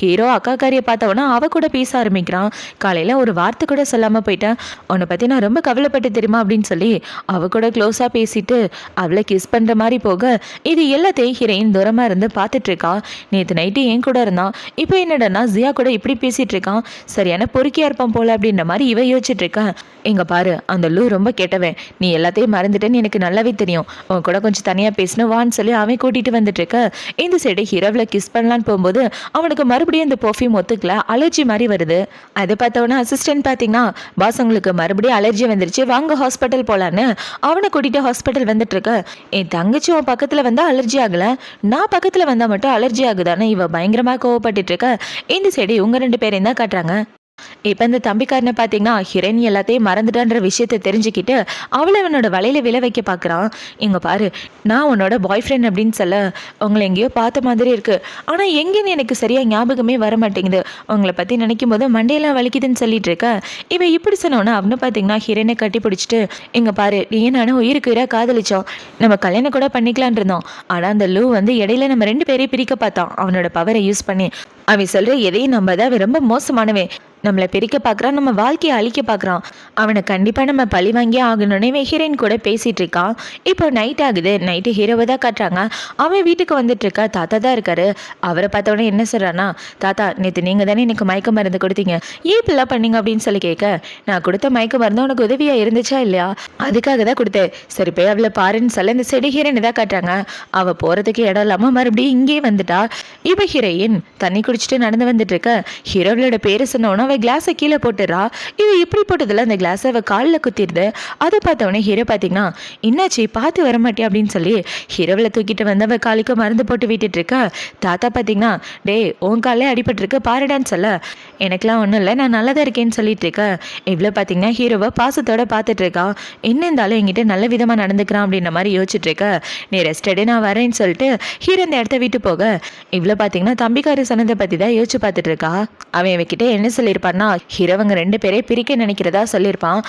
ஹீரோ அக்கா காரியை பார்த்தவொன்னே அவ கூட பேச ஆரம்பிக்கிறான். காலையில் ஒரு வார்த்தை கூட சொல்லாமல் போயிட்டேன், உன்னை பற்றி நான் ரொம்ப கவலைப்பட்டு தெரியுமா அப்படின்னு சொல்லி அவ கூட க்ளோஸாக பேசிட்டு அவளை கிஸ் பண்ணுற மாதிரி போக இது எல்லாத்தையும் ஹீரோயின் தூரமாக இருந்து பார்த்துட்டு இருக்கா. நேற்று நைட்டு என் கூட இருந்தான், இப்போ என்னடனா ஜியா கூட இப்படி பேசிட்டு இருக்கான், சரியான பொறுக்கியா இருப்பான் போல அப்படின்ற மாதிரி இவ யோசிச்சுட்டு இருக்கேன். எங்க பாரு, அந்த லூ ரொம்ப கெட்டவன், நீ எல்லாத்தையும் மறந்துட்டேன்னு எனக்கு நல்லாவே தெரியும், உன் கூட கொஞ்சம் தனியாக பேசணும் வான்னு சொல்லி அவன் கூட்டிட்டு வந்துட்டு இருக்க. இந்த சைடு ஹீரோவில் கிஸ் பண்ணலான்னு போகும்போது அவனுக்கு மறுபடியும் இந்த பர்ஃப்யூம் ஒத்துக்கல, அலர்ஜி மாதிரி வருது. அதை பார்த்தவொன்னே அசிஸ்டன்ட் பார்த்தீங்கன்னா பாஸ் உங்களுக்கு மறுபடியும் அலர்ஜி வந்துருச்சு, வாங்க ஹாஸ்பிட்டல் போகலான்னு அவனை கூட்டிட்டு ஹாஸ்பிட்டல் வந்துட்டு இருக்க. என் தங்கச்சி உன் பக்கத்தில் வந்தால் அலர்ஜி ஆகலை, நான் பக்கத்தில் வந்தால் மட்டும் அலர்ஜி ஆகுதானே இவ பயங்கரமாக கோவப்பட்டு இருக்க. இந்த சைடு இவங்க 2 பேரையும் தான் காட்டுறாங்க. இப்போ இந்த தம்பிக்காரனை பார்த்தீங்கன்னா ஹீரோயின் எல்லாத்தையும் மறந்துட்டான்ற விஷயத்தை தெரிஞ்சுக்கிட்டு அவளை அவனோட வலையில விழ வைக்க பார்க்குறான். இங்கே பாரு, நான் உன்னோட பாய் ஃப்ரெண்ட் அப்படின்னு சொல்ல உங்களை எங்கேயோ பார்த்த மாதிரி இருக்கு, ஆனால் எங்கேன்னு எனக்கு சரியாக ஞாபகமே வர மாட்டேங்குது, உங்களை பற்றி நினைக்கும் போது மண்டையெல்லாம் வலிக்குதுன்னு சொல்லிட்டு இருக்க. இவன் இப்படி சொன்னோன்னா அவனை பார்த்தீங்கன்னா ஹீரோயினை கட்டி பிடிச்சிட்டு இங்கே பாரு, நீ நானும் உயிருக்கு உயிராக காதலிச்சோம், நம்ம கல்யாணம் கூட பண்ணிக்கலான் இருந்தோம், ஆனால் அந்த லூ வந்து இடையில நம்ம 2 பேரையும் பிரிக்க பார்த்தான், அவனோட பவரை யூஸ் பண்ணி. அவன் சொல்கிற எதையும் நம்பாத, அவன் ரொம்ப மோசமானவன், நம்மளை பிரிக்க பார்க்குறான், நம்ம வாழ்க்கையை அழிக்க பார்க்குறான், அவனை கண்டிப்பாக நம்ம பழி வாங்கியே ஆகணும்னு ஹீரோயின் கூட பேசிகிட்டு இருக்கான். இப்போ நைட் ஆகுது. நைட்டு ஹீரோவை தான் காட்டுறாங்க. அவன் வீட்டுக்கு வந்துட்டு இருக்கா. தாத்தா தான் இருக்காரு. அவரை பார்த்தோன்னே என்ன சொல்கிறான்னா, தாத்தா நேற்று நீங்கள் தானே எனக்கு மயக்க மருந்து கொடுத்தீங்க, ஏன் இப்பெல்லாம் பண்ணீங்க அப்படின்னு சொல்லி கேட்க, நான் கொடுத்த மயக்க மருந்து உனக்கு உதவியாக இருந்துச்சா இல்லையா, அதுக்காக தான் கொடுத்தேன், சரி போய் அவளை பாருன்னு சொல்ல இந்த செடி ஹீரோயினை தான் காட்டுறாங்க. அவள் போகிறதுக்கு இடம் இல்லாமல் மறுபடியும் இங்கே வந்துட்டா. இப்போ ஹீரோயின் தண்ணி குடிச்சிட்டு நடந்து வந்துட்டு இருக்க. ஹீரோவோட பேர் சொன்னோன்னா அவள் கிளாஸை கீழே போட்டுறா. இது இப்படி போட்டதில் அந்த கிளாஸை அவள் காலில் குத்திடுது. அதை பார்த்தவொடனே ஹீரோ பார்த்தீங்கன்னா என்னாச்சு பார்த்து வரமாட்டே அப்படின்னு சொல்லி ஹீரோவில் தூக்கிட்டு வந்து அவள் காலுக்கு மருந்து போட்டு விட்டுட்டு இருக்கா. தாத்தா பார்த்தீங்கன்னா டே உன் காலே அடிபட்டுருக்கு பாருடான்னு சொல்ல, எனக்குலாம் ஒன்றும் இல்லை நான் நல்லா தான் இருக்கேன்னு சொல்லிட்டு இருக்கேன். இவ்வளோ பார்த்தீங்கன்னா ஹீரோவை பாசத்தோட பார்த்துட்டு இருக்கா. என்ன இருந்தாலும் என்கிட்ட நல்ல விதமாக நடந்துக்கிறான் அப்படின்ற மாதிரி யோசிச்சுட்டு இருக்க. நீ ரெஸ்ட் எடு நான் வரேன்னு சொல்லிட்டு ஹீரோ இந்த இடத்த விட்டு போக இவ்வளோ பார்த்தீங்கன்னா தம்பிக்காரு சொன்னதை பற்றி தான் யோசிச்சு பார்த்துட்டு இருக்கா. அவன் இவகிட்ட என்ன சொல்லியிருப்பான்னா, ஹீரோவங்க 2 பேரே பிரிக்க நினைக்கிறதா சொல்லியிருப்பான்.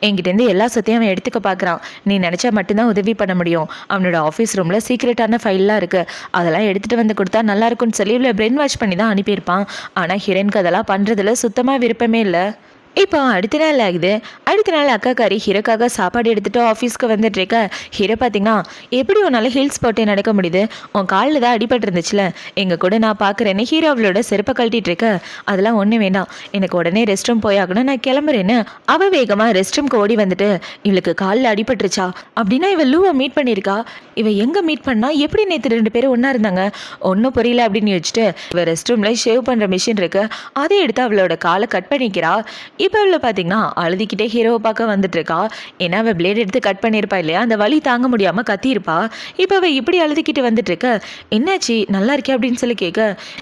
என்கிட்டேருந்து எல்லா சொத்தையும் அவன் எடுத்துக்க பார்க்குறான், நீ நினச்சா மட்டும்தான் உதவி பண்ண முடியும், அவனோட ஆஃபீஸ் ரூமில் சீக்ரெட்டான ஃபைல்லாம் இருக்குது, அதெல்லாம் எடுத்துகிட்டு வந்து கொடுத்தா நல்லாயிருக்குன்னு சொல்லி இவ்வளோ பிரெயின் வாஷ் பண்ணி தான் அனுப்பியிருப்பான். ஆனால் ஹீரோயினுக்கு அதெல்லாம் பண்ணுறதுல சுத்தமாக விருப்பமே இல்லை. இப்போ அடுத்த நாள் ஆகுது. அடுத்த நாள் அக்காக்காரி ஹீரோக்காக சாப்பாடு எடுத்துட்டு ஆஃபீஸ்க்கு வந்துட்டு இருக்க. ஹீரோ பார்த்தீங்கன்னா, எப்படி உன்னால ஹீல்ஸ் போட்டு நடக்க முடியுது? உன் காலில் தான் அடிபட்டு இருந்துச்சுல, எங்க கூட நான் பார்க்குறேன்னு ஹீரோ அவளோட செருப்பை கழட்டிட்டு இருக்க. அதெல்லாம் ஒன்றும் வேண்டாம், எனக்கு உடனே ரெஸ்ட் ரூம் போய் ஆகணும், நான் கிளம்புறேன்னு அவ வேகமா ரெஸ்ட் ரூம்க்கு ஓடி வந்துட்டு, இவளுக்கு காலில் அடிபட்டுருச்சா அப்படின்னா இவ லூவை மீட் பண்ணியிருக்கா. இவ எங்க மீட் பண்ணா, எப்படி நேற்று 2 பேரும் ஒன்றா இருந்தாங்க, ஒன்றும் புரியல அப்படின்னு வச்சுட்டு இவ ரெஸ்ட் ரூமில் ஷேவ் பண்ணுற மிஷின் இருக்கு, அதை எடுத்து அவளோட காலை கட் பண்ணிக்கிறா. இப்போ இவ்வளோ பார்த்தீங்கன்னா அழுதுகிட்டே ஹீரோவை பார்க்க வந்துட்டு இருக்கா. ஏன்னா அவள் பிளேட் எடுத்து கட் பண்ணியிருப்பா இல்லையா, அந்த வலி தாங்க முடியாமல் கத்தியிருப்பா. இப்போ அவள் இப்படி அழுதுகிட்டு வந்துட்டு இருக்க. என்னாச்சு, நல்லா இருக்கே அப்படின்னு சொல்லி கேட்க,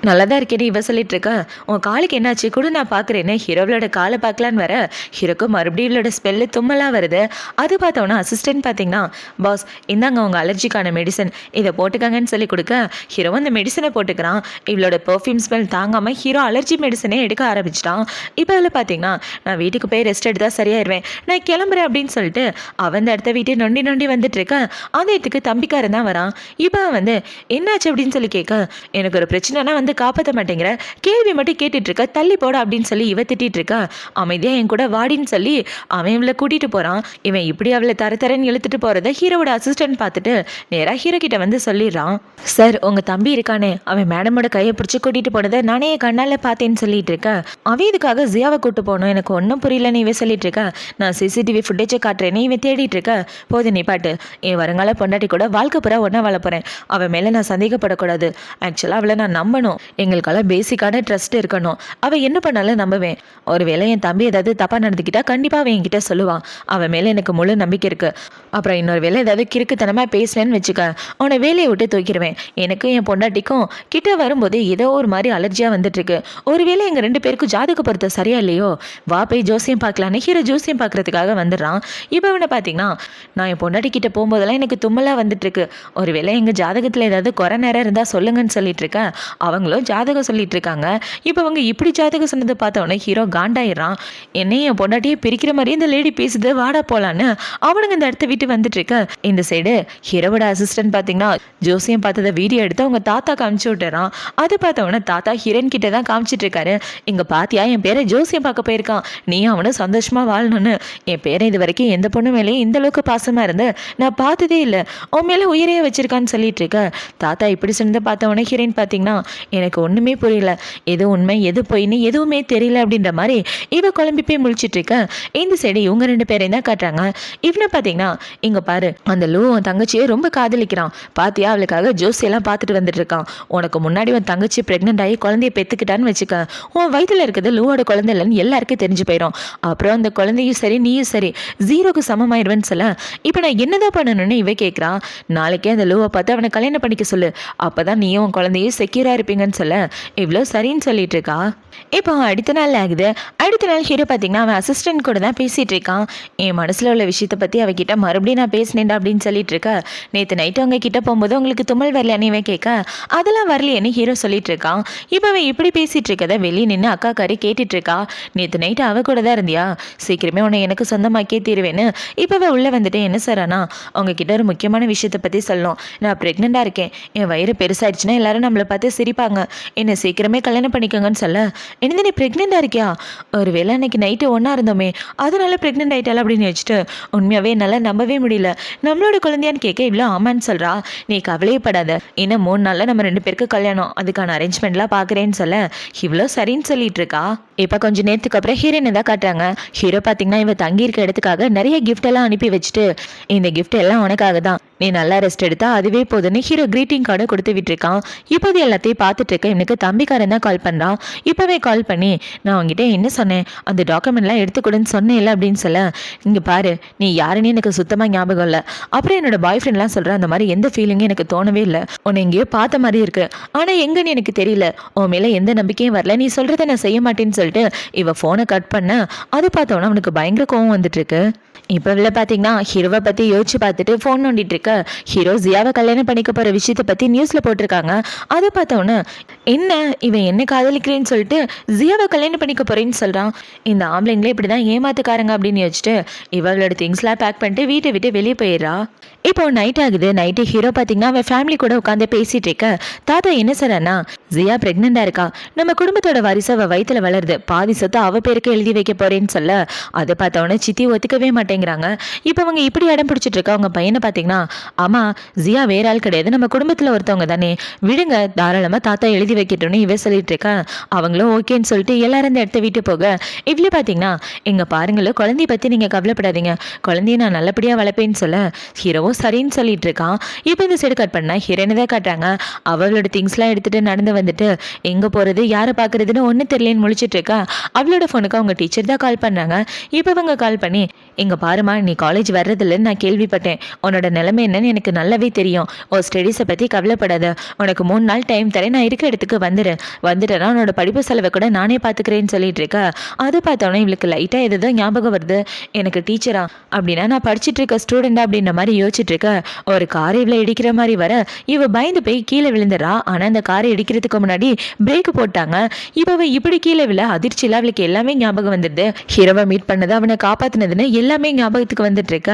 நல்லா தான் இருக்கேன்னு இவ சொல்லிட்டு இருக்க. உன் காலுக்கு என்னாச்சு கூட நான் பார்க்குறேன்னு ஹீரோவளோட காலை பார்க்கலான்னு வர, ஹீரோக்கும் மறுபடியும் இவளோட ஸ்மெல்லு தும்மலாம் வருது. அது பார்த்தோன்னா அசிஸ்டன்ட் பார்த்தீங்கன்னா, பாஸ் இந்தாங்க உங்கள் அலர்ஜிக்கான மெடிசன், இதை போட்டுக்கங்கன்னு சொல்லி கொடுக்க, ஹீரோ அந்த மெடிசனை போட்டுக்கிறான். இவளோட பெர்ஃப்யூம் ஸ்மெல் தாங்காமல் ஹீரோ அலர்ஜி மெடிசனே எடுக்க ஆரம்பிச்சிட்டான். இப்போ அதில் பார்த்தீங்கன்னா, நான் வீட்டுக்கு போய் ரெஸ்ட் எடுத்தா சரியாயிருவேன், நான் கிளம்புறேன் அப்படின்னு சொல்லிட்டு அவன் அந்த இடத்த வீட்டை நொண்டி நொண்டி வந்துட்டு இருக்க. அந்த இடத்துக்கு தம்பிக்காரன் தான் வரான். இப்போ வந்து என்னாச்சு அப்படின்னு சொல்லி கேட்க, எனக்கு ஒரு பிரச்சனைனா வந்து காப்பாற்ற மாட்டேங்கிற, கேள்வி மட்டும் கேட்டுட்டு இருக்க, தள்ளி போட அப்படின்னு சொல்லி இவ திட்டிட்டு இருக்கா. அமைதியா என் கூட வாடின்னு சொல்லி அவன் இவளை கூட்டிட்டு போறான். இவன் இப்படி அவளை தரன்னு இழுத்துட்டு போறத ஹீரோவோட அசிஸ்டன்ட் பார்த்துட்டு நேராக ஹீரோ கிட்ட வந்து சொல்லிடுறான். சார் உங்க தம்பி இருக்கானே, அவன் மேடமோட கையை பிடிச்சி கூட்டிட்டு போனதை நானே என் கண்ணால பார்த்தேன்னு சொல்லிட்டு இருக்க. அவன் இதுக்காக ஜியாவை கூட்டு போகணும், எனக்கு ஒன்றும் புரியல, நீ இவன் சொல்லிட்டு இருக்க. நான் சிசிடிவி ஃபுட்டேஜை காட்டுறேன்னு இவன் தேடிட்டு இருக்க. போது நீ பாட்டு, என் வருங்கால பொண்டாட்டி கூட வாழ்க்கை புறா ஒன்றா வாழ போகிறேன், அவன் மேலே நான் சந்தேகப்படக்கூடாது. ஆக்சுவலாக அவளை நான் நம்பணும், எங்களுக்கெல்லாம் பேசிக்கான ட்ரஸ்ட் இருக்கணும். அவள் என்ன பண்ணாலும் நம்புவேன். ஒருவேளை என் தம்பி ஏதாவது தப்பாக நடந்துக்கிட்டா கண்டிப்பாக அவன் என்கிட்ட சொல்லுவான். அவன் மேலே எனக்கு முழு நம்பிக்கை இருக்குது. அப்புறம் இன்னொரு வேலை ஏதாவது கிறுக்குத்தனமாக பேசுனேன்னு வச்சுக்க, அவனை வேலையை விட்டு தூக்கிடுவேன். எனக்கும் என் பொண்டாட்டிக்கும் கிட்ட வரும்போது ஏதோ ஒரு மாதிரி அலர்ஜியாக வந்துட்டுருக்கு. ஒருவேளை எங்கள் 2 பேருக்கும் ஜாதக பொறுத்த சரியா இல்லையோ, வா போய் ஜோசியம் பார்க்கலான்னு ஹீரோ ஜோசியம் பார்க்கறதுக்காக வந்துடுறான். இப்போ அவனை பார்த்தீங்கன்னா, நான் என் பொண்டாட்டி கிட்ட போகும்போதெல்லாம் எனக்கு தும்மலாக வந்துட்டு இருக்கு, ஒருவேளை எங்கள் ஜாதகத்தில் ஏதாவது குறை நேரம் இருந்தால் சொல்லுங்கன்னு சொல்லிட்டு இருக்கேன். அவங்களும் ஜாதகம் சொல்லிட்டு இருக்காங்க. இப்போ அவங்க இப்படி ஜாதகம் சொன்னதை பார்த்தவொடனே ஹீரோ காண்டாயிடுறான். என்னையும் என் பொண்டாட்டியை பிரிக்கிற மாதிரி இந்த லேடி பேசுது, வாடா போலான்னு அவனுங்க இந்த இடத்த விட்டு வந்துட்டு இருக்க. இந்த சைடு ஹீரோவோட அசிஸ்டன்ட் பார்த்தீங்கன்னா ஜோசியம் பார்த்ததை வீடியோ எடுத்து அவங்க தாத்தா காமிச்சு விட்டுறான். அது பார்த்தவொடனே தாத்தா ஹீரோன் கிட்ட தான் காமிச்சிட்டு இருக்காரு. இங்கே பாத்தியா என் பேரை ஜோசியம் பார்க்க போயிருக்கான், நீ அவனும் சந்தோஷமாக வாழணும்னு. என் பேரை இது வரைக்கும் எந்த பொண்ணு மேலேயும் இந்த அளவுக்கு பாசமாக இருந்து நான் பார்த்ததே இல்லை, உன் மேலே உயிரையே வச்சிருக்கான்னு சொல்லிட்டு இருக்க. தாத்தா இப்படி சொன்னதை பார்த்தவொடனே ஹீரோயின் பார்த்தீங்கன்னா, எனக்கு ஒன்றுமே புரியல, எது உண்மை எது பொய்ன்னு எதுவுமே தெரியல அப்படின்ற மாதிரி இவ குழம்பி போய் முழிச்சிட்டு இருக்க. இந்த சைடு இவங்க 2 பேரையும் தான் காட்டுறாங்க. இவனை பார்த்தீங்கன்னா, இங்கே பாரு அந்த லூ உன் தங்கச்சியை ரொம்ப காதலிக்கிறான், பாத்தியா அவளுக்காக ஜோசியெல்லாம் பார்த்துட்டு வந்துட்டு இருக்கான். உனக்கு முன்னாடி உன் தங்கச்சி ப்ரெக்னென்ட் ஆகி குழந்தைய பெற்றுக்கிட்டான்னு வச்சுக்க, உன் வயிற்றுல இருக்கிறது லூவோட குழந்தை இல்லைன்னு எல்லாருக்கும் தெரிஞ்சு போயிடும். அப்புறம் அந்த குழந்தையும் சரி நீயும் சரி 0க்கு சமமாயிருவேன்னு சொல்ல, இப்போ நான் என்னதான் பண்ணணும்னு இவ கேட்குறான். நாளைக்கே அந்த லூவை பார்த்து அவனை கல்யாணம் பண்ணிக்க சொல்லு, அப்போதான் நீயும் உன் குழந்தையும் செக்யூராக இருப்பீங்கன்னு சொல்ல, இவ்வளோ சரின்னு சொல்லிட்டு இருக்கா. இப்போ அடுத்த நாள் ஆகுது. அடுத்த நாள் ஹீரோ பார்த்தீங்கன்னா அவன் அசிஸ்டன்ட் கூட தான் பேசிகிட்டு இருக்கான். என் மனசில் உள்ள விஷயத்தை பற்றி அவகிட்ட மறுபடியும் நான் பேசினேன்டா அப்படின்னு சொல்லிட்டு இருக்க. நேற்று நைட்டு அவங்க கிட்ட போகும்போது உங்களுக்கு தும்மல் வரலையானே இவன் கேட்க, அதெல்லாம் வரலையேன்னு ஹீரோ சொல்லிட்டு இருக்கான். இப்போ அவன் இப்படி பேசிகிட்டு இருக்கதை வெளியே நின்று அக்கா காரி கேட்டுட்டு இருக்கா. நேற்று நைட்டு அவ கூட தான் இருந்தியா, சீக்கிரமே உன்னை எனக்கு சொந்தமாக்கே தீருவேன்னு. இப்போ அவள் உள்ளே வந்துட்டு என்ன சார் ஆனால் உங்ககிட்ட ஒரு முக்கியமான விஷயத்தை பற்றி சொல்லணும். நான் ப்ரெக்னெண்ட்டாக இருக்கேன், என் வயிறு பெருசாகிடுச்சுன்னா எல்லாரும் நம்மளை பார்த்து சிரிப்பாங்க, என்னை சீக்கிரமே கல்யாணம் பண்ணிக்கோங்கன்னு சொல்ல, என்னது நீ ப்ரெக்னெண்ட்டாக இருக்கியா, ஒரு வேளை அன்னைக்கு நைட்டு ஒன்றா இருந்தோமே அதனால ப்ரெக்னென்ட் ஆகிட்டாள் அப்படின்னு வச்சுட்டு உண்மையாகவே என்னால் நம்பவே முடியல, நம்மளோட குழந்தையான்னு கேட்க இவ்வளோ ஆமான்னு சொல்கிறா. நீ கவலையப்படாத, இன்னும் 3 நாளில் நம்ம 2 பேருக்கு கல்யாணம், அதுக்கான அரேஞ்ச்மெண்ட்லாம் பார்க்குறேன்னு சொல்ல இவ்வளோ சரின்னு சொல்லிட்டு இருக்கா. இப்போ கொஞ்சம் நேரத்துக்கு அப்புறம் ஹீரோயினை தான் காட்டுறாங்க. ஹீரோ பார்த்தீங்கன்னா இவன் தங்கி இருக்க இடத்துக்காக நிறைய கிஃப்ட் எல்லாம் அனுப்பி வச்சுட்டு, இந்த கிஃப்ட் எல்லாம் உனக்காக தான், நீ நல்லா ரெஸ்ட் எடுத்தா அதுவே போதுன்னு ஹீரோ கிரீட்டிங் கார்டை கொடுத்து விட்டுருக்கான். இப்போது எல்லாத்தையும் பார்த்துட்டு இருக்க இவனுக்கு தம்பிக்காரன் தான் கால் பண்ணுறான். இப்போவே கால் பண்ணி, நான் உங்ககிட்ட என்ன சொன்னேன், அந்த டாக்குமெண்ட்லாம் எடுத்துக்கொடுன்னு சொன்னேன்ல அப்படின்னு சொல்ல, இங்கே பாரு நீ யாருன்னு எனக்கு சுத்தமாக ஞாபகம் இல்லை, அப்புறம் என்னோட பாய் ஃப்ரெண்ட்லாம் சொல்கிறேன், அந்த மாதிரி எந்த ஃபீலிங்கும் எனக்கு தோணவே இல்லை, உன்னை எங்கேயோ பார்த்த மாதிரி இருக்கு, ஆனால் எங்கன்னு எனக்கு தெரியல, உன் மேலே எந்த நம்பிக்கையும் வரல, நீ சொல்கிறத நான் செய்ய மாட்டேன்னு சொல்லிட்டு இவ ஃபோனை கட் பண்ண. அது பார்த்தோன்னா அவனுக்கு பயங்கர கோவம் வந்துட்டு இருக்கு. இப்போ இவ்வளோ பார்த்தீங்கன்னா ஹீரோவை பற்றி யோசிச்சு பார்த்துட்டு ஃபோன் நோண்டிட்டு இருக்க ஹீரோ ஜியாவை கல்யாணம் பண்ணிக்க போகிற விஷயத்தை பற்றி நியூஸில் போட்டிருக்காங்க. அதை பார்த்தோன்னே என்ன இவன் என்ன காதலிக்கிறேன்னு சொல்லிட்டு ஜியாவை கல்யாணம் பண்ணிக்க போகிறேன்னு சொல்கிறான். இந்த ஆம்பளைங்களே இப்படி தான் ஏமாத்துக்காரங்க அப்படின்னு யோசிச்சுட்டு இவளோட திங்ஸ்லாம் பேக் பண்ணிட்டு வீட்டை விட்டு வெளியே போயிடுறா. இப்போ நைட் ஆகுது. நைட்டு ஹீரோ பார்த்தீங்கன்னா அவன் ஃபேமிலி கூட உட்காந்து பேசிட்டு இருக்க தாத்தா என்ன சொல்றேன்னா ஜியா பிரெக்னெண்டா இருக்கா, நம்ம குடும்பத்தோட வாரிசு அவ வயிற்றுல வளருது, பாதி சொத்து அவ பேருக்கு எழுதி வைக்க போறேன்னு சொல்ல அதை பார்த்தவொடனே சித்தி ஒத்துக்கவே மாட்டேங்கிறாங்க. இப்போ அவங்க இப்படி இடம் பிடிச்சிட்டு இருக்கா. அவங்க பையனை பார்த்தீங்கன்னா ஆமா ஜியா வேற ஆள் கிடையாது, நம்ம குடும்பத்தில் ஒருத்தவங்க தானே, விடுங்க தாராளமாக தாத்தா எழுதி வைக்கட்டும்னு இவ சொல்லிட்டு இருக்கேன். அவங்களும் ஓகேன்னு சொல்லிட்டு எல்லாரும் இந்த இடத்த வீட்டு போக இவ்வளோ பார்த்தீங்கன்னா எங்க பாருங்களோ குழந்தைய பற்றி நீங்கள் கவலைப்படாதீங்க, குழந்தைய நான் நல்லபடியாக வளர்ப்பேன்னு சொல்ல ஹீரோவும் சரின்னு சொல்லிட்டு இருக்கான். இப்போ இந்த சைடு கட் பண்ணா ஹீரோயினை தான் காட்டுறாங்க. அவளோட திங்ஸ்லாம் எடுத்துட்டு நடந்து வந்துட்டு எங்கே போகிறது யாரை பார்க்குறதுன்னு ஒன்றும் தெரியலன்னு முழிச்சிட்டு இருக்கா. அவளோட ஃபோனுக்கு அவங்க டீச்சர் தான் கால் பண்ணாங்க. இப்போ அவங்க கால் பண்ணி இங்கே பாருமா நீ காலேஜ் வர்றதில்லன்னு நான் கேள்விப்பட்டேன், உன்னோட நிலைமை என்னன்னு எனக்கு நல்லாவே தெரியும், உன் ஸ்டடீஸை பற்றி கவலைப்படாத, உனக்கு 3 நாள் டைம் தரேன், நான் இருக்க இடத்துக்கு வந்துட்டேன்னா உன்னோட படிப்பு செலவை கூட நானே பார்த்துக்கிறேன்னு சொல்லிட்டு இருக்கா. அதை பார்த்தோன்னே இவளுக்கு லைட்டாக எதுதோ ஞாபகம் வருது, எனக்கு டீச்சரா அப்படின்னா நான் படிச்சுட்டு இருக்க ஸ்டூடெண்டா அப்படின்ற மாதிரி யோசிச்சுட்டு இருக்க ஒரு காரை இவளை இடிக்கிற மாதிரி வர இவ பயந்து போய் கீழே விழுந்துறா. ஆனால் அந்த காரை இடிக்கிறதுக்கு முன்னாடி பிரேக் போட்டாங்க. இப்போ இப்படி கீழே விழ அதிர்ச்சியில் அவளுக்கு எல்லாமே ஞாபகம் வந்துடுது. ஹீரோவை மீட் பண்ணது அவனை காப்பாத்தினதுன்னு எல்லாமே ஞாபகத்துக்கு வந்துட்டு இருக்க.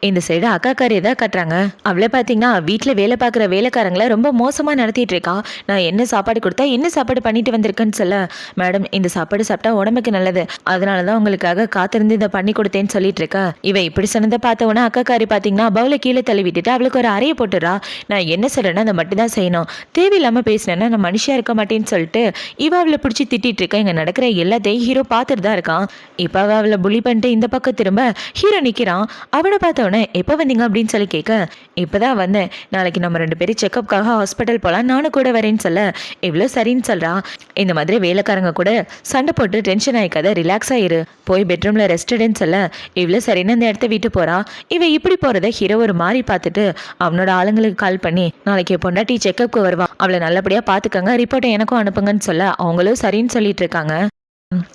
இந்த சைடு அக்கா காரியை தான் கட்டுறாங்க. அவளை பார்த்தீங்கன்னா வீட்டில் வேலை பார்க்குற வேலைக்காரங்களை ரொம்ப மோசமாக நடத்திட்டு இருக்கா. நான் என்ன சாப்பாடு கொடுத்தா என்ன சாப்பாடு பண்ணிட்டு வந்திருக்கேன்னு சொல்ல மேடம் இந்த சாப்பாடு சாப்பிட்டா உடம்புக்கு நல்லது, அதனால தான் உங்களுக்காக காத்திருந்து இதை பண்ணி கொடுத்தேன்னு சொல்லிட்டு இருக்கா. இவ இப்படி சொன்னதை பார்த்தவொன்னே அக்கா காரி பார்த்தீங்கன்னா பவுல கீழே தள்ளி விட்டுட்டு அவளுக்கு ஒரு அறையை போட்டுறா. நான் என்ன சொல்றேன்னா அதை மட்டும் தான் செய்யணும், தேவையில்லாமல் பேசினேன்னா நான் மனுஷியா இருக்க மாட்டேன்னு சொல்லிட்டு இவ அவளை பிடிச்சி திட்டிட்டு இருக்கா. இங்கே நடக்கிற எல்லாத்தையும் ஹீரோ பார்த்துட்டு தான் இருக்கான். இப்போ அவளை புலி பண்ணிட்டு இந்த பக்கம் திரும்ப ஹீரோ நிற்கிறான். அவனை பார்த்தவொடனே எப்போ வந்தீங்க அப்படின்னு சொல்லி கேட்க இப்போதான் வந்தேன், நாளைக்கு நம்ம 2 பேரும் செக்கப்காக ஹாஸ்பிட்டல் போகலாம், நானும் கூட வரேன்னு சொல்ல இவ்வளோ சரின்னு சொல்கிறான். இந்த மாதிரி வேலைக்காரங்க கூட சண்டை போட்டு டென்ஷன் ஆகிக்காத, ரிலாக்ஸ் ஆயிரு, போய் பெட்ரூமில் ரெஸ்டடுன்னு சொல்ல இவ்வளோ சரின்னு அந்த இடத்த விட்டு போகிறான். இவன் இப்படி போகிறத ஹீரோ ஒரு மாதிரி பார்த்துட்டு அவனோட ஆளுங்களுக்கு கால் பண்ணி நாளைக்கு பொண்டாட்டி செக்கப்க்கு வருவான், அவளை நல்லபடியாக பார்த்துக்கங்க, ரிப்போர்ட்டை எனக்கும் அனுப்புங்கன்னு சொல்ல அவங்களும் சரின்னு சொல்லிட்டு இருக்காங்க.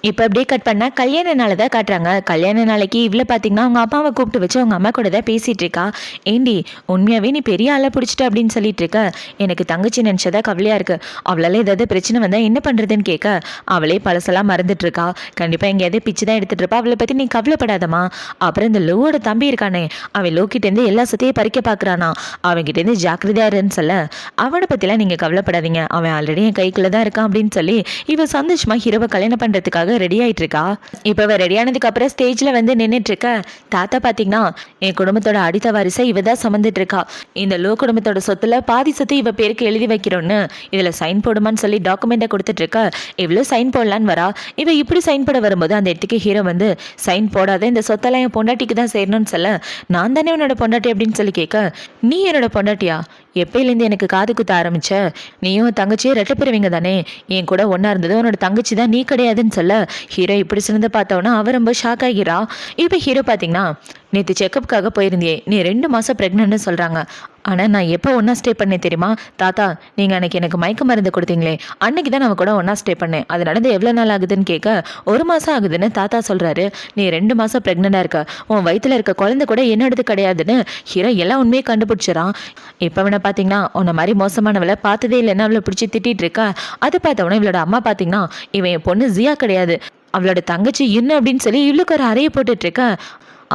இப்போ அப்படியே கட் பண்ணால் கல்யாண நாளை தான் காட்டுறாங்க. கல்யாண நாளைக்கு இவ்வளோ பார்த்தீங்கன்னா அவங்க அப்பாவை கூப்பிட்டு வச்சு அவங்க அம்மா கூட தான் பேசிகிட்டு இருக்கா. ஏண்டி உண்மையாகவே நீ பெரிய ஆளை பிடிச்சிட்ட அப்படின்னு சொல்லிட்டு இருக்க, எனக்கு தங்கச்சி நினச்சதா கவலையாக இருக்குது, அவளால் ஏதாவது பிரச்சனை வந்தால் என்ன பண்ணுறதுன்னு கேட்க அவளே பழசெல்லாம் மறந்துட்டு இருக்கா. கண்டிப்பாக எங்கேயாவது பிச்சு தான் எடுத்துகிட்டு இருப்பா, அவளை பற்றி நீ கவலைப்படாதம்மா. அப்புறம் இந்த லோவோட தம்பி இருக்கானே அவன் லோக்கிட்டேருந்து எல்லா சத்தையும் பறிக்க பார்க்குறானா, அவன்கிட்டேருந்து ஜாக்கிரதையாக இருன்னு சொல்ல அவனை பற்றிலாம் நீங்கள் கவலைப்படாதீங்க, அவன் ஆல்ரெடி என் கைக்குள்ளே தான் இருக்கான் அப்படின்னு சொல்லி இவ சந்தோஷமாக ஹீரோவை கல்யாணம் பண்ணுறது ரெடி ஆயிட்டு இருக்கா. இப்ப ரெடி ஆனதுக்கு அப்புறம் ஸ்டேஜ்ல வந்து நின்னுட்டு இருக்க தாத்தா பாத்தீங்கன்னா என் குடும்பத்தோட அடித்த வாரிசை இவதான் சுமந்துட்டு இருக்கா, இந்த லோ குடும்பத்தோட சொத்துல பாதி சொத்து இவ பேருக்கு எழுதி வைக்கிறோன்னு இதுல சைன் போடுமான்னு சொல்லி டாக்குமெண்ட்டை கொடுத்துட்டு இருக்க. எவ்வளவு சைன் போடலான்னு வரா. இவ இப்படி சைன் போட வரும்போது அந்த இடத்துக்கு ஹீரோ வந்து சைன் போடாத, இந்த சொத்தெல்லாம் என் பொண்டாட்டிக்கு தான் சேரணும்னு சொல்ல நான் தானே உன்னோட பொண்டாட்டி அப்படின்னு சொல்லி கேட்க நீ என்னோட பொண்டாட்டியா, எப்பயிலேருந்து எனக்கு காது குத்த ஆரம்பிச்ச, நீயும் தங்கச்சியும் ரெட்டப்பிறவிங்க தானே, என் கூட ஒன்றா இருந்தது உன்னோட தங்கச்சி தான், நீ கிடையாதுன்னு சொல்ல ஹீரோ இப்படி சிறந்து பார்த்தோன்னா அவ ரொம்ப ஷாக் ஆகிறா. இப்போ ஹீரோ பார்த்தீங்கன்னா நேற்று செக்கப்புக்காக போயிருந்தியே, நீ 2 மாதம் ப்ரெக்னென்ட்னு சொல்கிறாங்க, ஆனால் நான் எப்போ ஒன்றா ஸ்டே பண்ணேன் தெரியுமா தாத்தா, நீங்கள் அன்றைக்கி எனக்கு மயக்க மருந்து கொடுத்தீங்களே அன்றைக்கி தான் நான் கூட ஒன்றா ஸ்டே பண்ணேன், அது நடந்து எவ்வளோ நாள் ஆகுதுன்னு கேட்க 1 மாதம் ஆகுதுன்னு தாத்தா சொல்கிறாரு. நீ 2 மாதம் ப்ரெக்னெண்ட்டாக இருக்க, உன் வயிற்றில் இருக்க குழந்தை கூட என்னோடது கிடையாதுன்னு ஹீரோ எல்லா உண்மையை கண்டுபிடிச்சிடான். இப்போ அவனை பார்த்தீங்கன்னா உன்னை மாதிரி மோசமானவளை பார்த்ததே இல்லைன்னு அவளை பிடிச்சி திட்டிகிட்டு இருக்கா. அதை பார்த்தவொன்னே இவளோட அம்மா பார்த்தீங்கன்னா இவன் என் பொண்ணு ஜியா கிடையாது, அவளோட தங்கச்சி இன்னும் அப்படின்னு சொல்லி இவளுக்கு ஒரு அறையை போட்டுட்டு இருக்கா.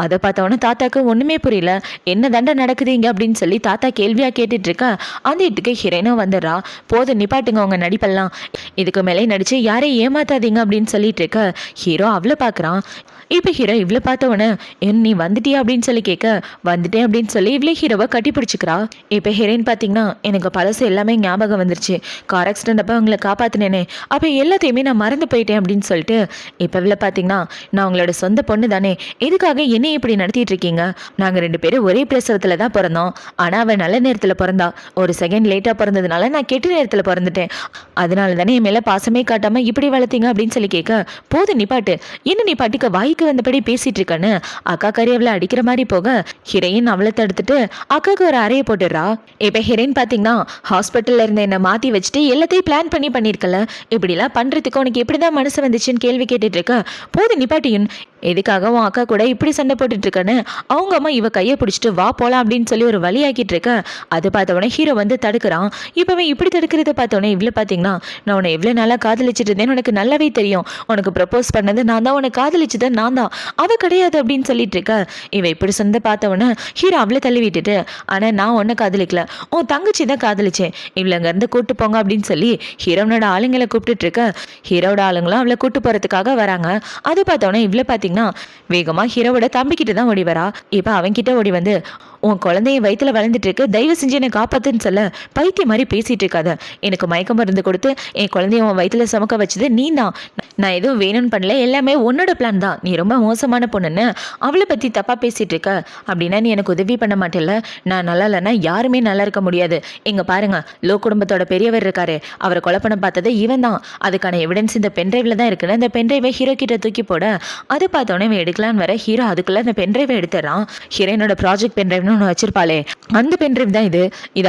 அதை பார்த்தவொன்னே தாத்தாக்கு ஒன்றுமே புரியல, என்ன தண்டை நடக்குது இங்கே அப்படின்னு சொல்லி தாத்தா கேள்வியாக கேட்டுட்டு இருக்கா. அந்த வீட்டுக்கு ஹீரோயினும் வந்துடுறா. போதும் நிப்பாட்டுங்க உங்கள் நடிப்பெல்லாம், இதுக்கு மேலே நடிச்சு யாரையும் ஏமாத்தாதீங்க அப்படின்னு சொல்லிட்டு இருக்க. ஹீரோ அவளை பார்க்குறான். இப்போ ஹீரோ இவ்வளோ பார்த்தவொன்னே நீ வந்துட்டியா அப்படின்னு சொல்லி கேட்க வந்துட்டேன் அப்படின்னு சொல்லி இவ்வளோ ஹீரோவை கட்டி பிடிச்சிக்கிறா. இப்போ ஹீரோயின் பார்த்தீங்கன்னா எனக்கு பழசு எல்லாமே ஞாபகம் வந்துருச்சு, கார் ஆக்சிடென்ட் அப்போ அவங்கள காப்பாற்றினேனே, அப்போ எல்லாத்தையுமே நான் மறந்து போயிட்டேன் அப்படின்னு சொல்லிட்டு இப்போ இவ்வளோ பார்த்தீங்கன்னா நான் உங்களோட சொந்த பொண்ணு தானே, எதுக்காக என்னை இப்படி நடத்திட்டு இருக்கீங்க, நாங்கள் 2 பேரும் ஒரே பிரசவத்தில் தான் பிறந்தோம், ஆனால் அவள் நல்ல நேரத்தில் பிறந்தா, ஒரு செகண்ட் லேட்டாக பிறந்ததுனால நான் கெட்ட நேரத்தில் பிறந்துட்டேன், அதனால தானே என் மேலே பாசமே காட்டாமல் இப்படி வளர்த்தீங்க அப்படின்னு சொல்லி கேட்க போது நிப்பாட்டு, என்ன நீ பாட்டுக்கு வாய்க்கு வந்தபடி பேசிட்டு இருக்கான்னு அக்கா கறி அவளை அடிக்கிற மாதிரி போக ஹீரோயின் அவளை தடுத்துட்டு அக்காவுக்கு ஒரு அறையை போட்டுடுறா. இப்போ ஹீரோயின் பார்த்தீங்கன்னா ஹாஸ்பிட்டலில் இருந்த என்னை மாற்றி வச்சுட்டு எல்லாத்தையும் பிளான் பண்ணியிருக்கல, இப்படிலாம் பண்ணுறதுக்கு உனக்கு எப்படிதான் மனசு வந்துச்சுன்னு கேள்வி கேட்டுட்டு இருக்க. போது நிப்பாட்டியும் எதுக்காக உன் அக்கா கூட இப்படி சண்டை போட்டுட்டு இருக்கன்னு அவங்க அம்மா இவ கையை பிடிச்சிட்டு வா போலாம் அப்படின்னு சொல்லி ஒரு வழியாக்கிட்டு இருக்க. அது பார்த்தவொடனே ஹீரோ வந்து தடுக்கிறான். இப்பவே இப்படி தடுக்கிறத பார்த்தவொடனே இவ்வளோ பார்த்தீங்கன்னா நான் உன்னை எவ்வளோ நாளாக காதலிச்சிட்டு இருந்தேன்னு உனக்கு நல்லாவே தெரியும். உனக்கு ப்ரப்போஸ் பண்ணது நான் தான், உனக்கு காதலிச்சது நான் தான், அவ கிடையாது அப்படின்னு சொல்லிட்டு இருக்க. இவ இப்படி சொந்த பார்த்தவொடனே ஹீரோ அவளை தள்ளி விட்டுட்டு ஆனால் நான் உன்னை காதலிக்கல, உன் தங்கச்சி தான் காதலிச்சேன், இவ்வளோ அங்கேருந்து கூட்டு போங்க அப்படின்னு சொல்லி ஹீரோனோட ஆளுங்களை கூப்பிட்டுட்டு இருக்க. ஹீரோட ஆளுங்களும் அவளை கூட்டு போகிறதுக்காக வராங்க. அது பார்த்தவொடனே இவ்வளோ பார்த்தீங்கன்னா வேகமாக ஹீரோவோட தம்பிக்கிட்ட தான் ஓடி வரா. இப்போ அவன்கிட்ட ஓடி வந்து உன் குழந்தைய வயிற்றுல வளர்ந்துட்டு இருக்கு, தயவு செஞ்சு என்னை காப்பாத்துன்னு சொல்ல பைத்திய மாதிரி பேசிட்டு இருக்காத. எனக்கு மயக்க மருந்து கொடுத்து என் குழந்தைய உன் வயிற்றுல சுமக்க வச்சது நீ தான். நான் எதுவும் வேணும்னு பண்ணல, எல்லாமே உன்னோட பிளான் தான். நீ ரொம்ப மோசமான பொண்ணுன்னு அவளை பற்றி தப்பாக பேசிட்டு இருக்க. அப்படின்னா நீ எனக்கு உதவி பண்ண மாட்டேல்ல. நான் நல்லா இல்லைன்னா யாருமே நல்லா இருக்க முடியாது. இங்கே பாருங்க, லோ குடும்பத்தோட பெரியவர் இருக்காரு, அவரை கொலை பண்ண பார்த்தது இவன் தான். அதுக்கான எவிடன்ஸ் இந்த பென்ட்ரைவ்ல தான் இருக்குன்னு அந்த பென்ட்ரைவை ஹீரோ கிட்ட தூக்கி போட அது பார்த்தோன்னே இவன் எடுக்கலான்னு வர ஹீரோ அதுக்குள்ள அந்த பென்ட்ரைவை எடுத்துறான். ஹீரோனோட ப்ராஜெக்ட் பென்ட்ரைவ் ஒன்று வச்சிருப்பாளே அந்த பென்ட்ரைவ் தான் இது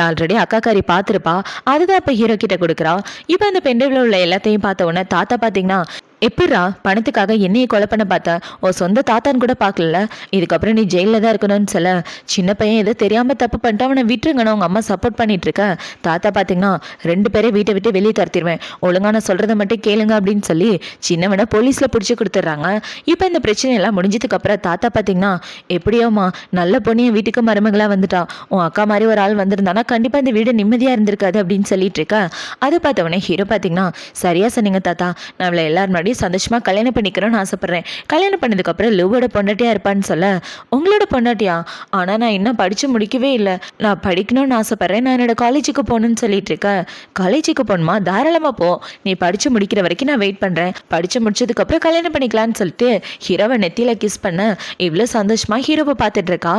ஆல்ரெடி அக்காக்காரி பார்த்துருப்பா. அதுதான் இப்போ ஹீரோ கிட்ட கொடுக்குறா. இப்போ அந்த பென்ட்ரைவ்ல உள்ள எல்லாத்தையும் பார்த்த உடனே தாத்தா பார்த்தீங்கன்னா எப்படிரா பணத்துக்காக என்னையை கொலை பண்ண பார்த்தா, உன் சொந்த தாத்தான்னு கூட பார்க்கல, இதுக்கப்புறம் நீ ஜெயிலில் தான் இருக்கணும்னு சொல்ல சின்ன பையன் ஏதோ தெரியாமல் தப்பு பண்ணிட்டு அவனை விட்டுருங்கன்னு அவங்க அம்மா சப்போர்ட் பண்ணிட்டு இருக்க. தாத்தா பார்த்தீங்கன்னா 2 பேரை வீட்டை விட்டு வெளியே துரத்திடுவேன், ஒழுங்கா நான் சொல்கிறத மட்டும் கேளுங்க அப்படின்னு சொல்லி சின்னவனை போலீஸில் பிடிச்சி கொடுத்துட்றாங்க. இப்போ இந்த பிரச்சனையெல்லாம் முடிஞ்சதுக்கப்புறம் தாத்தா பார்த்தீங்கன்னா எப்படியோம்மா நல்ல பொண்ணியை வீட்டுக்கு மருமகளாக வந்துட்டா, உன் அக்கா மாதிரி ஒரு ஆள் வந்திருந்தானா கண்டிப்பாக இந்த வீடு நிம்மதியாக இருந்திருக்காது அப்படின்னு சொல்லிட்டு இருக்க. அது பார்த்தவொடனே ஹீரோ பார்த்தீங்கன்னா சரியா சொன்னீங்க தாத்தா, நான் அவளை எல்லாரும் சந்தோஷமா கல்யாணம் பண்ணிக்கிறோன்னு ஆசைப்படுறேன். கல்யாணம் பண்ணதுக்கு அப்புறம் லூவோட பொண்டாட்டியா இருப்பான்னு சொல்ல உங்களோட பொண்டாட்டியா, ஆனா நான் இன்னும் படிச்சு முடிக்கவே இல்லை, நான் படிக்கணும்னு ஆசைப்படுறேன், நான் என்னோட காலேஜுக்கு போகணும்னு சொல்லிட்டு இருக்கேன். காலேஜுக்கு போகணுமா, தாராளமா போ, நீ படிச்சு முடிக்கிற வரைக்கும் நான் வெயிட் பண்றேன், படிச்சு முடிச்சதுக்கு அப்புறம் கல்யாணம் பண்ணிக்கலான்னு சொல்லிட்டு ஹீரோவை நெத்தியில கிஸ் பண்ண இவ்வளோ சந்தோஷமா ஹீரோவை பார்த்துட்டு இருக்கா.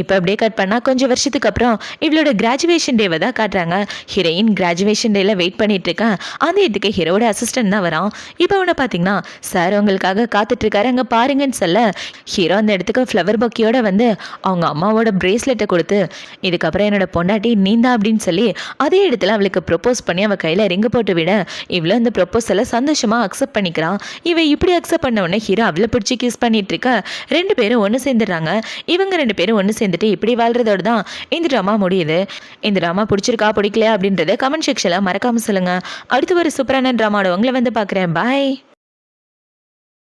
இப்போ அப்படியே கட் பண்ணா கொஞ்சம் வருஷத்துக்கு அப்புறம் இவளோட கிராஜுவேஷன் டேவை தான் காட்டுறாங்க. ஹீரோயின் கிராஜுவேஷன் டேல வெயிட் பண்ணிட்டு இருக்கேன். அந்த இதுக்கு ஹீரோட அசிஸ்டன்ட் தான் வரான். இப்போ அவனை பார்த்தீங்கன்னா சார் உங்களுக்காக காத்துட்டு இருக்காரு அங்கே பாருங்கன்னு சொல்ல ஹீரோ அந்த இடத்துக்கு ஃப்ளவர் பக்கியோட வந்து அவங்க அம்மாவோட பிரேஸ்லெட்டை கொடுத்து இதுக்கப்புறம் என்னோட பொண்டாட்டி நீந்தா அப்படின்னு சொல்லி அதே இடத்துல அவளுக்கு ப்ரொப்போஸ் பண்ணி அவள் கையில் ரிங்கு போட்டு விட இவ்வளோ அந்த ப்ரொப்போஸலை சந்தோஷமாக அக்செப்ட் பண்ணிக்கிறான். இவன் இப்படி அக்செப்ட் பண்ண உடனே ஹீரோ அவளை பிடிச்சி கிஸ் பண்ணிட்டு இருக்க. 2 பேரும் ஒன்று சேர்ந்துடுறாங்க. இவங்க 2 பேரும் ஒன்று சேர்ந்துட்டு இப்படி வாழ்றதோட தான் இந்த ட்ராமா முடியுது. இந்த ட்ராமா பிடிச்சிருக்கா பிடிக்கலையா அப்படின்றத கமெண்ட் செக்ஷனில் மறக்காமல் சொல்லுங்கள். அடுத்து ஒரு சூப்பரான ட்ராமாவோட உங்களை வந்து பார்க்குறேன். பாய்.